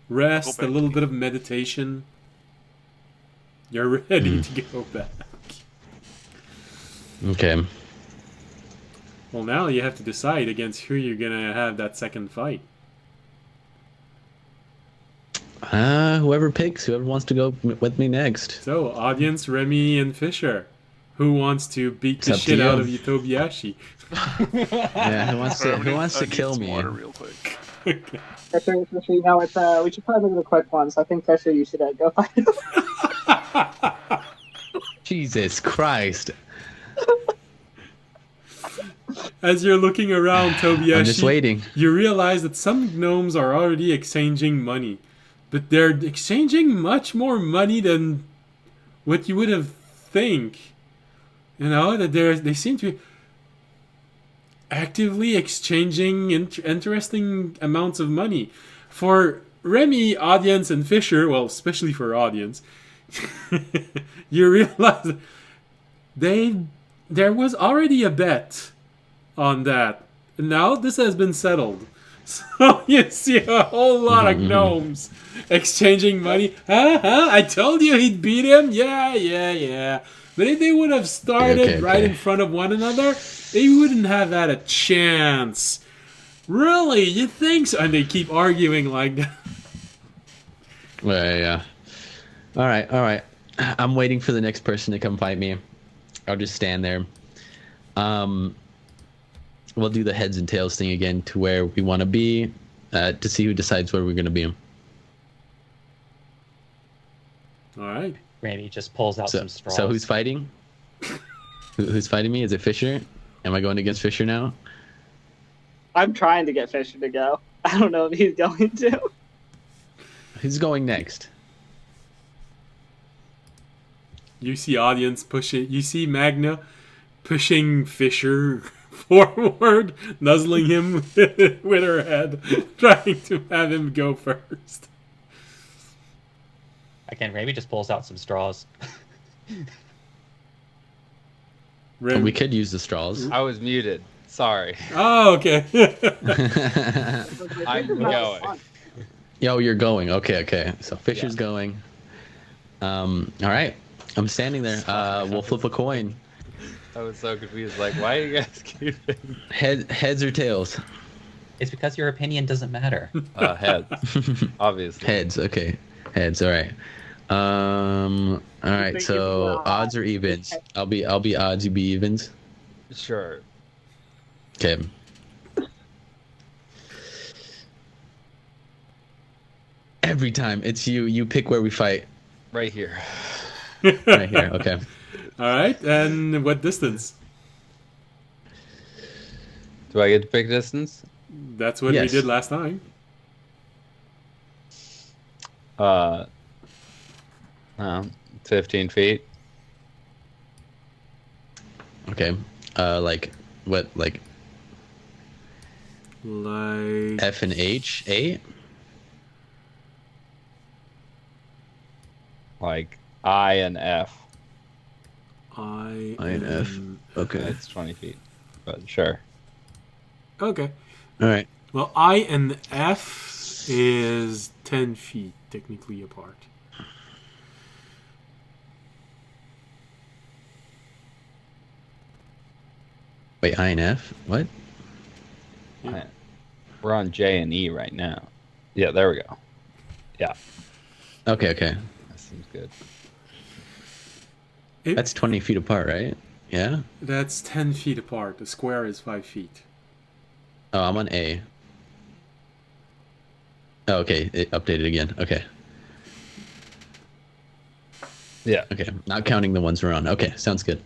rest, a little bit of meditation, you're ready to go back. Okay. Well, now you have to decide against who you're gonna have that second fight. Whoever wants to go with me next. So, audience, Remy and Fisher. Who wants to beat It's the up to shit out you. of Utobiashi? Yeah, who wants Alright, to I need kill some me? water real quick. Fisher, you know, we should probably make it a quick one, so I think, Fisher, you should go fight him. Jesus Christ. As you're looking around, Tobiashi, I'm just waiting. you realize that some gnomes are already exchanging money. But they're exchanging much more money than what you would have think. You know, that they seem to be actively exchanging interesting amounts of money. For Remy, audience, and Fisher, well, especially for audience, you realize there was already a bet on that. And now this has been settled. So you see a whole lot of gnomes exchanging money. I told you he'd beat him. Yeah. But if they would have started right in front of one another, they wouldn't have had a chance. Really? You think so? And they keep arguing like that. Yeah. All right. I'm waiting for the next person to come fight me. I'll just stand there. We'll do the heads and tails thing again to where we want to be, to see who decides where we're going to be. All right. Remy just pulls out some straws. So who's fighting? Who's fighting me? Is it Fisher? Am I going against Fisher now? I'm trying to get Fisher to go. I don't know if he's going to. Who's going next? You see audience pushing. You see Magna pushing Fisher forward, nuzzling him with her head, trying to have him go first. Again, Remy just pulls out some straws. We could use the straws. I was muted. Sorry. Oh, okay. I'm going. Yo, you're going. Okay. So Fisher's going. All right. I'm standing there. We'll flip a coin. I was so confused. Like, why are you guys keeping Heads or tails? It's because your opinion doesn't matter. heads? Obviously. Heads. Okay. Heads. All right. All right. think So it's odds or evens? I'll be odds. You be evens. Sure. Okay. Every time it's you. You pick where we fight. Right here. Right here. Okay. All right. And what distance? Do I get to pick distance? That's what we Yes. did last time. 15 feet. Okay. Like what? Like Like F and H? A? Like I and F. I I and F. am- Okay. It's 20 feet. But sure. Okay. All right. Well, I and F is 10 feet technically apart. Wait, I and F? What? Yeah. We're on J and E right now. Yeah, there we go. Yeah, Okay. that seems good. That's 20 feet apart, right? Yeah? That's 10 feet apart. The square is 5 feet. Oh, I'm on A. Oh, okay. It updated again. Okay. Yeah. Okay. Not counting the ones we're on. Okay. Sounds good.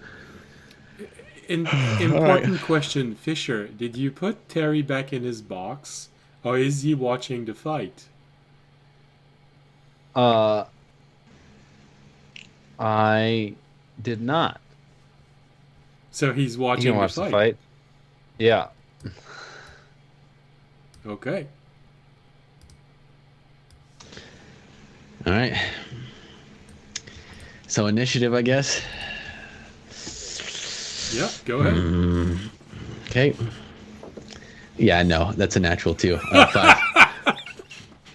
Important question, Fisher. Did you put Terry back in his box, or is he watching the fight? I did not. So he's You watching can the watch fight. the fight. Yeah. Okay. All right. So initiative, I guess. Yeah, go ahead. Okay. Yeah, no, that's a natural too. 5.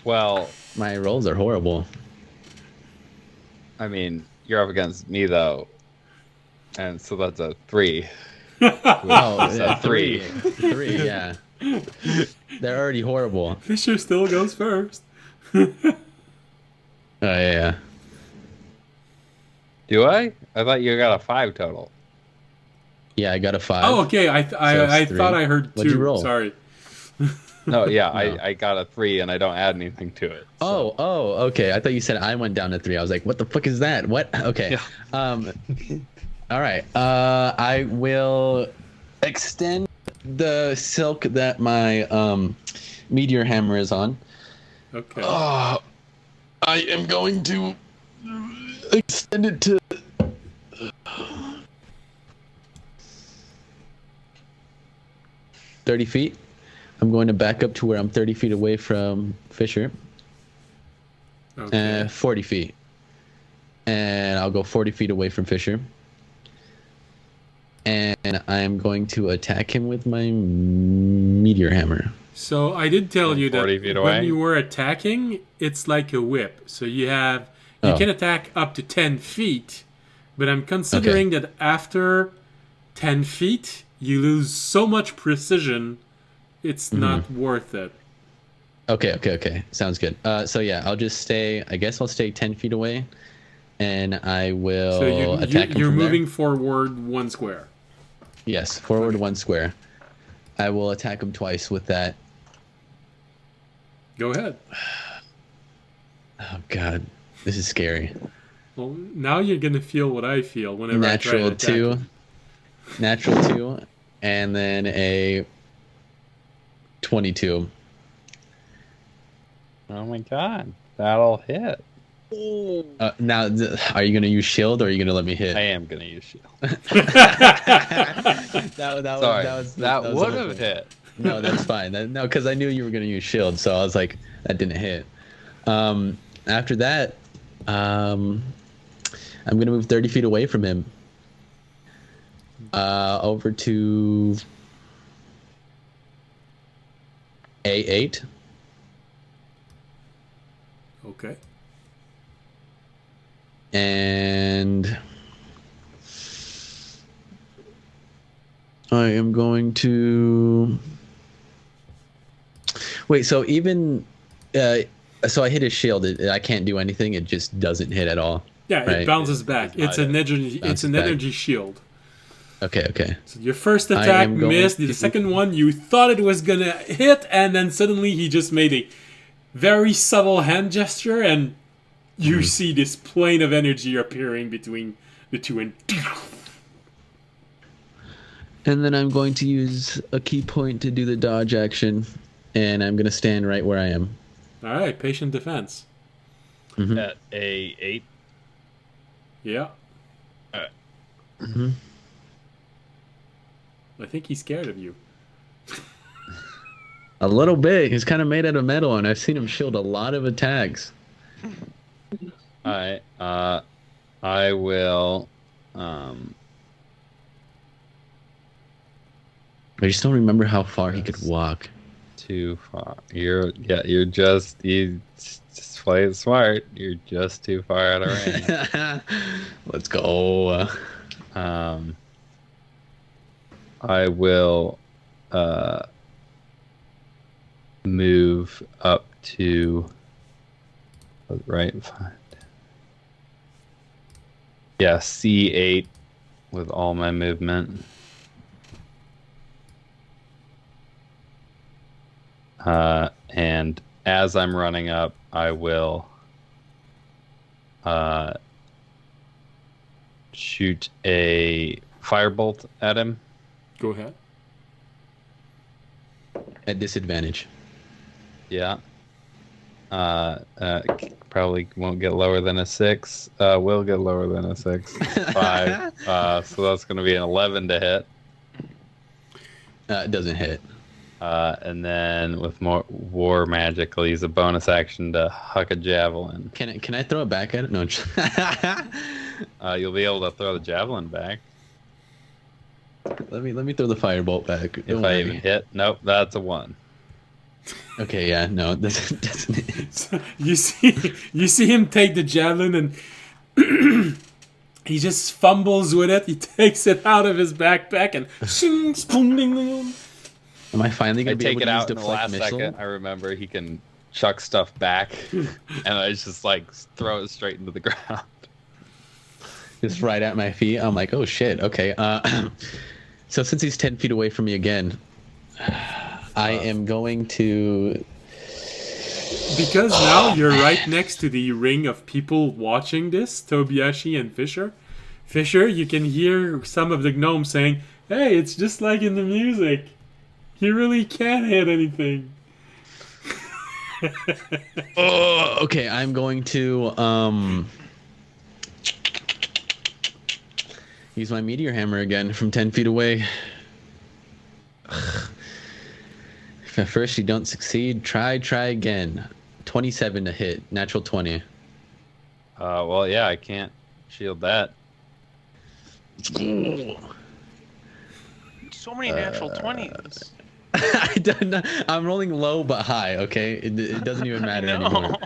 Well, My rolls are horrible. I mean, you're up against me though. And so that's a 3. Oh, So yeah, 3. 3, yeah. They're already horrible. Fisher still goes first. Oh, yeah. Do I? I thought you got a 5 total. Yeah, I got a 5. Oh, okay. I it's thought 3. I heard 2. What'd you roll? Sorry. No, yeah, No. I got a 3 and I don't add anything to it. So. Oh, okay. I thought you said I went down to 3. I was like, what the fuck is that? What? Okay. Yeah. All right. I will extend the silk that my meteor hammer is on. Okay. I am going to extend it to 30 feet. I'm going to back up to where I'm 30 feet away from Fisher. Okay. 40 feet. And I'll go 40 feet away from Fisher. And I am going to attack him with my meteor hammer. So I did tell you that 40 feet when away? you were attacking, it's like a whip. So you can attack up to 10 feet, but I'm considering that after 10 feet, you lose so much precision, it's not worth it. Okay. Sounds good. So yeah, I'll just stay. I guess I'll stay 10 feet away, and I will So attack him you're from moving there. forward 1 square. Yes, forward 1 square. I will attack him twice with that. Go ahead. Oh god, this is scary. Well, now you're gonna feel what I feel whenever I try to Natural attack 2, you. natural 2, and then a 22. Oh my god, that'll hit. Now, are you gonna use shield or are you gonna let me hit? I am gonna use shield. That would have hit. No, that's fine. No, because I knew you were gonna use shield, so I was like, that didn't hit. After that, I'm gonna move 30 feet away from him. Over to A8. Okay. And I am going to wait. So even so, I hit his shield. I can't do anything. It just doesn't hit at all. Yeah, Right. it bounces back. It's an energy. It's Bounces an back. energy shield. Okay. So your first I attack am going missed. to- The second one, you thought it was gonna hit, and then suddenly he just made a very subtle hand gesture, and you see this plane of energy appearing between the two, and And then I'm going to use a key point to do the dodge action, and I'm going to stand right where I am. all right, patient defense. At a 8. Yeah. Mhm. I think he's scared of you. A little bit. He's kind of made out of metal, and I've seen him shield a lot of attacks. Alright, I will, I just don't remember how far he could walk. too far. You just play it smart. You're just too far out of range. Let's go. I will, move up to, right, yeah, C8 with all my movement. And as I'm running up, I will shoot a firebolt at him. Go ahead. At disadvantage. Yeah. Probably won't get lower than a 6. Will get lower than a 6. 5. So that's going to be an 11 to hit. It doesn't hit. And then with more war magic, I'll use a bonus action to huck a javelin. Can I throw it back at it? No. You'll be able to throw the javelin back. Let me throw the firebolt back. If I even hit. Nope, that's a 1. Okay, yeah, no, it doesn't hit. So you see him take the javelin, and He just fumbles with it. He takes it out of his backpack and Am I finally I gonna be take able it to use out in the deflect last missile? second. I remember he can chuck stuff back, and I just like throw it straight into the ground. Just right at my feet. I'm like, oh shit. Okay. So since he's 10 feet away from me again, I am going to. Because now you're right next to the ring of people watching this, Tobiashi and Fisher. Fisher, you can hear some of the gnomes saying, "Hey, it's just like in the music. He really can't hit anything." Oh, okay. I'm going to use my meteor hammer again from 10 feet away. If at first you don't succeed, try again. 27 to hit, natural 20. Well, yeah, I can't shield that. So many natural 20s. I don't know. I'm rolling low but high. Okay, it doesn't even matter anymore.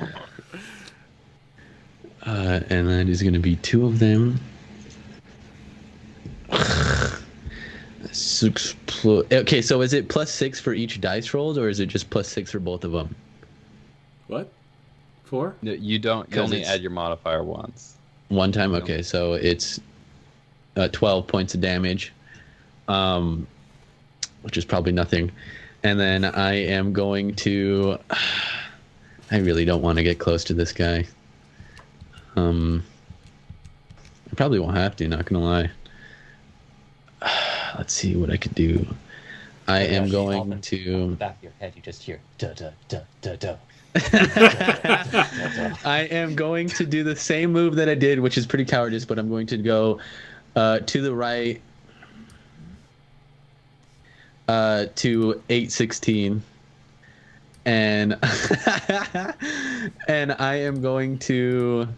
And that is going to be 2 of them. 6 plus. Okay, so is it +6 for each dice rolled, or is it just +6 for both of them? What? 4? No, you don't. You 'Cause only it's- add your modifier once. One time. Okay, so it's 12 points of damage, which is probably nothing. And then I am going to. I really don't want to get close to this guy. I probably won't have to. Not gonna lie. Let's see what I could do. I am Actually, going on the to. back of your head, you just hear da da da da da. I am going to do the same move that I did, which is pretty cowardice, but I'm going to go to the right to 816, and and I am going to.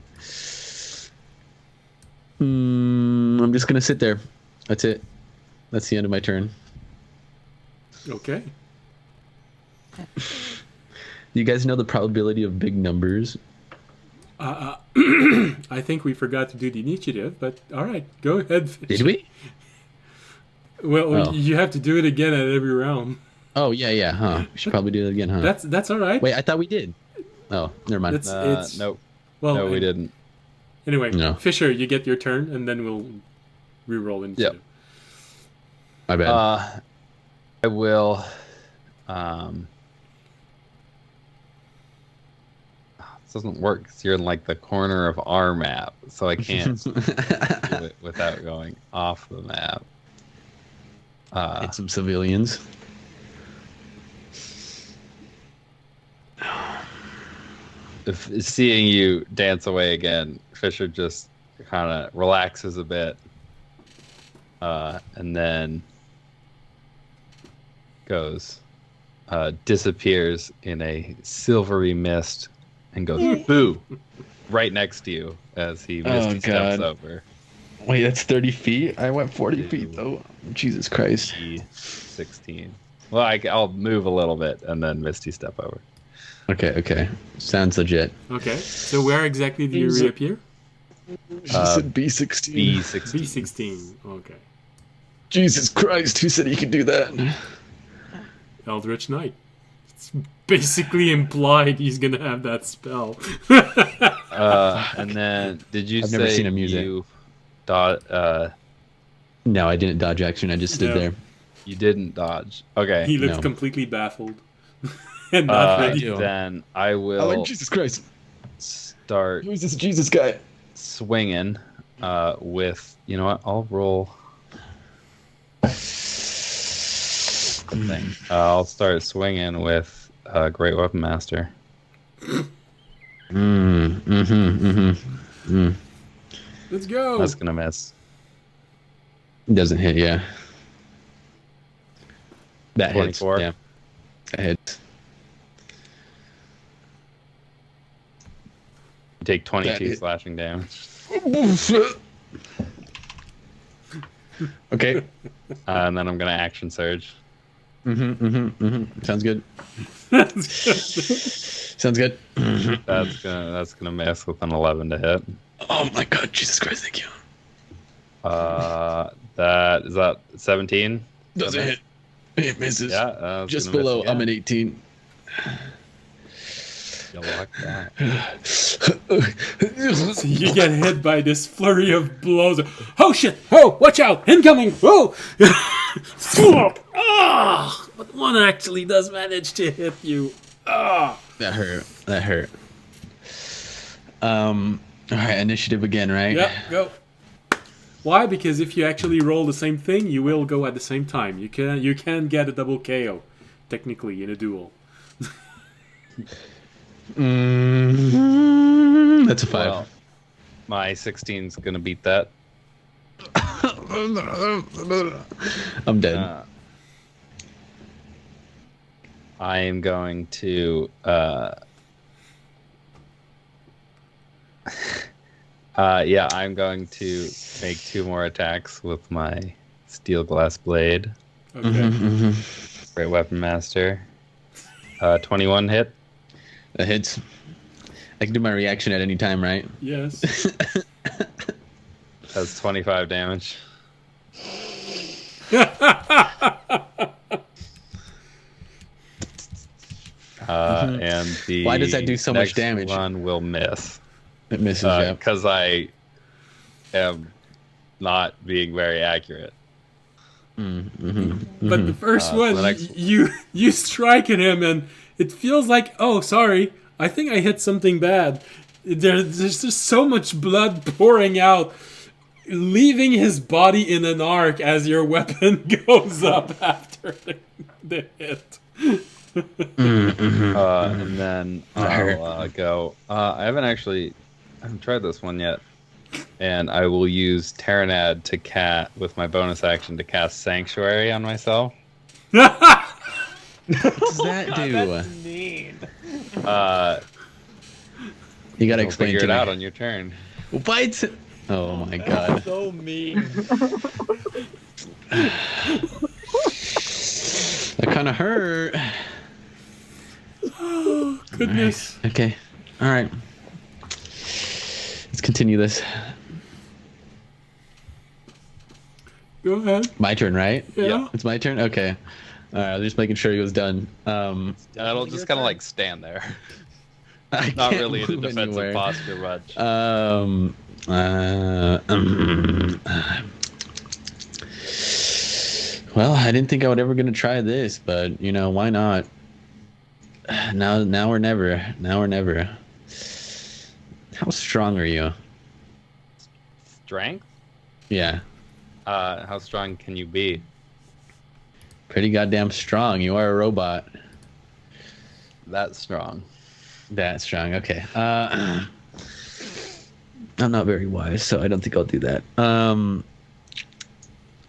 I'm just gonna sit there. That's it. That's the end of my turn. Okay. You guys know the probability of big numbers? I think we forgot to do the initiative, but all right, go ahead. Fisher. Did we? Well, Oh. you have to do it again at every round. Oh yeah, huh? We should probably do it again, huh? That's all right. Wait, I thought we did. Oh, never mind. It's Nope. well. No, we didn't. Anyway, No. Fisher, you get your turn, and then we'll re-roll initiative. My bad. I will. This doesn't work because you're in like the corner of our map, so I can't do it without going off the map. Hit some civilians. If seeing you dance away again, Fisher just kind of relaxes a bit, and then disappears in a silvery mist, and goes boo right next to you as he misty steps God. over. Wait, that's 30 feet? I went 40 Ew. feet, though. Jesus Christ. 16. Well, I'll move a little bit and then misty step over. Okay. Sounds legit. Okay. So where exactly do you Is it- reappear? said B16. B16. B16. Okay. Jesus Christ, who said he could do that? Eldritch Knight. It's basically implied he's gonna have that spell. And then, did you I've say never seen him use it. you No, I didn't dodge action. I just stood No. there. you didn't dodge? Okay. He looks No. completely baffled and not ready. do. Then I will Jesus Christ. start Who's this Jesus guy? swinging with, you know what, I'll roll thing. I'll start swinging with Great Weapon Master. Let's go. That's gonna miss. Doesn't hit, yeah. That hits. 24. Yeah. That hits. You take 22 That hit. slashing damage. Okay. And then I'm gonna action surge. Sounds good. Sounds good. That's gonna miss with an 11 to hit. Oh my God, Jesus Christ, thank you. That is that 17. Doesn't hit. It misses. Yeah, it's Just gonna miss below. again. I'm an 18. You like that. So you get hit by this flurry of blows. Oh shit! Oh, watch out! Incoming! Oh! Ah! But one actually does manage to hit you. Ah! That hurt. That hurt. All right, initiative again, right? Yep, go. Why? Because if you actually roll the same thing, you will go at the same time. You can get a double KO, technically, in a duel. That's a 5. Well, my 16's gonna beat that. I'm dead. I am going to I'm going to make 2 more attacks with my steel glass blade. Okay. Great weapon master. 21 hit. That hits. I can do my reaction at any time, right? Yes. That's 25 damage. And the Why does that do so much next damage? one will miss. It misses, yeah. Because I am not being very accurate. But the first one, the next- you strike at him, and it feels like, oh, sorry, I think I hit something bad. There's just so much blood pouring out, leaving his body in an arc as your weapon goes up after the hit. And then I'll go. I haven't tried this one yet. And I will use Terranad to with my bonus action to cast Sanctuary on myself. What does that do? That's mean. You gotta You'll explain figure to it me. out on your turn. What? Oh my god. So mean. That kind of hurt. Goodness. Okay. All right. Let's continue this. Go ahead. My turn, right? Yeah. It's my turn? Okay. All right, I was just making sure he was done. It'll just kind of like stand there. I Not can't really in a move defensive anywhere. posture much. Well, I didn't think I would ever gonna try this, but you know, why not? Now or never. Now or never. How strong are you? Strength? Yeah, How strong can you be? pretty goddamn strong. You are a robot. That strong. That strong. Okay. I'm not very wise, so I don't think I'll do that.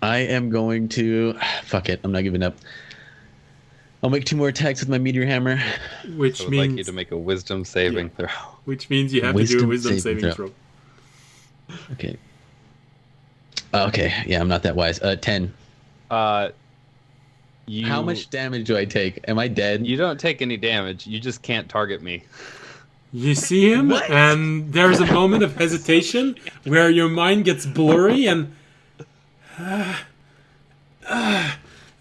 I am going to fuck it. I'm not giving up. I'll make 2 more attacks with my meteor hammer. Which I would like you means to make a wisdom saving throw. you have to do a Wisdom wisdom saving saving throw. throw. Okay. Okay. Yeah, I'm not that wise. 10. How much damage do I take? Am I dead? You don't take any damage. You just can't target me. You see him, and there's a moment of hesitation where your mind gets blurry, and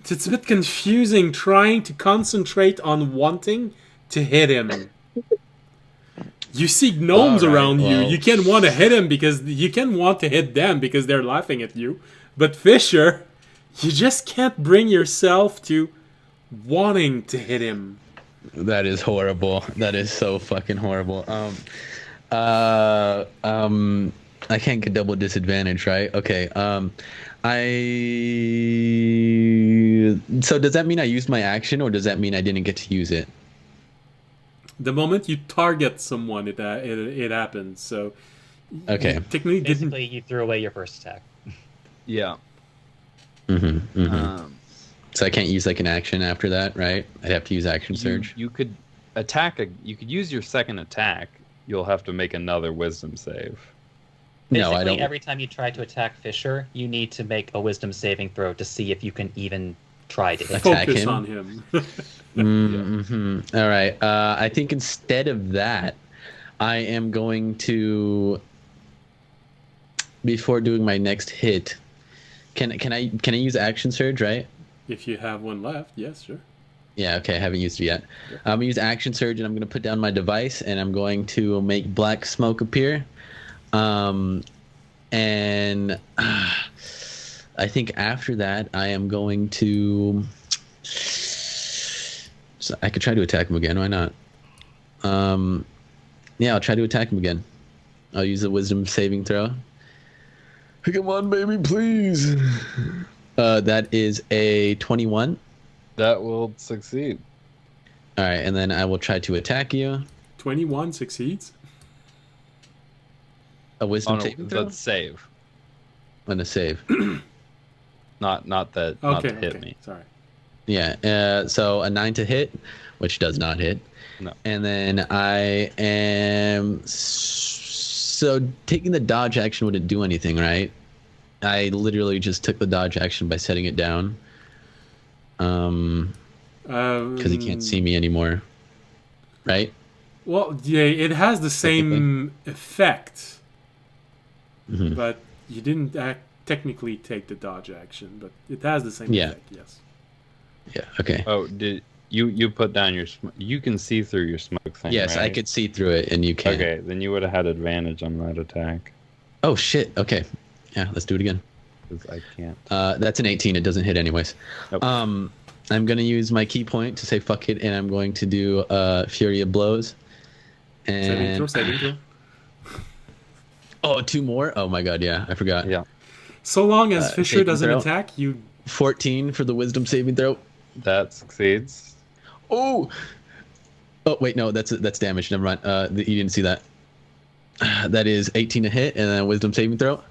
it's a bit confusing trying to concentrate on wanting to hit him. You see gnomes All right, around you. well. You can want to hit him because you can want to hit them because they're laughing at you. But Fisher, you just can't bring yourself to wanting to hit him. That is horrible. That is so fucking horrible. I can't get double disadvantage, right? Okay. So does that mean I used my action, or does that mean I didn't get to use it? The moment you target someone, it happens. So Okay. you technically didn't. Basically, you threw away your first attack. Yeah. So I can't use like an action after that, right? I'd have to use action surge. You could you could use your second attack. You'll have to make another wisdom save. Basically, No, I don't. every time you try to attack Fisher, you need to make a wisdom saving throw to see if you can even try to hit him. Attack Focus him. on him. All right. I think instead of that, I am going to. before doing my next hit, can I use action surge, right? If you have one left, yes, sure. Yeah, okay, I haven't used it yet. I'm gonna use action surge, and I'm gonna put down my device, and I'm going to make black smoke appear. And I think after that, I am going to. So I could try to attack him again. Why not? Yeah, I'll try to attack him again. I'll use a wisdom saving throw. Come on, baby, please. That is a 21. That will succeed. All right, and then I will try to attack you. 21 succeeds. A wisdom Oh, saving no, throw that's save. and a save. Not that. Okay, Not to hit okay. me. Sorry. Yeah. So a 9 to hit, which does not hit. No. And then I am. So taking the dodge action wouldn't do anything, right? I literally just took the dodge action by setting it down. Because he can't see me anymore, right? Well, yeah, it has the same effect, Mhm. but you didn't technically take the dodge action, but it has the same Yeah. effect, yes. Yeah. Okay. Oh, did you put down your? You can see through your smoke thing. Yes, I right? could see through it, and you can't. Okay, then you would have had advantage on that attack Oh shit. Okay. Yeah. Let's do it again. because I can't. That's an 18. It doesn't hit anyways. Nope. I'm gonna use my key point to say fuck it, and I'm going to do Fury of Blows. And Saving throw. oh, 2 more. Oh my god, yeah, I forgot. Yeah, So long as Fisher saving doesn't throw. attack, you 14 for the Wisdom saving throw. that succeeds. Oh. Oh wait, no, that's damage. Never mind. You didn't see that. That is 18 to hit, and then Wisdom saving throw.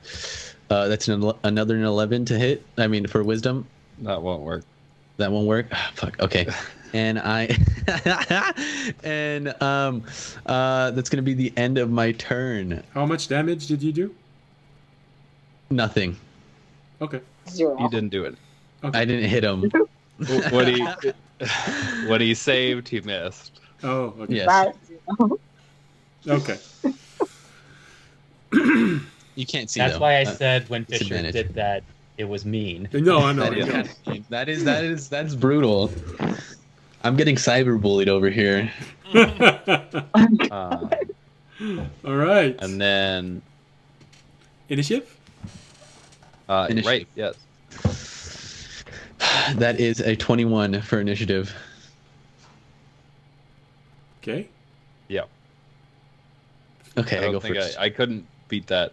That's another 11 to hit. I mean, for Wisdom. That won't work. That won't work. Ah, fuck. Okay. And I and that's gonna be the end of my turn. how much damage did you do? Nothing. Okay. 0. You didn't do it. I didn't hit him. What he saved, he missed. Oh, okay. Yes. That 0. Okay. You can't see. That's though. why I said when Fisher disadvantage. did that, it was mean. No, I know. That I know. that's brutal. I'm getting cyberbullied over here. All right. And then, Initiative? Initiative. right, yes. That is a 21 for initiative. Okay. Yeah. Okay, I don't go think first. I couldn't beat that.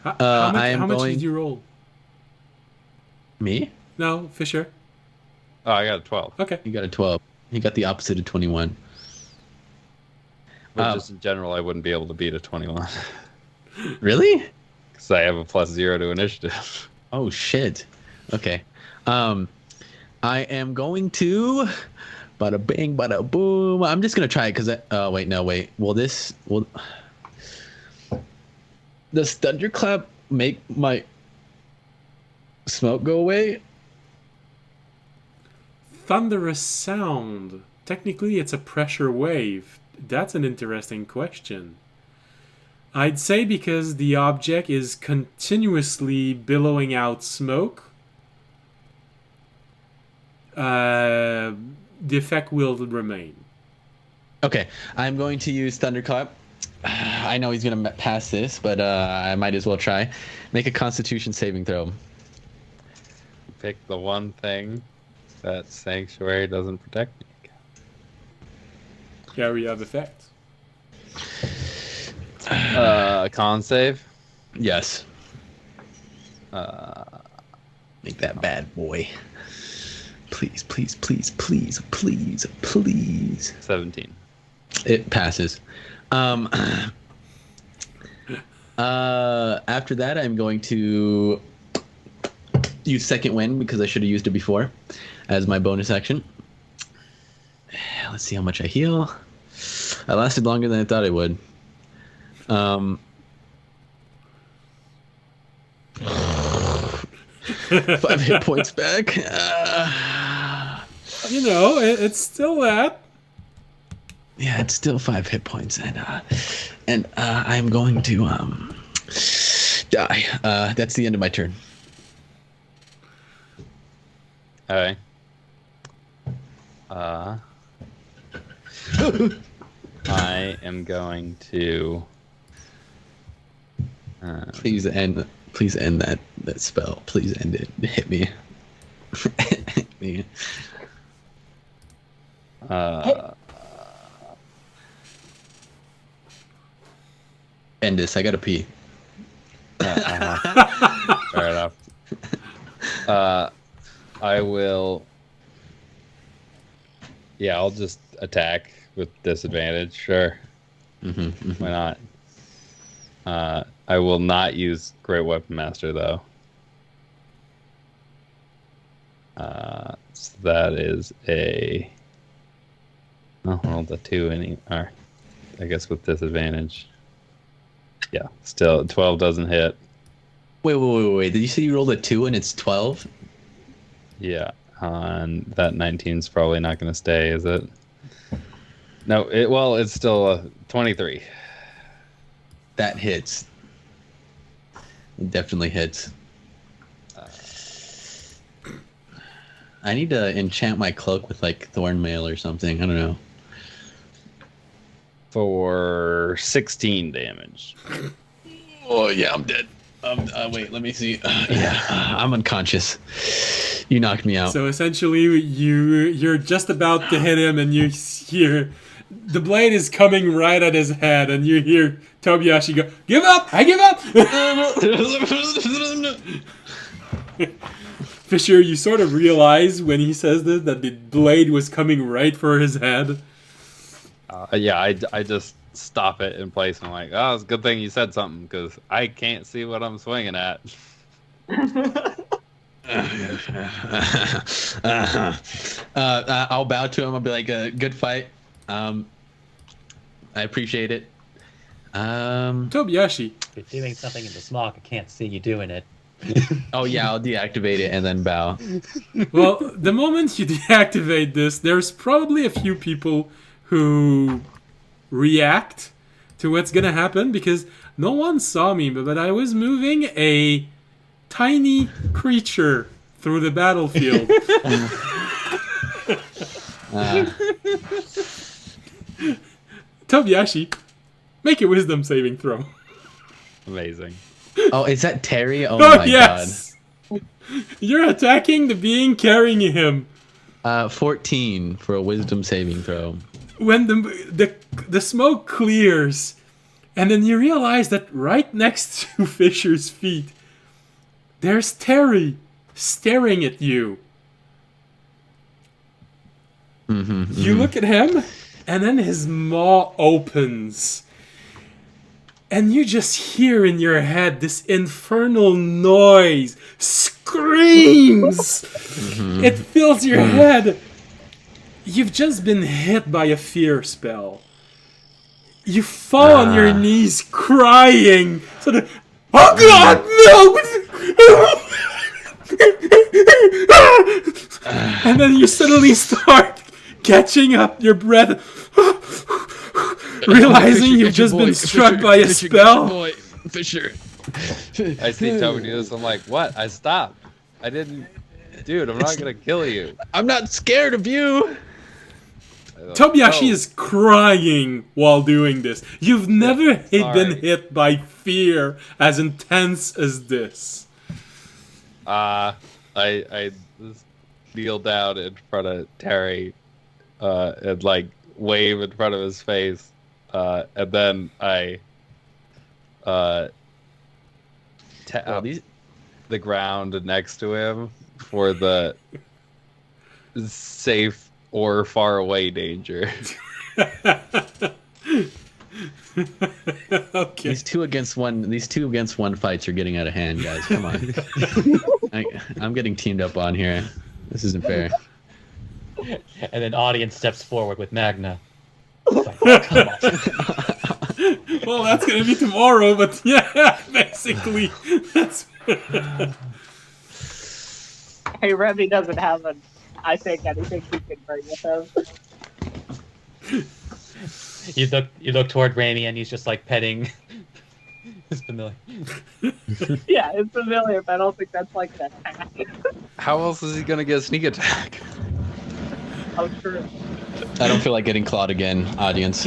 How much, I am how much going- did you roll? Me? No, Fisher. Oh, I got a 12. Okay. You got a 12. You got the opposite of 21. But just in general, I wouldn't be able to beat a 21. Really? Because I have a +0 to initiative. Oh shit. Okay. I am going to bada bang bada boom. I'm just gonna try it because wait. Does thunderclap make my smoke go away? Thunderous sound. Technically, it's a pressure wave. That's an interesting question. I'd say because the object is continuously billowing out smoke, the effect will remain. Okay, I'm going to use thunderclap. I know he's gonna pass this, but I might as well try. Make a Constitution saving throw. Pick the one thing that Sanctuary doesn't protect me. Area of effect. Con save. Yes. Make that bad boy. Please, please, please, please, please, please. 17. It passes. After that, I'm going to use second wind because I should have used it before as my bonus action. Let's see how much I heal. I lasted longer than I thought I would. 5 hit points back. You know, it's still that. Yeah, it's still 5 hit points, and I'm going to Die. That's the end of my turn. Okay. I am going to. Please end that spell. Please end it. Hit me. Hit me. End this. I gotta pee. Fair enough. I will. Yeah, I'll just attack with disadvantage. Sure. Why not? I will not use Great Weapon Master though. So that is a. Oh, well, the 2 or I guess with disadvantage. Yeah, still 12 doesn't hit. Wait. Did you say you rolled a 2 and it's 12? Yeah, that 19 is probably not going to stay, is it? No, it's still a 23. That hits. It definitely hits. I need to enchant my cloak with like thorn mail or something. I don't know. For 16 damage. Oh yeah, I'm dead. Wait, let me see. I'm unconscious. You knocked me out. So essentially, you're just about to hit him, and you hear the blade is coming right at his head, and you hear Tobiyashi go, "Give up! I give up!" Fisher, you sort of realize when he says this that the blade was coming right for his head. I just stop it in place. And I'm like, oh, it's a good thing you said something because I can't see what I'm swinging at. I'll bow to him. I'll be like, "Good fight. I appreciate it." Tobiyashi. If you're doing something in the smog, I can't see you doing it. Oh yeah, I'll deactivate it and then bow. Well, the moment you deactivate this, there's probably a few people who react to what's gonna happen because no one saw me, but I was moving a tiny creature through the battlefield. Tobiyashi, make a wisdom saving throw. Amazing. Oh, is that Terry? Oh Oh my yes! You're attacking the being carrying him. 14 for a wisdom saving throw. When the smoke clears, and then you realize that right next to Fisher's feet, there's Terry staring at you. You look at him, and then his maw opens. And you just hear in your head this infernal noise. Screams! It fills your head. You've just been hit by a fear spell. You fall on your knees crying. Sort of, oh God, no! And then you suddenly start catching up your breath. Realizing you've just been struck by a spell. Fisher. I see Toby do this. I'm like, what? I stopped. I didn't. Dude, I'm not going to kill you. I'm not scared of you. Tobiyashi is crying while doing this. You've never been hit by fear as intense as this. I just kneel down in front of Terry and like wave in front of his face. And then I tap the ground next to him for the safe or far away danger. Okay. These two against one fights are getting out of hand, guys. Come on. I'm getting teamed up on here. This isn't fair. And then audience steps forward with Magna. Like, oh, come on. Well, that's gonna be tomorrow, but yeah, basically, that's. Hey, Remy doesn't have anything he can bring with him. You look toward Raimi, and he's just like petting It's familiar. Yeah, it's familiar, but I don't think that's like that attack. How else is he gonna get a sneak attack? Oh, true. I don't feel like getting clawed again, audience.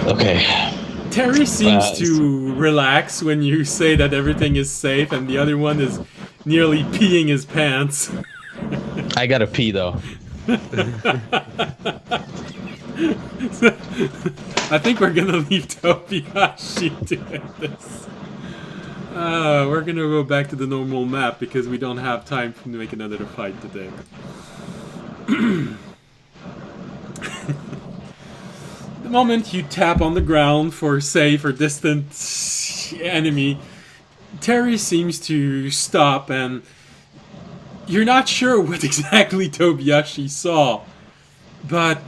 Okay. Terry seems to relax when you say that everything is safe, and the other one is nearly peeing his pants. I gotta pee though. I think we're gonna leave Tobiyashi doing this. We're gonna go back to the normal map because we don't have time to make another fight today. The moment you tap on the ground for safe or distant enemy, Terry seems to stop, and you're not sure what exactly Tobiyashi saw, but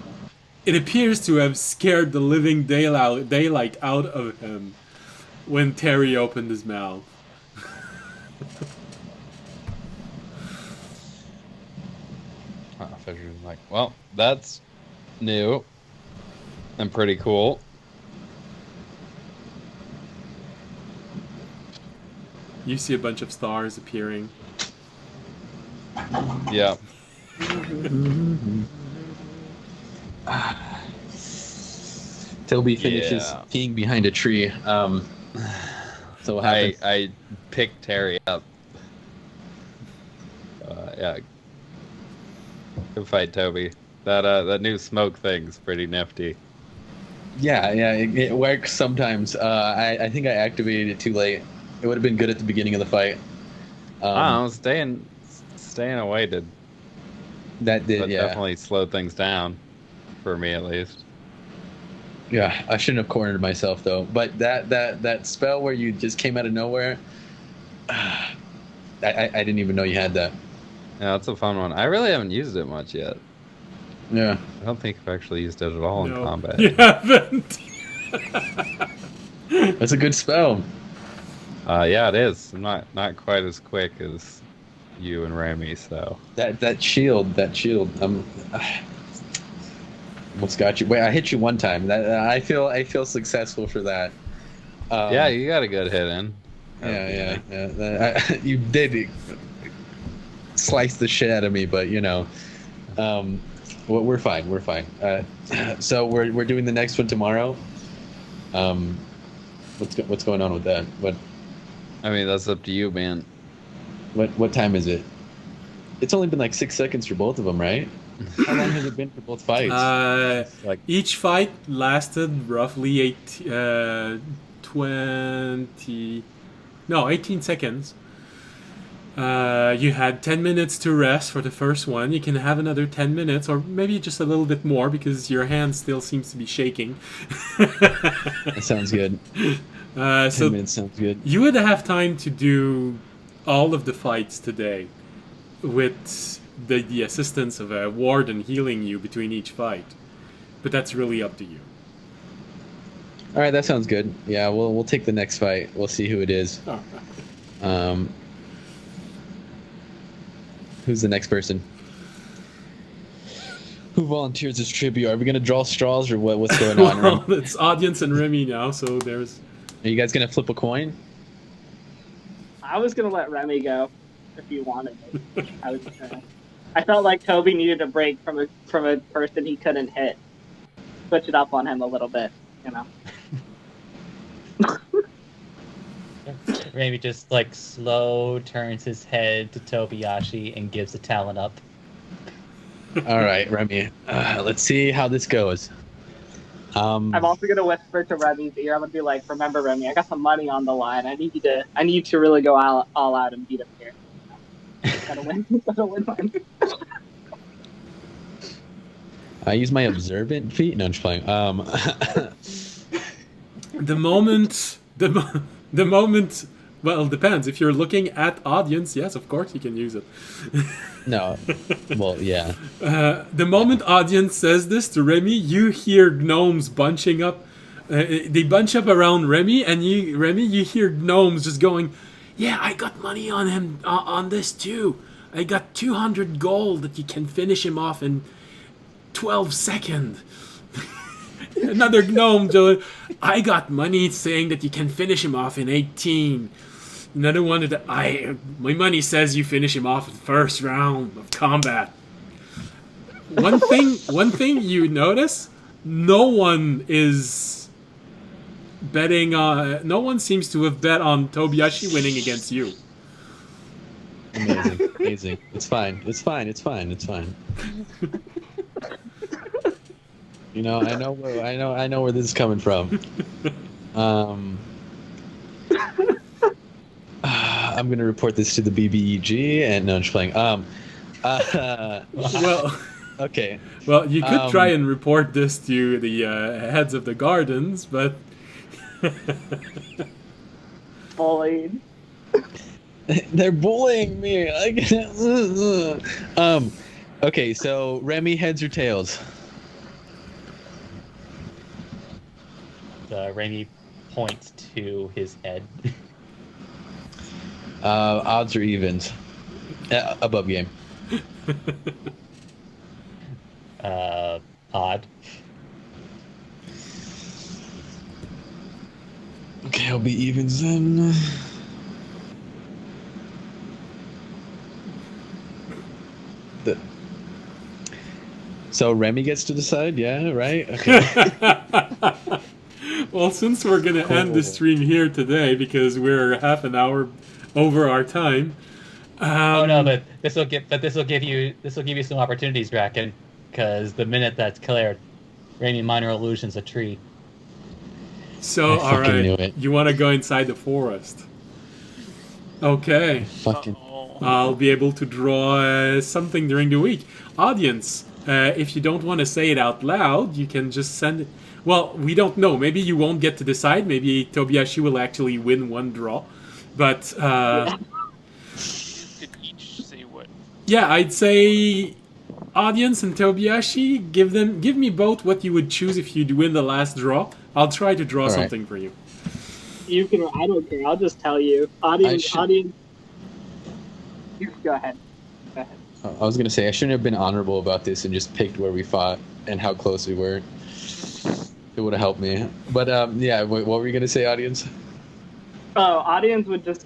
it appears to have scared the living daylight out of him when Terry opened his mouth. Fisher's like, well, that's new and pretty cool. You see a bunch of stars appearing. Yeah. Toby finishes Yeah. peeing behind a tree. So what happens? I picked Terry up. Yeah. Good fight, Toby. That new smoke thing's pretty nifty. Yeah, it works sometimes. I think I activated it too late. It would have been good at the beginning of the fight. I don't know, staying away did That did, yeah. definitely slowed things down, for me at least. Yeah, I shouldn't have cornered myself though. But that spell where you just came out of nowhere, I didn't even know you had that. Yeah, that's a fun one. I really haven't used it much yet. Yeah. I don't think I've actually used it at all in combat. You haven't. That's a good spell. Yeah, it is. I'm not quite as quick as you and Rami, so. That shield. What's got you? Wait, I hit you one time. I feel successful for that. Yeah, you got a good hit in. Yeah. You did slice the shit out of me, but we're fine. We're fine. So we're doing the next one tomorrow. What's going on with that? I mean, that's up to you, man. What time is it? It's only been like 6 seconds for both of them, right? How long has it been for both fights? Like Each fight lasted roughly 18 seconds. You had 10 minutes to rest for the first one. You can have another 10 minutes, or maybe just a little bit more, because your hand still seems to be shaking. That sounds good. 10 So minutes sounds good. you would have time to do all of the fights today with the assistance of a warden healing you between each fight. But that's really up to you. All right, that sounds good. Yeah, we'll take the next fight. We'll see who it is. Who's the next person? Who volunteers as tribute? Are we gonna draw straws or what's going on? Well, it's audience and Remy now, so there's... Are you guys gonna flip a coin? I was gonna let Remy go if you wanted it. I felt like Toby needed a break from a person he couldn't hit. Switch it up on him a little bit, Remy just slow turns his head to Tobiyashi and gives a talon up. All right, Remy. Let's see how this goes. I'm also gonna whisper to Remy's ear. I'm gonna be like, "Remember, Remy, I got some money on the line. I need you to really go all out and beat him here. Gotta win. Gotta win mine." I use my observant feat. No, I'm just playing. The moment. Well, it depends. If you're looking at audience, yes, of course you can use it. No. Well, yeah. The moment audience says this to Remy, you hear gnomes bunching up. They bunch up around Remy, and you hear gnomes just going, "Yeah, I got money on him on this too. I got 200 gold that you can finish him off in 12 seconds." Another gnome, Joe. I got money saying that you can finish him off in 18. Another one that my money says you finish him off in the first round of combat. One thing you notice, no one is betting on. No one seems to have bet on Tobiyashi winning against you. Amazing, amazing. It's fine. It's fine. It's fine. It's fine. You know, I know where this is coming from. I'm gonna report this to the BBEG, and no, I'm just playing. Well, Okay. well, you could try and report this to the heads of the gardens, but Bullied. They're bullying me. Okay, so Remy, heads or tails? Raimi points to his head. Odds or evens? Above game. Odd. Okay, I'll be evens then. So Remy gets to decide, yeah, right? Okay. well, since we're gonna end the stream here today because we're half an hour over our time. Oh no, but this will give you some opportunities, Draken, because the minute that's cleared, Rainy Minor Illusion's a tree. So, I all fucking knew right, it. you want to go inside the forest? Okay, Fucking. I'll be able to draw something during the week. Audience, if you don't want to say it out loud, you can just send it. Well, we don't know. Maybe you won't get to decide. Maybe Tobiyashi will actually win one draw. But You could each say what. yeah, I'd say audience and Tobiyashi, give me both what you would choose if you'd win the last draw. I'll try to draw All right. something for you. You can. I don't care. I'll just tell you. Audience. should- Audience. You go ahead. Go ahead. I was gonna say I shouldn't have been honorable about this and just picked where we fought and how close we were. It would have helped me. But yeah, what were you gonna say, audience? Oh, audience would just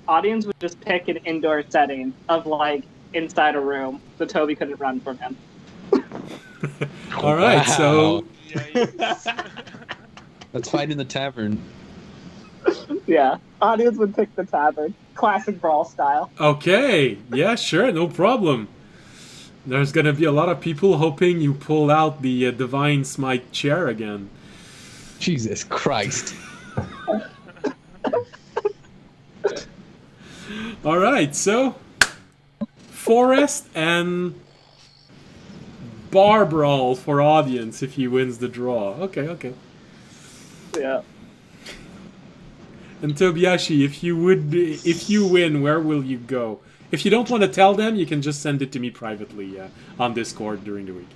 pick an indoor setting of like inside a room, so Toby couldn't run from him. All right, so Let's fight in the tavern. Yeah, audience would pick the tavern, classic brawl style. okay, yeah, sure, no problem. There's gonna be a lot of people hoping you pull out the Divine Smite chair again. Jesus Christ. All right, so forest and bar brawl for audience if he wins the draw. Okay. Yeah. And Tobiyashi, if you win, where will you go? If you don't want to tell them, you can just send it to me privately on Discord during the week.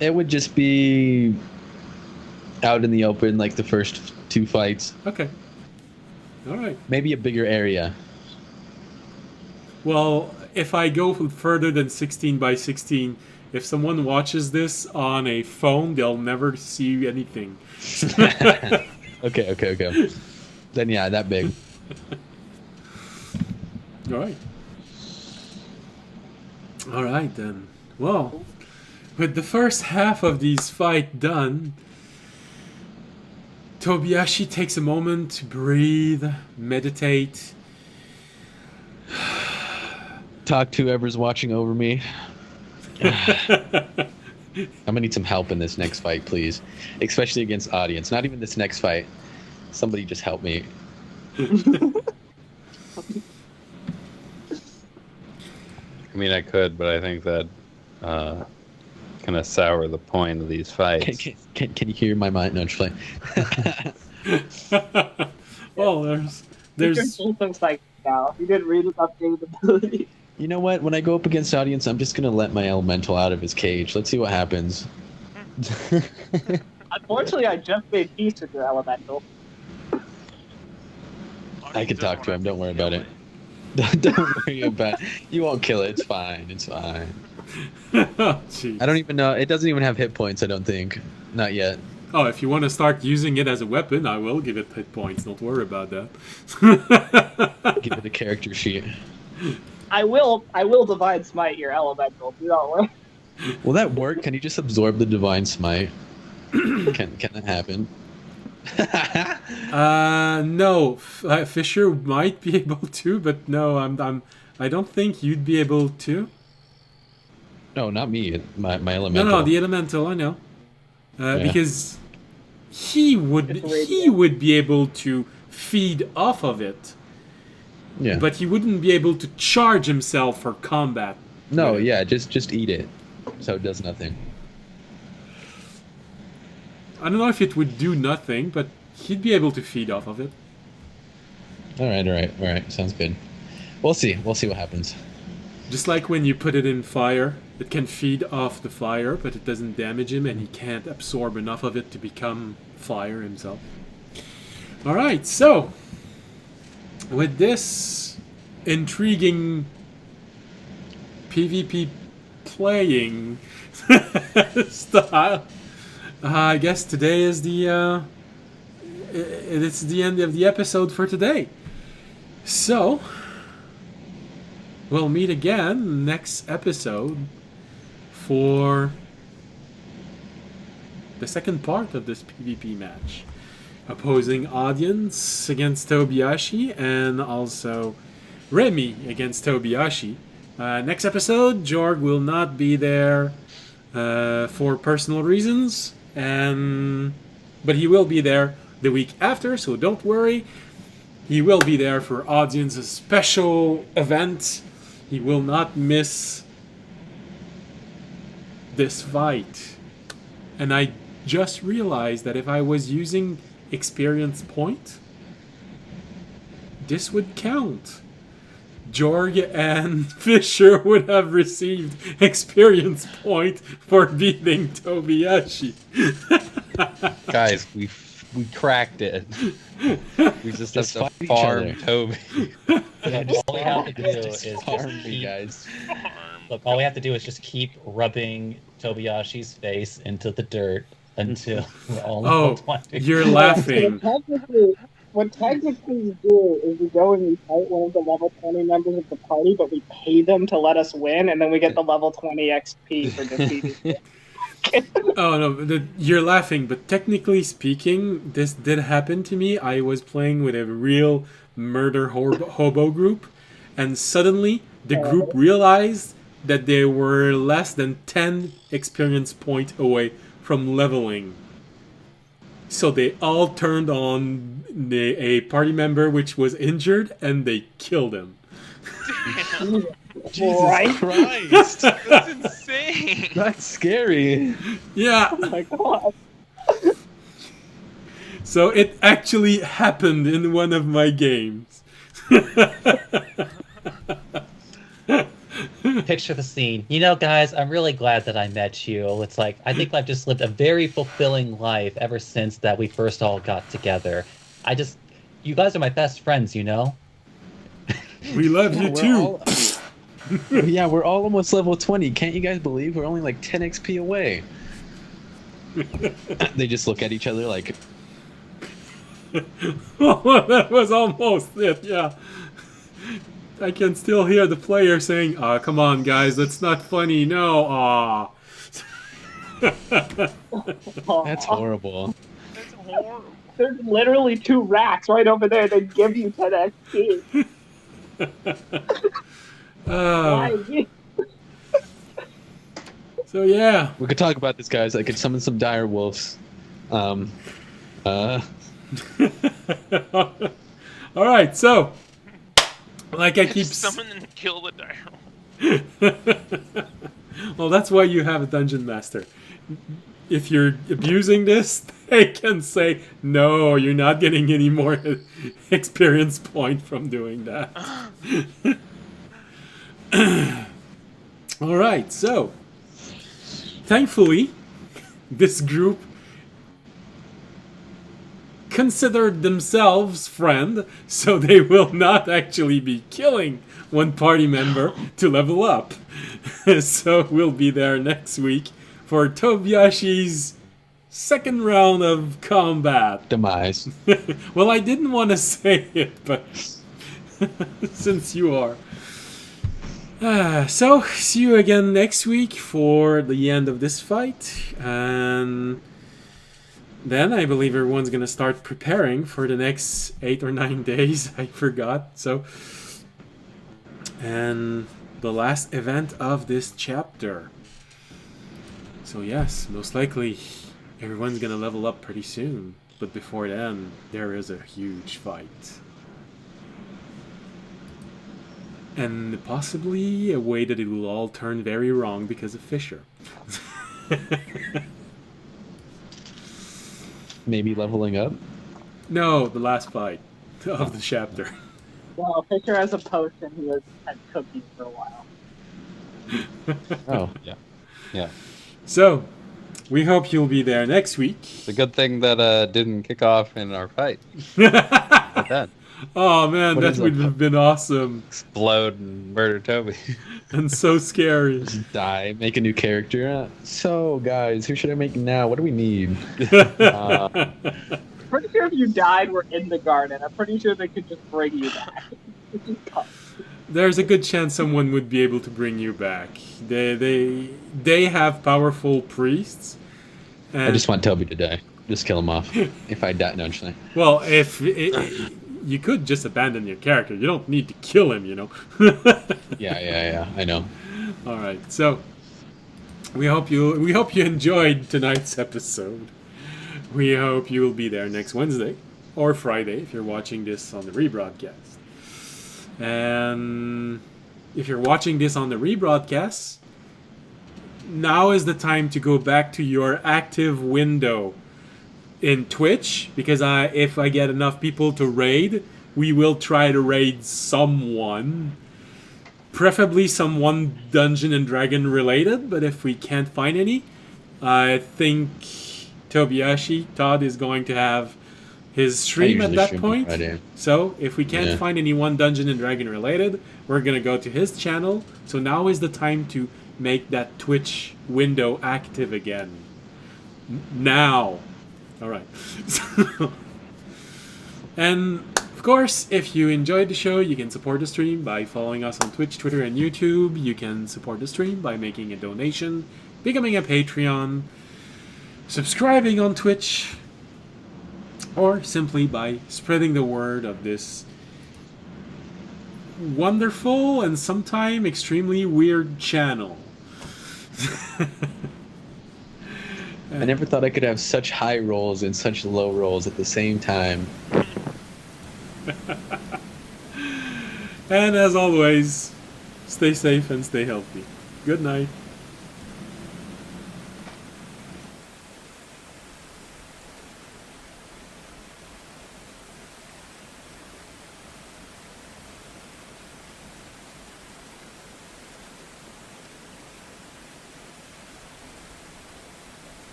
It would just be out in the open, like the first two fights. Okay. All right. Maybe a bigger area. Well, if I go further than 16 by 16, if someone watches this on a phone, they'll never see anything. Okay. Then yeah, that big. All right then. Well, with the first half of these fight done, Tobiyashi takes a moment to breathe, meditate. Talk to whoever's watching over me. I'm gonna need some help in this next fight, please. Especially against audience. Not even this next fight. Somebody just help me. I mean, I could, but I think that kind of sour the point of these fights. Can you hear my mind? No, just playing. Well, there's You're full of like now. You didn't read his updated ability. You know what? When I go up against audience, I'm just gonna let my elemental out of his cage. Let's see what happens. Unfortunately, I just made peace with your elemental. I can talk to him. Don't worry about it. Don't worry about it. You won't kill it. It's fine. It's fine. oh, jeez. I don't even know. It doesn't even have hit points. I don't think. Not yet. Oh, if you want to start using it as a weapon, I will give it hit points. Don't worry about that. Give it a character sheet. I will divine smite your elemental. Do not worry. Will that work? Can you just absorb the divine smite? Can that happen? No, Fisher might be able to, but no, I don't think you'd be able to. No, not me. My No, elemental. the elemental, I know, Yeah. because he would be able to feed off of it, Yeah. but he wouldn't be able to charge himself for combat. No, with it. yeah, just eat it, so it does nothing. I don't know if it would do nothing, but he'd be able to feed off of it. All right. Sounds good. We'll see what happens. Just like when you put it in fire, it can feed off the fire, but it doesn't damage him, and he can't absorb enough of it to become fire himself. Alright, so with this intriguing PvP playing style, I guess today is it's the end of the episode for today. So we'll meet again next episode for the second part of this PvP match. Opposing audience against Tobiyashi, and also Remy against Tobiyashi. Next episode, Jorg will not be there for personal reasons, but he will be there the week after, so don't worry. He will be there for audience's special event. He will not miss this fight. And I just realized that if I was using experience point, this would count. Jorg and Fisher would have received experience point for beating Tobiyashi. Guys, we cracked it. We just have Just to fight each farm other. Toby. Yeah, all we have to do is just Farm me, keep, guys. look. All we have to do is just keep rubbing Tobayashi's face into the dirt until we're all Oh, level 20. you're laughing. What technically we do is we go and we fight one of the level 20 members of the party, but we pay them to let us win, and then we get the level 20 XP for defeating them. Oh no, you're laughing, but technically speaking, this did happen to me. I was playing with a real murder hobo group, and suddenly the group realized that they were less than 10 experience point away from leveling. So they all turned on a party member which was injured, and they killed him. Jesus Right? Christ! That's insane. That's scary. Yeah, Oh my god. so it actually happened in one of my games. Picture the scene. You know, guys, I'm really glad that I met you. It's like, I think I've just lived a very fulfilling life ever since that we first all got together. You guys are my best friends, you know? We love you too. Yeah, we're all almost level 20. Can't you guys believe we're only like 10 XP away? They just look at each other like, Oh, that was almost it, yeah. I can still hear the player saying, "Aw, come on, guys, that's not funny, no, aw." that's horrible. That's horrible. There's literally 2 racks right over there that give you 10 XP. Why? So yeah, We could talk about this, guys. I could summon some dire wolves. all right. So, like I keep, Summon and kill the dire. well, that's why you have a dungeon master. If you're abusing this, they can say, "No, you're not getting any more experience point from doing that." All right. So, thankfully, this group considered themselves friend, so they will not actually be killing one party member to level up. So we'll be there next week for Tobiyashi's second round of combat. Demise. Well, I didn't want to say it, but since you are. So, see you again next week for the end of this fight. And then I believe everyone's going to start preparing for the next 8 or 9 days. I forgot. So, and the last event of this chapter. So yes, most likely everyone's going to level up pretty soon. But before then, there is a huge fight. And possibly a way that it will all turn very wrong because of Fisher. Maybe leveling up. No, the last fight of the chapter. Well, Fisher has a potion. He was at cookies for a while. Oh, Yeah. So, we hope you'll be there next week. It's a good thing that didn't kick off in our fight. Like that. Oh man, What that is would that? have been awesome Explode and murder Toby. and so scary. die. Make a new character. So, guys, who should I make now? What do we need? Pretty sure if you died, we're in the garden. I'm pretty sure they could just bring you back. There's a good chance someone would be able to bring you back. They have powerful priests. And, I just want Toby to die. Just kill him off. If I die, no, I'm just like, well, if you could just abandon your character, you don't need to kill him, you know. yeah, I know. All right, so we hope you enjoyed tonight's episode. We hope you will be there next Wednesday or Friday if you're watching this on the rebroadcast. And if you're watching this on the rebroadcast, now is the time to go back to your active window in Twitch, because if I get enough people to raid, we will try to raid someone. Preferably someone Dungeon and Dragon related, but if we can't find any, I think Todd is going to have his stream at usually that stream point. on Friday. So if we can't Yeah. find anyone Dungeon and Dragon related, we're gonna go to his channel. So now is the time to make that Twitch window active again. Now. Alright. And of course, if you enjoyed the show, you can support the stream by following us on Twitch, Twitter, and YouTube. You can support the stream by making a donation, becoming a Patreon, subscribing on Twitch, or simply by spreading the word of this wonderful and sometimes extremely weird channel. I never thought I could have such high rolls and such low rolls at the same time. And as always, stay safe and stay healthy. Good night.